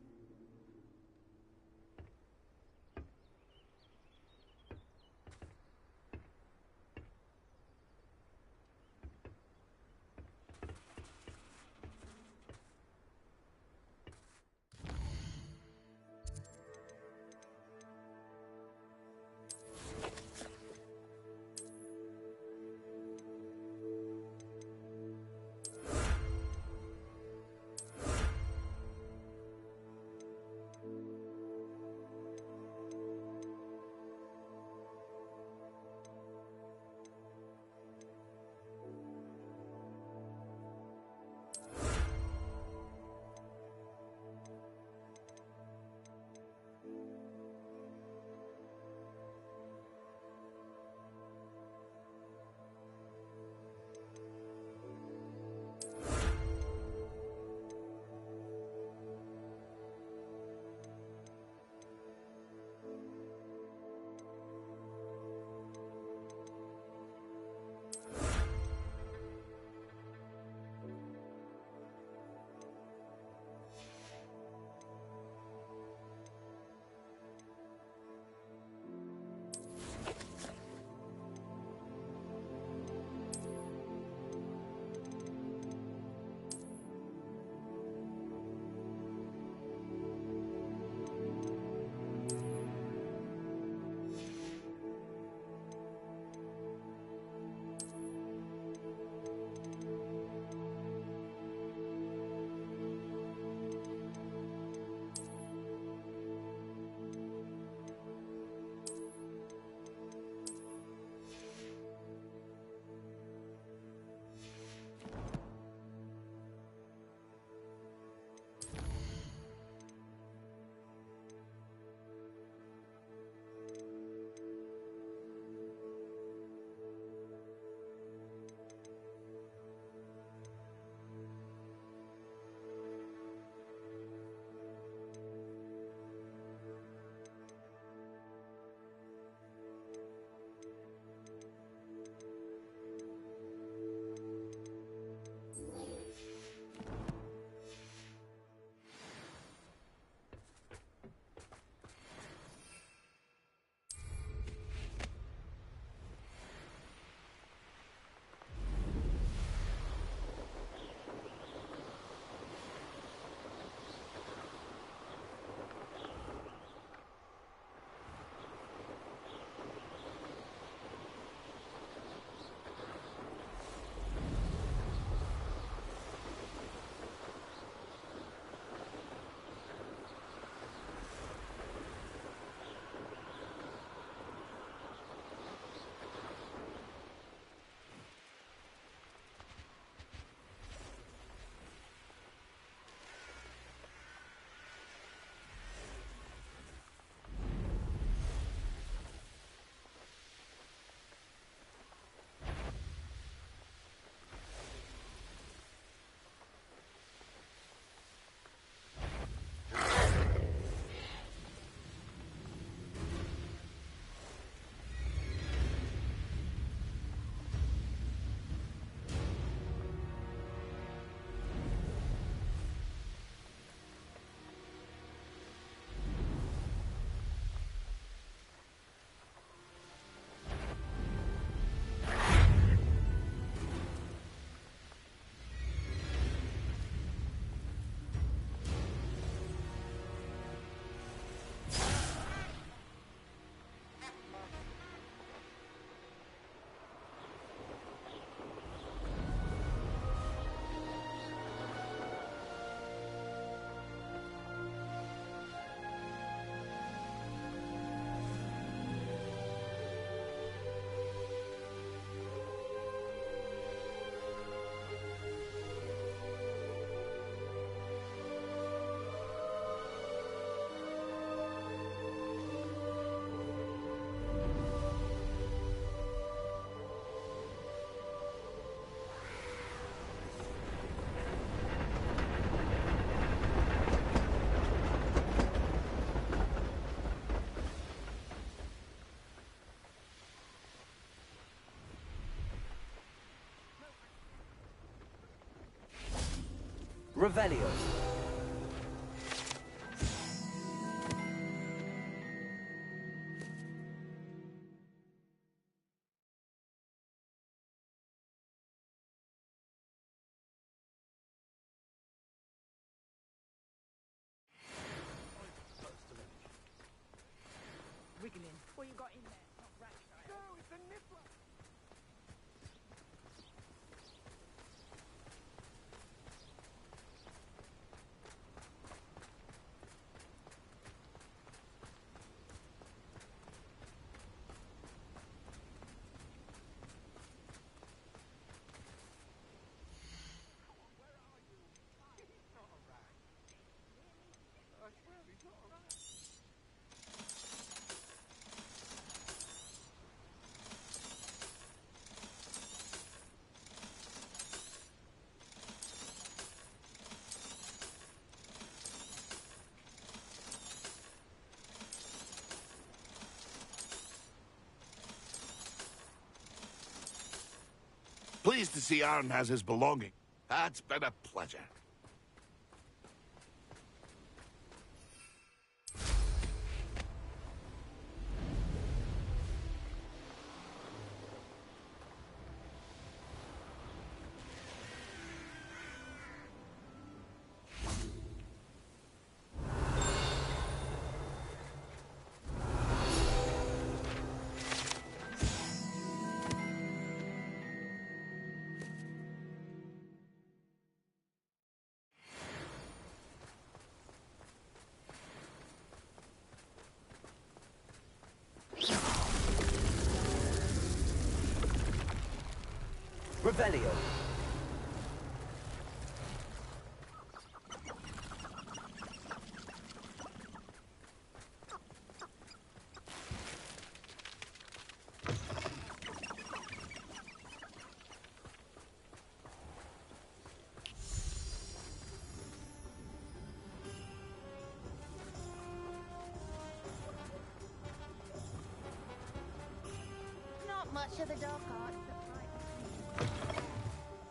Revelio. Wiggling. What you got in there? Not rat. No, it's a niffler. Pleased to see Aaron has his belonging. That's been a pleasure. Revelio. Not much of the dark arts.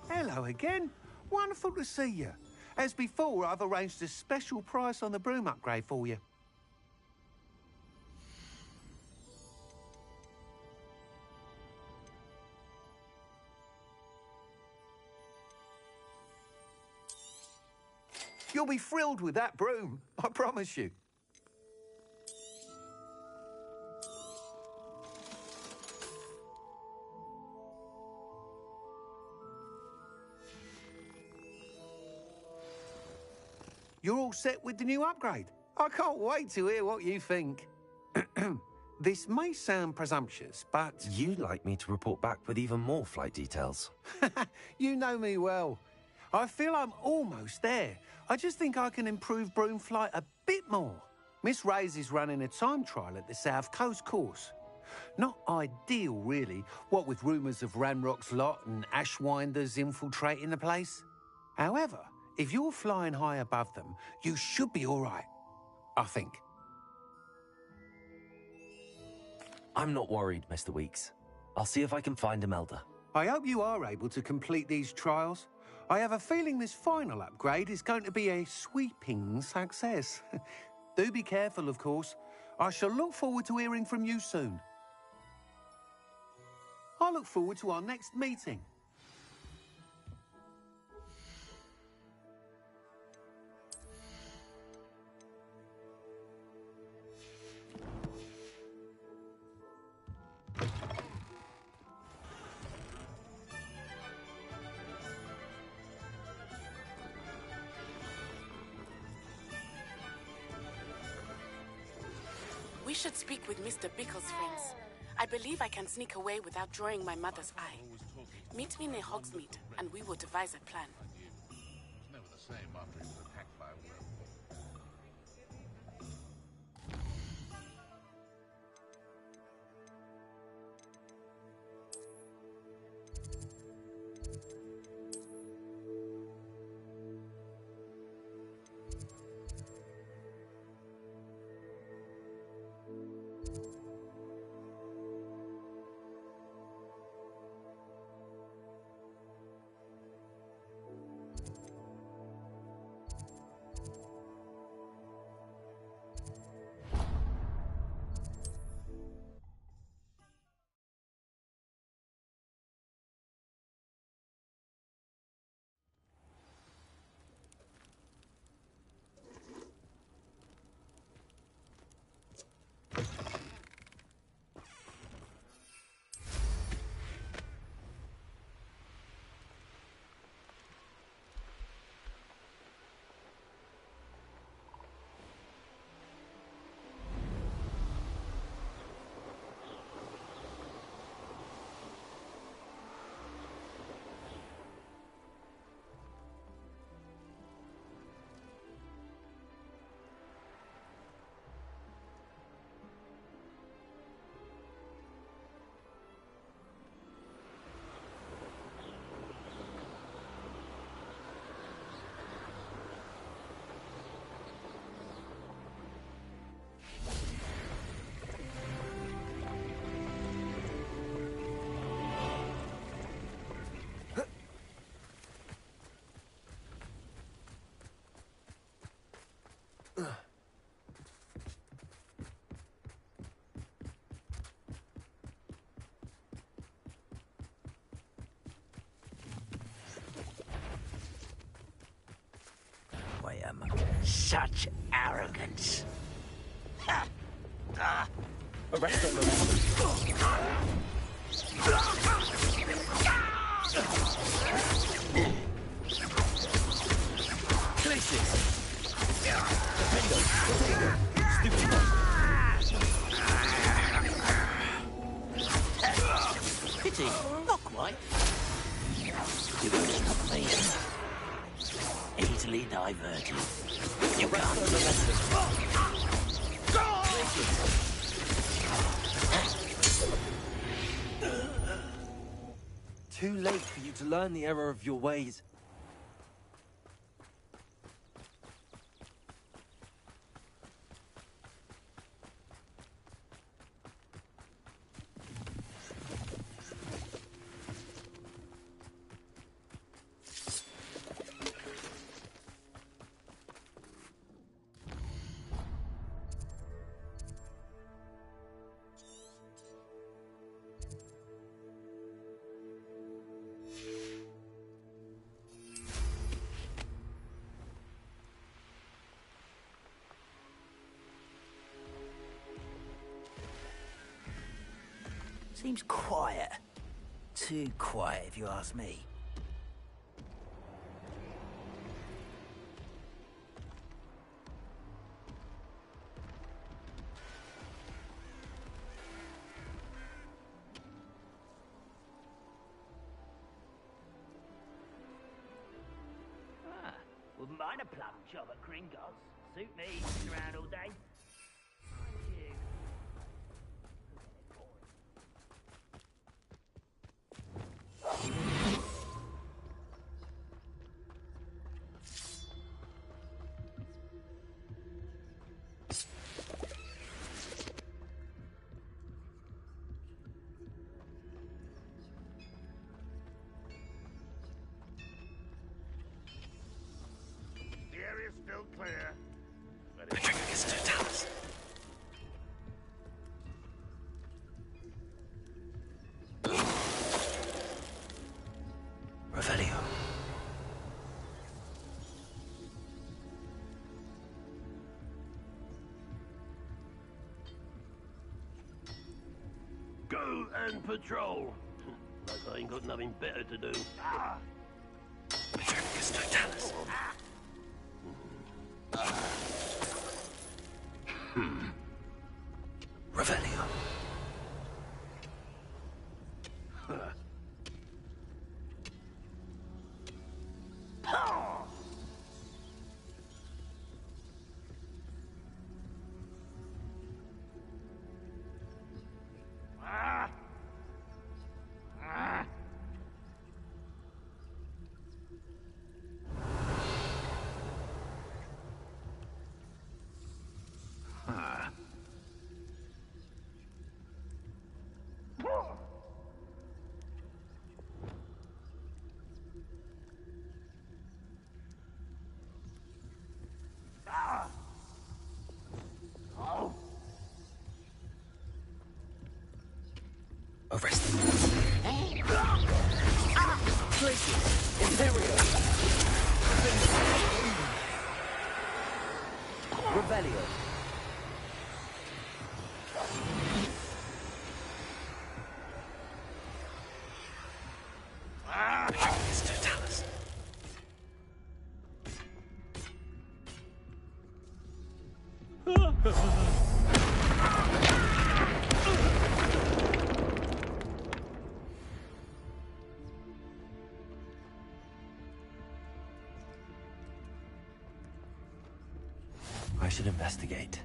Hello again. Wonderful to see you. As before, I've arranged a special price on the broom upgrade for you. You'll be thrilled with that broom, I promise you. You're all set with the new upgrade. I can't wait to hear what you think. This may sound presumptuous, but... You'd like me to report back with even more flight details. You know me well. I feel I'm almost there. I just think I can improve broom flight a bit more. Miss Ray's is running a time trial at the South Coast course. Not ideal, really, what with rumours of Ranrock's lot and Ashwinders infiltrating the place. However, if you're flying high above them, you should be all right, I think. I'm not worried, Mr. Weeks. I'll see if I can find Imelda. I hope you are able to complete these trials. I have a feeling this final upgrade is going to be a sweeping success. Do be careful, of course. I shall look forward to hearing from you soon. I look forward to our next meeting. We should speak with Mr. Bickle's friends. I believe I can sneak away without drawing my mother's eye. Meet me near Hogsmeade, and we will devise a plan. It's never the same after he was attacked by a werewolf. them. Such arrogance. Arrest them, remember. Places! Defendo! Potato! Stupid one! Pity, not quite. You won't stop me. Easily diverted. You can't. Too late for you to learn the error of your ways. Seems quiet. Too quiet, if you ask me. Wouldn't mind a plum job at Gringotts. Suit me, sitting around all day. Mind you. The area's still clear. My trigger gets to Dallas. Revelio. Go and patrol. Like I ain't got nothing better to do. My trigger gets to Dallas. Revelio. Arrest them. Places. Imperio. Revelio. Mr. Dallas. I should investigate.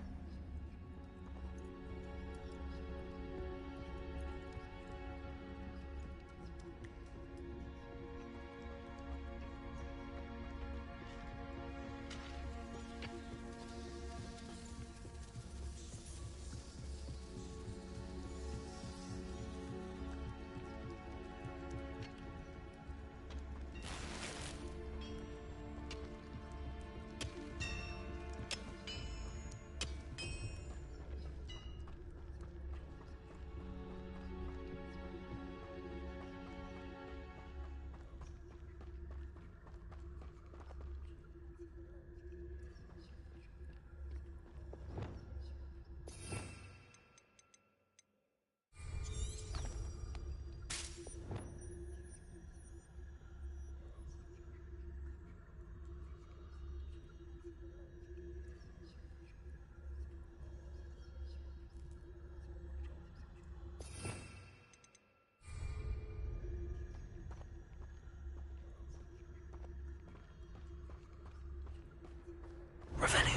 Revenue.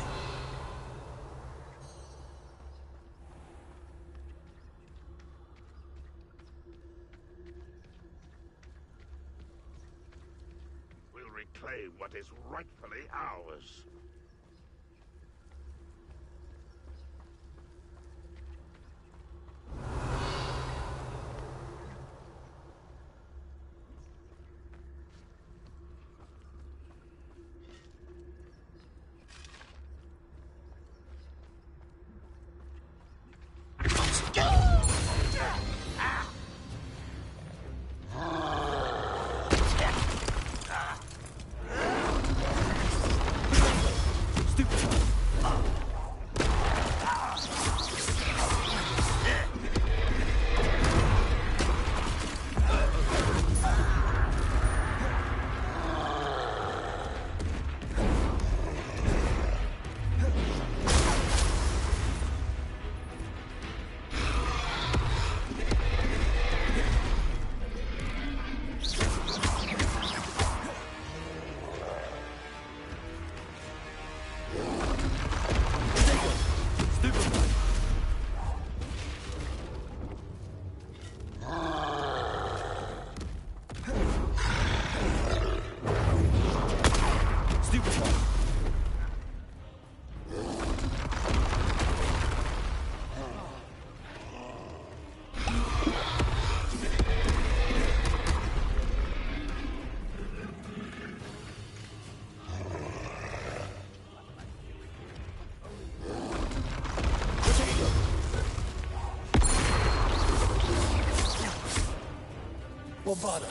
We'll reclaim what is rightfully ours. Bombarda.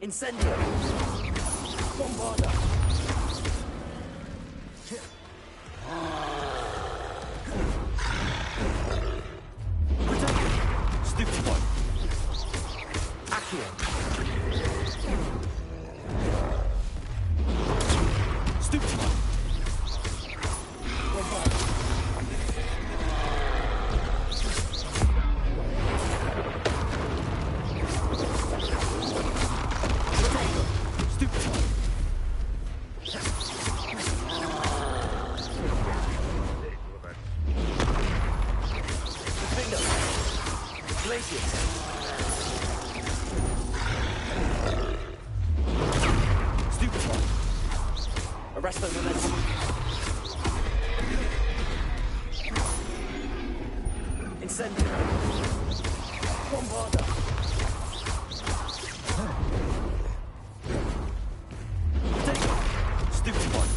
Incendio! Bombarda! Stupid one! Accio! Stupid one! Bombarda! Arrest them and let's... Incendio! Bombarda! Stupid one!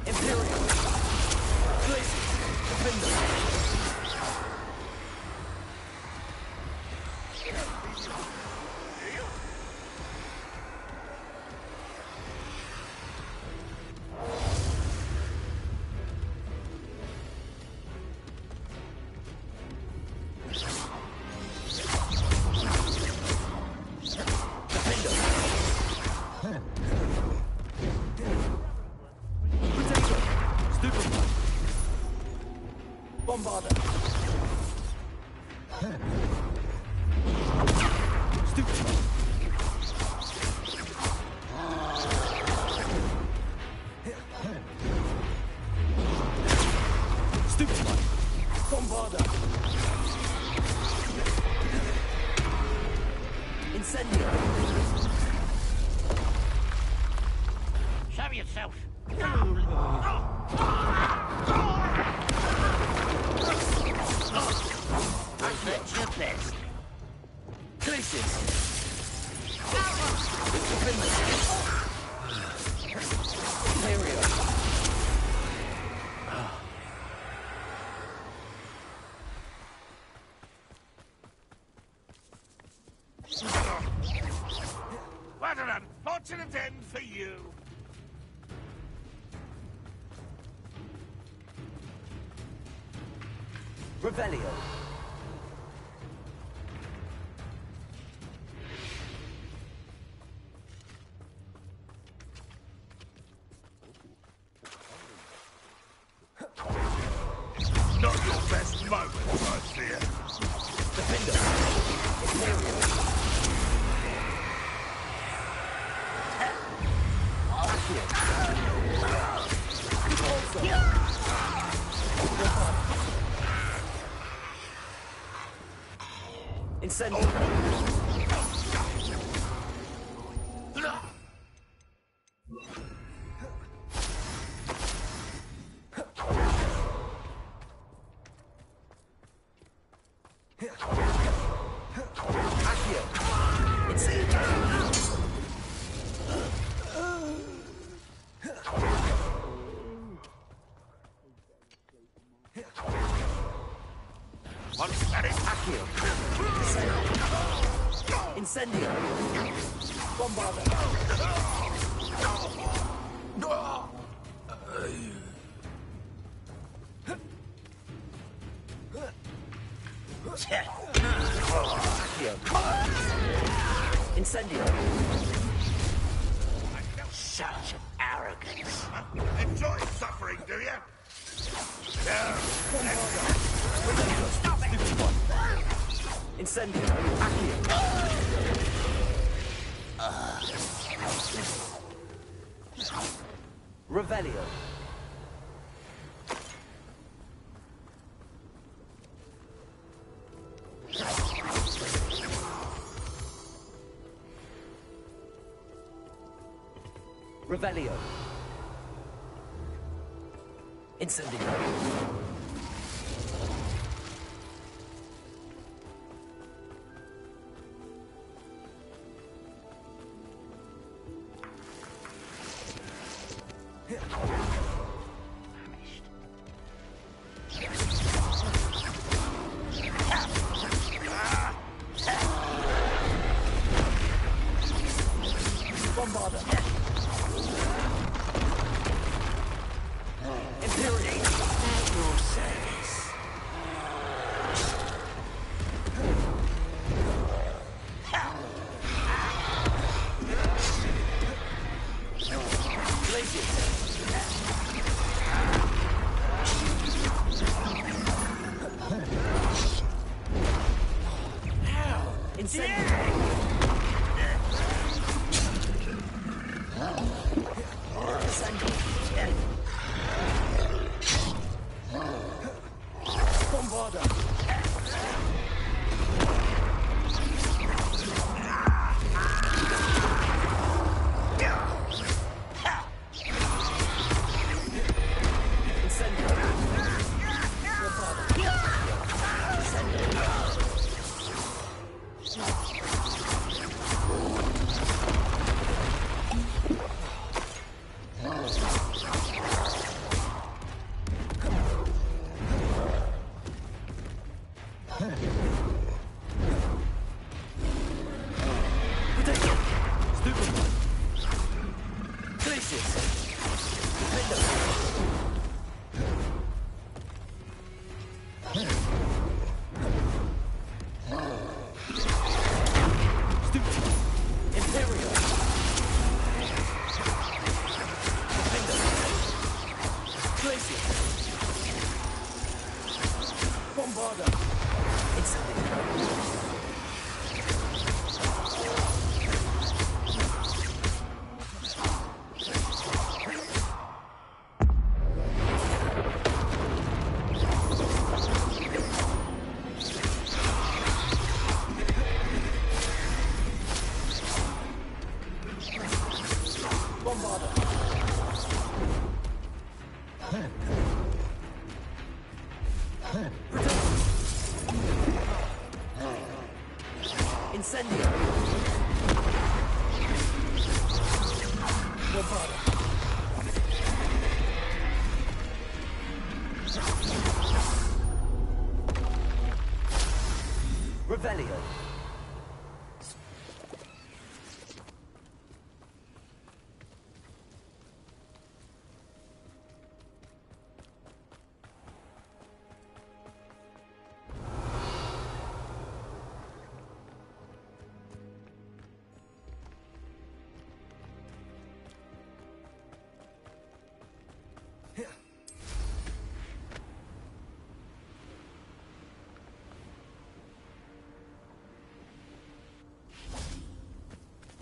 Imperial! Glacier! Defender! Bombarda! Stupid! Stupid! Bombarda! Incendio! So Show yourself! That's your best. Glacius! Imperial! What an unfortunate end for you! Revelio! Not your best moment, I fear. Defender! Imperial! Incendio! Accio! What's that? Accio! Incendio! Bombarda! Accio! Incendio! Such arrogance. Enjoy suffering, do you? No. Stop it! Incendio! Accio! Revelio! Revelio! Incendio! Bombarda! Imperial! At your service. Glacius! Bombarda! Bombarda! Incendio! Revelio.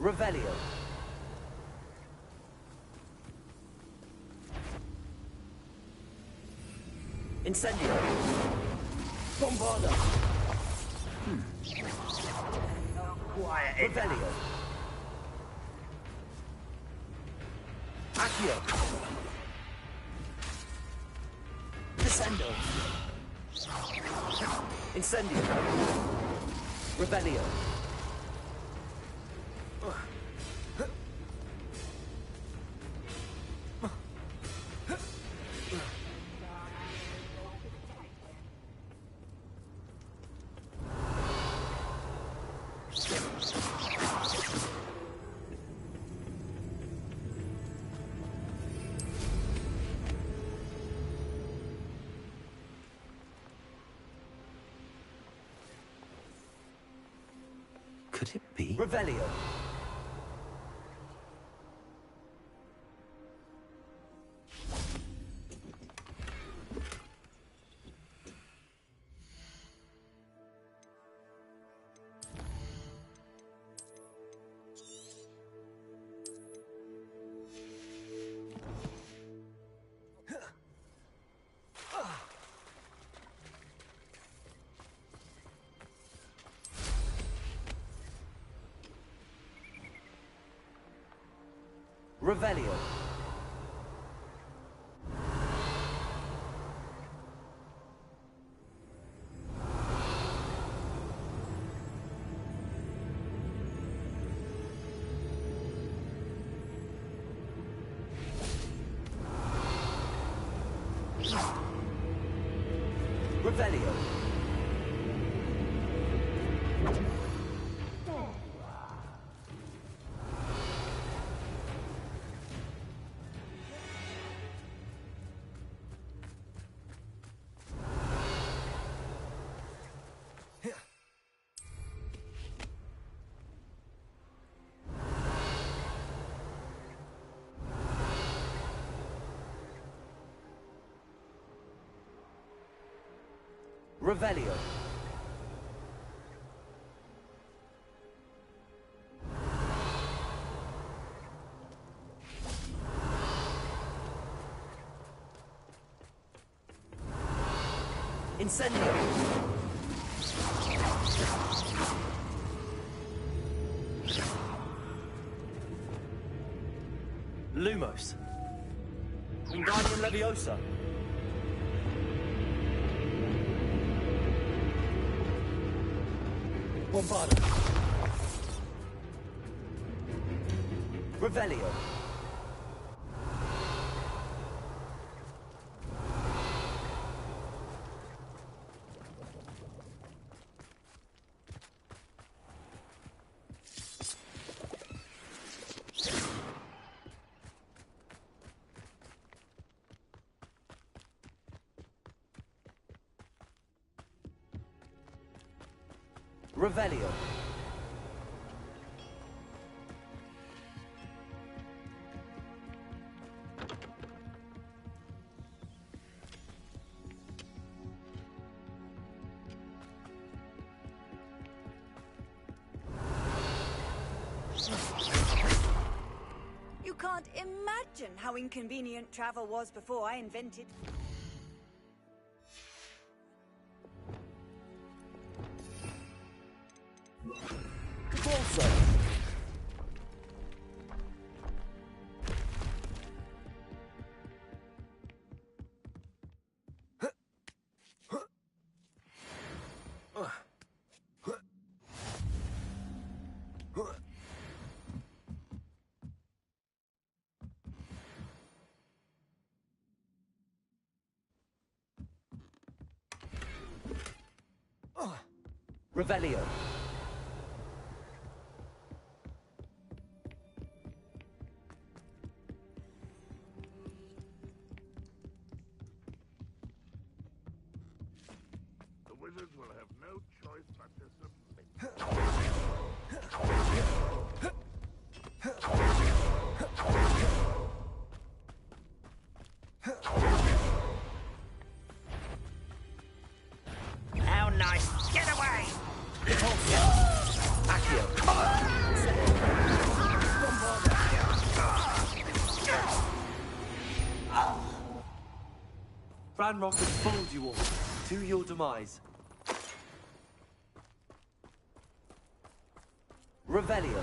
Revelio. Incendio. Bombarda. Quiet. Revelio. Accio. Descendo. Incendio. Revelio. Could it be? Revelio. Revelio. Revelio. Revelio. Incendio. Lumos. Wingardium Leviosa. Bombarda. Revelio. Revelio. You can't imagine how inconvenient travel was before I invented... Corso. Revelio. The wizards will have no choice but to submit. How nice! Get away! Ranrock has fooled you all. To your demise. Revelio.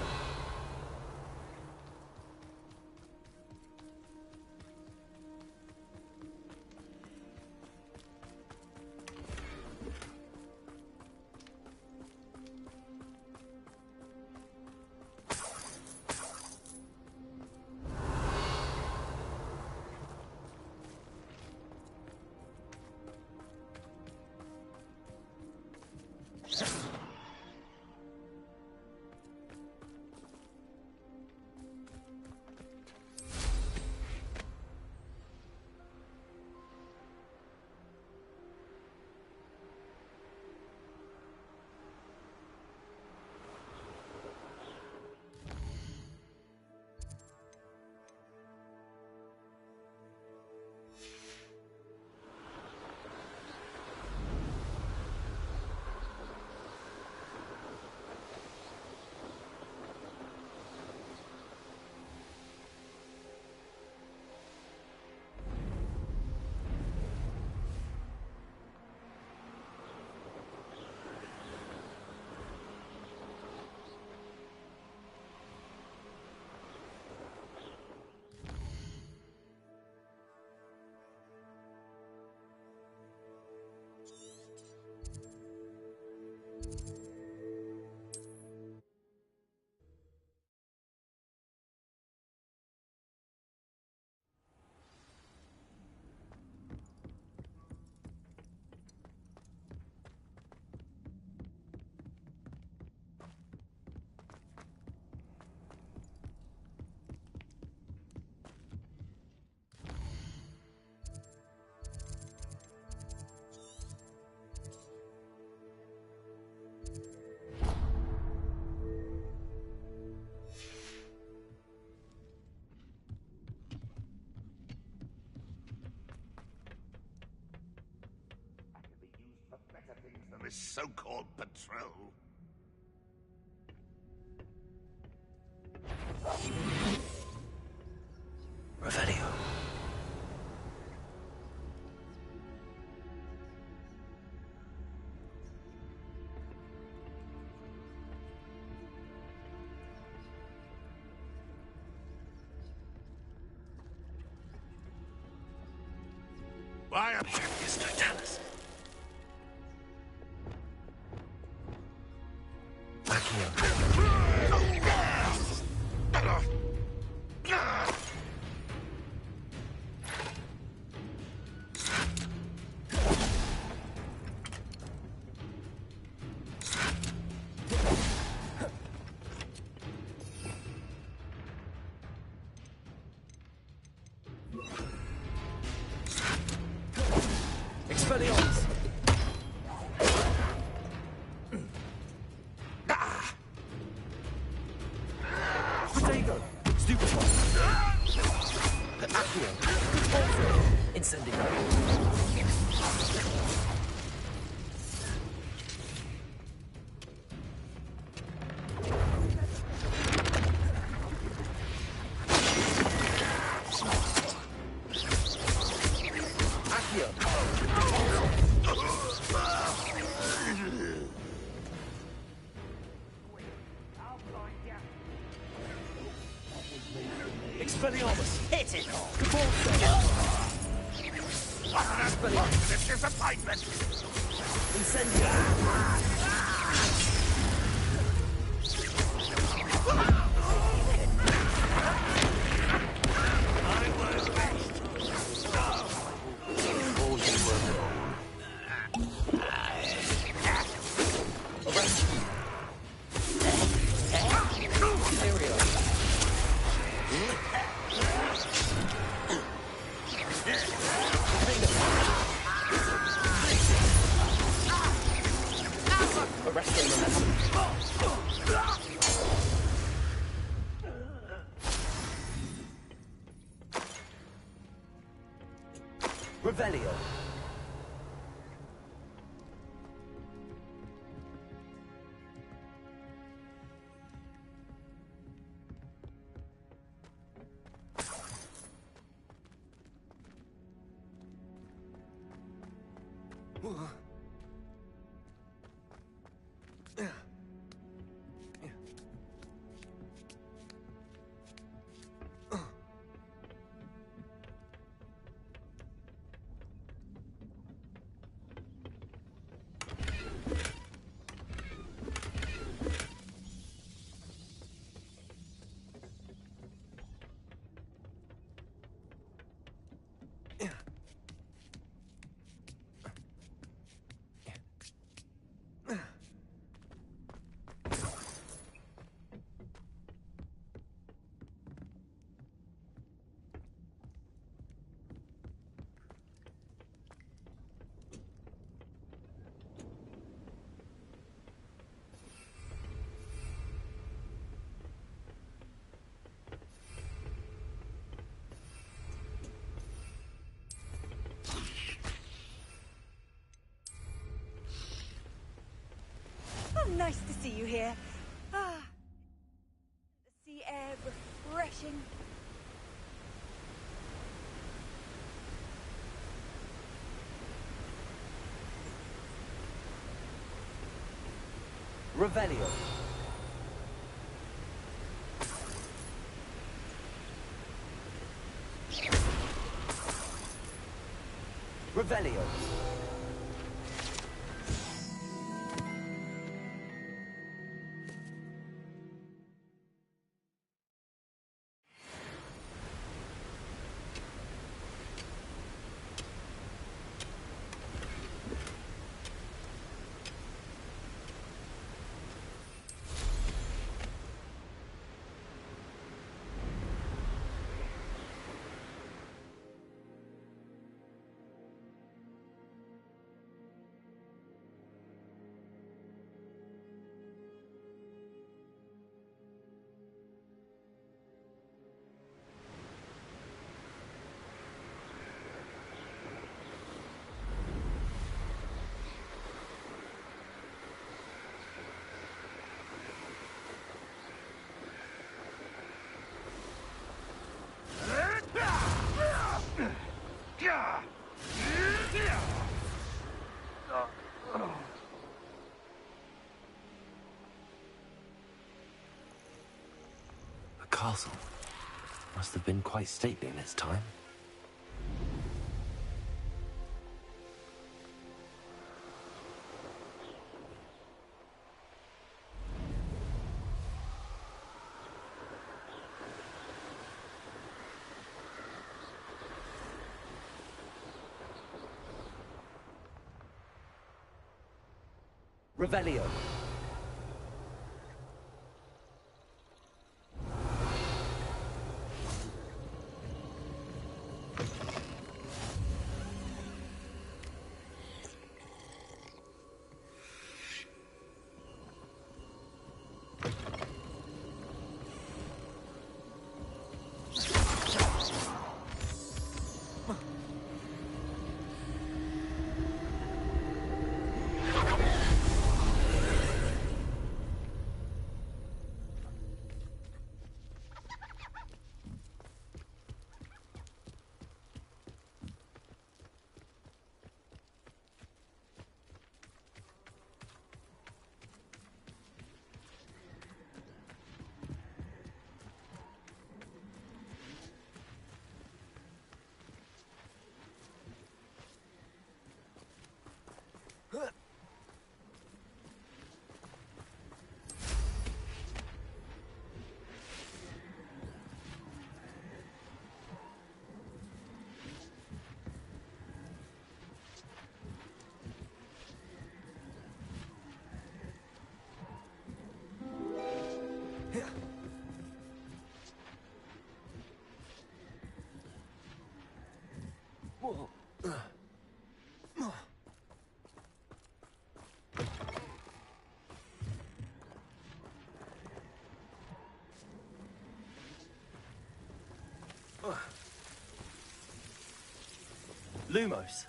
Better things than this so-called patrol. Revelio. Why am Yes, Totalis. Expelliarmus! Protego! Stupefy! Accio! Incendio! Expelliarmus! Hit it! what an unfortunate disappointment! Revelio. Oh, nice to see you here. Ah, the sea air refreshing. Revelio. Revelio. The castle must have been quite stately in its time. Revelio. Lumos.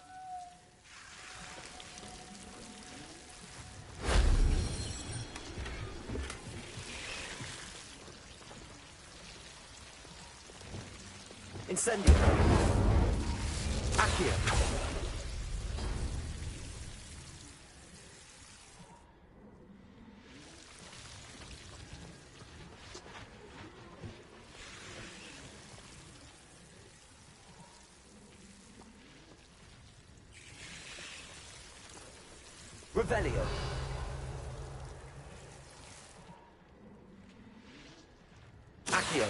Incendio. Accio. Revelio. Accio.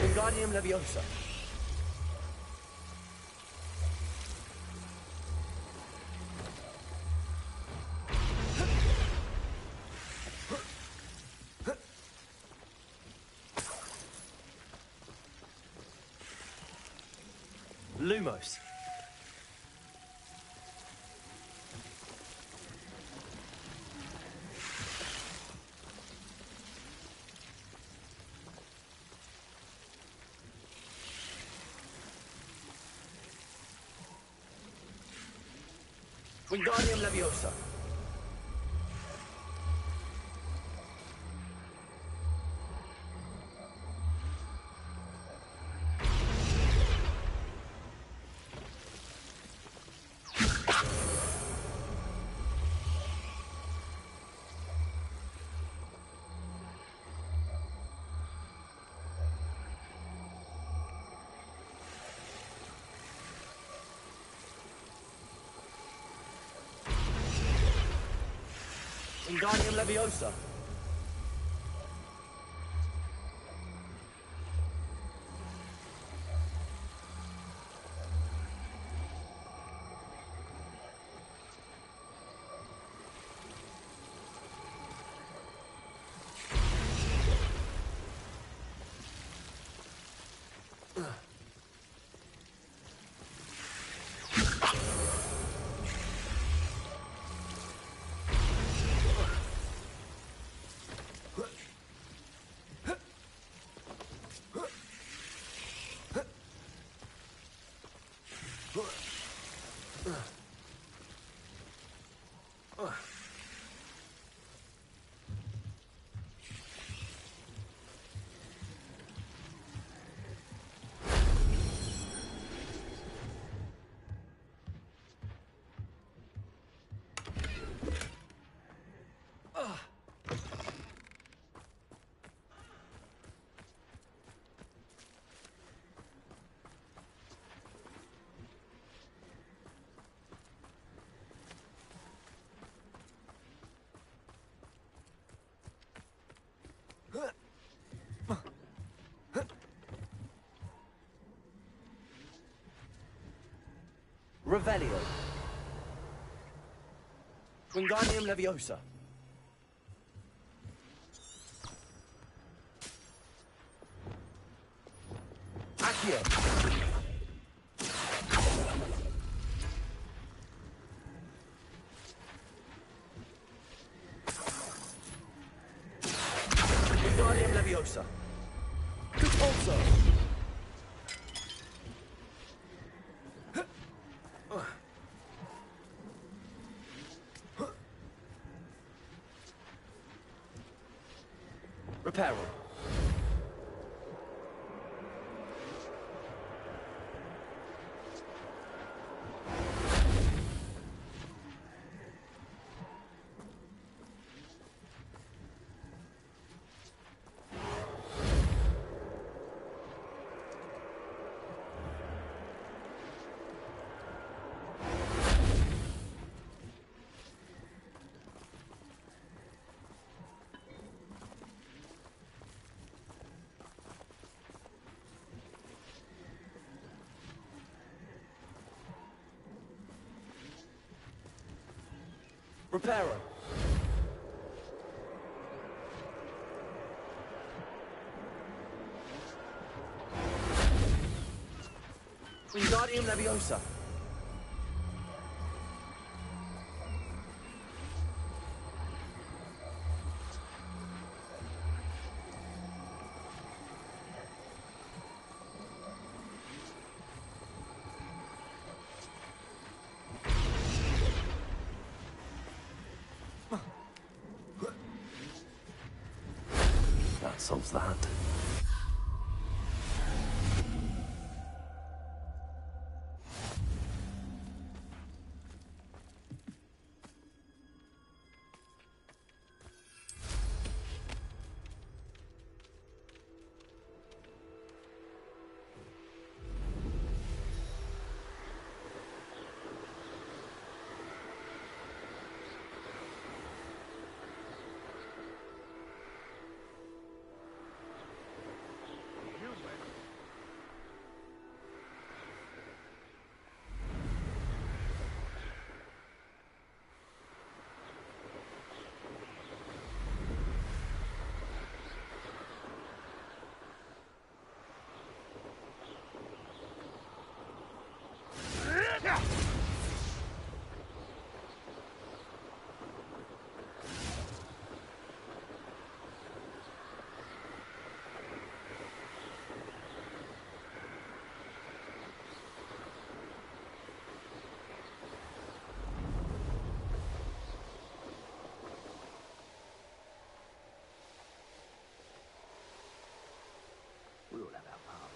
Wingardium Leviosa. Lumos. Wingardium Leviosa. Wingardium Leviosa. Revelio. Wingardium Leviosa. Accio. Wingardium Leviosa. Compulso. Reparo. Reparo. Wingardium Leviosa. that solves that. We all have our part.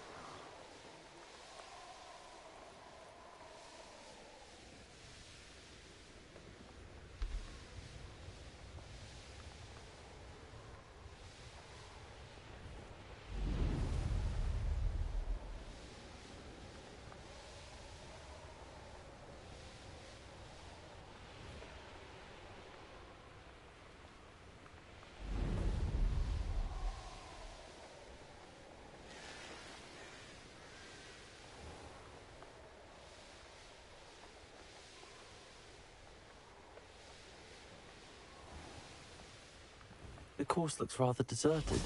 The course looks rather deserted.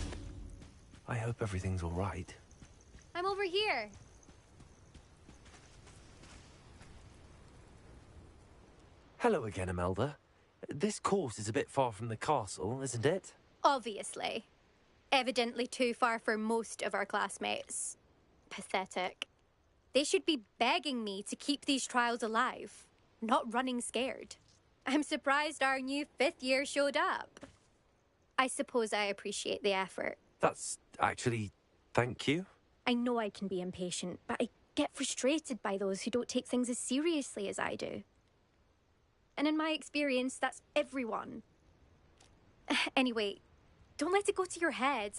I hope everything's all right. I'm over here. Hello again, Imelda. This course is a bit far from the castle, isn't it? Obviously. Evidently too far for most of our classmates. Pathetic. They should be begging me to keep these trials alive, not running scared. I'm surprised our new 5th year showed up. I suppose I appreciate the effort. That's actually... thank you. I know I can be impatient, but I get frustrated by those who don't take things as seriously as I do. And in my experience, that's everyone. Anyway, don't let it go to your head.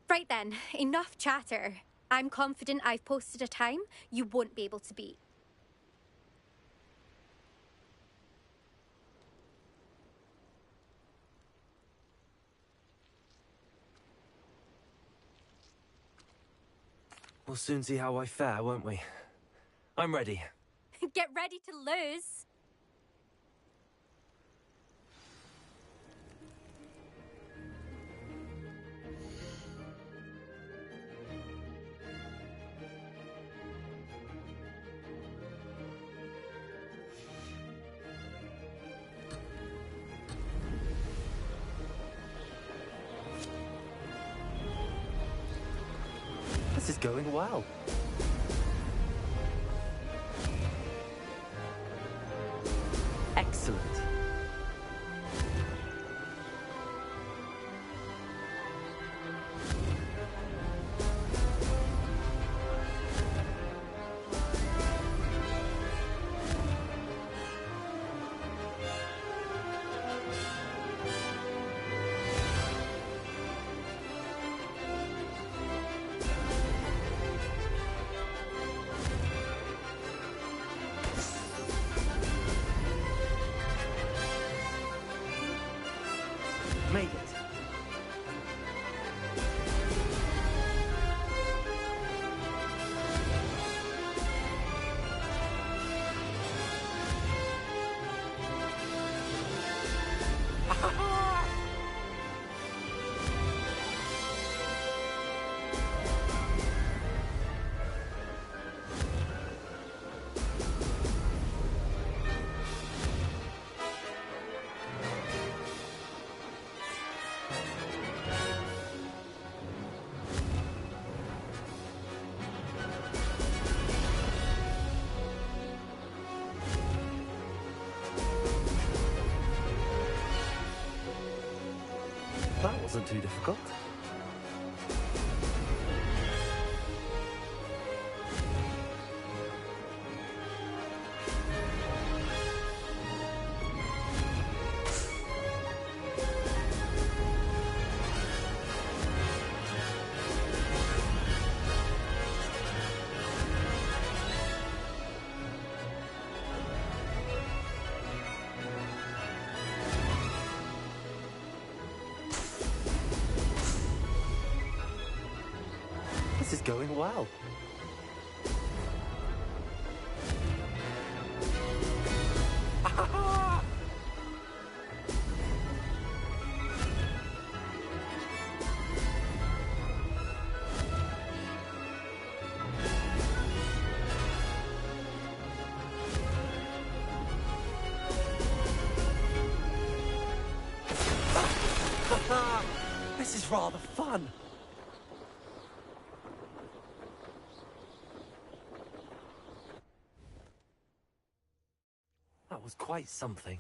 Right then, enough chatter. I'm confident I've posted a time you won't be able to beat. We'll soon see how I fare, won't we? I'm ready. Get ready to lose. This is going well. Excellent. Made it. That wasn't too difficult. This is going well. This is rather fun. That was quite something.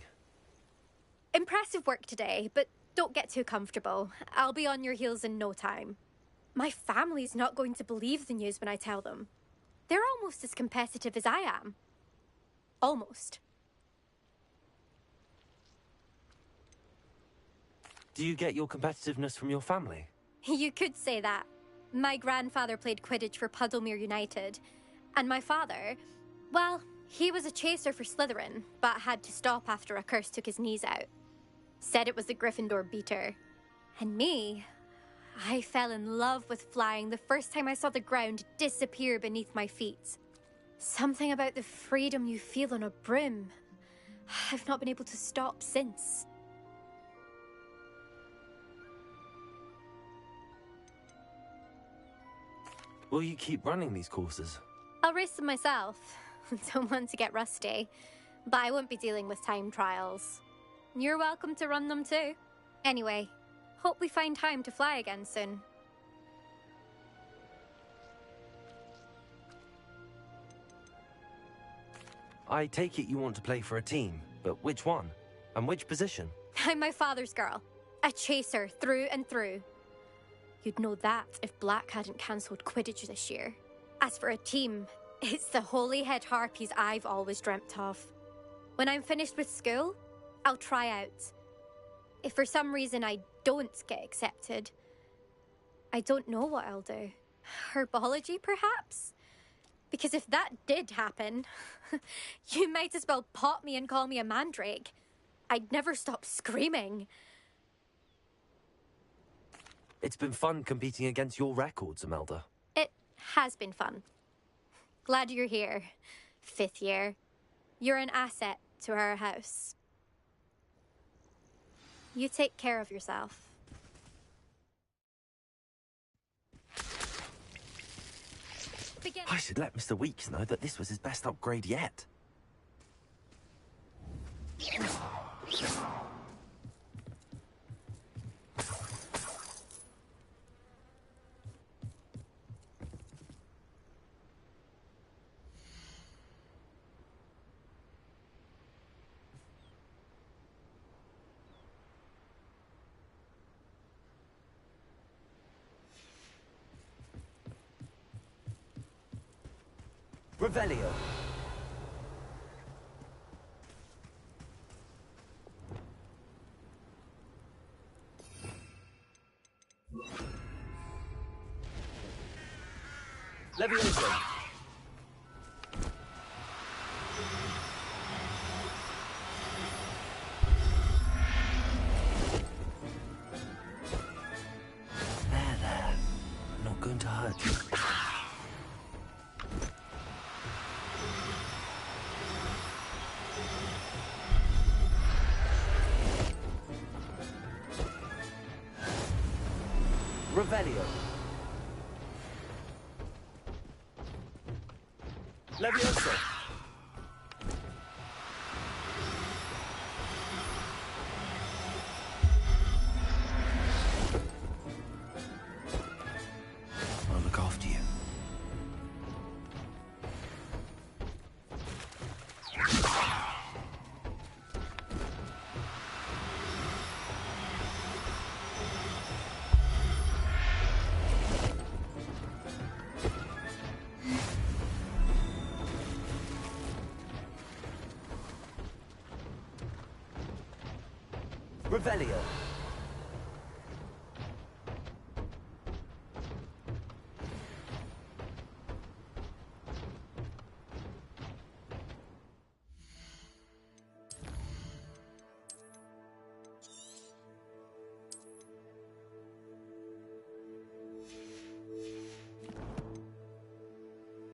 Impressive work today, but don't get too comfortable. I'll be on your heels in no time. My family's not going to believe the news when I tell them. They're almost as competitive as I am. Almost. Do you get your competitiveness from your family? You could say that. My grandfather played Quidditch for Puddlemere United. And my father, well, he was a chaser for Slytherin, but had to stop after a curse took his knees out. Said it was the Gryffindor beater. And me, I fell in love with flying the first time I saw the ground disappear beneath my feet. Something about the freedom you feel on a broom. I've not been able to stop since. Will you keep running these courses? I'll race them myself. Don't want to get rusty. But I won't be dealing with time trials. You're welcome to run them too. Anyway, hope we find time to fly again soon. I take it you want to play for a team, but which one? And which position? I'm my father's girl. A chaser through and through. You'd know that if Black hadn't cancelled Quidditch this year. As for a team, it's the Holyhead Harpies I've always dreamt of. When I'm finished with school, I'll try out. If for some reason I don't get accepted, I don't know what I'll do. Herbology, perhaps? Because if that did happen, you might as well pot me and call me a mandrake. I'd never stop screaming. It's been fun competing against your records, Imelda. It has been fun. Glad you're here. 5th year. You're an asset to our house. You take care of yourself. Begin. I should let Mr. Weeks know that this was his best upgrade yet. Revelio. Levioso. There. I'm not going to hurt you. Revelio. Levioso. I'll look after you. Revelio.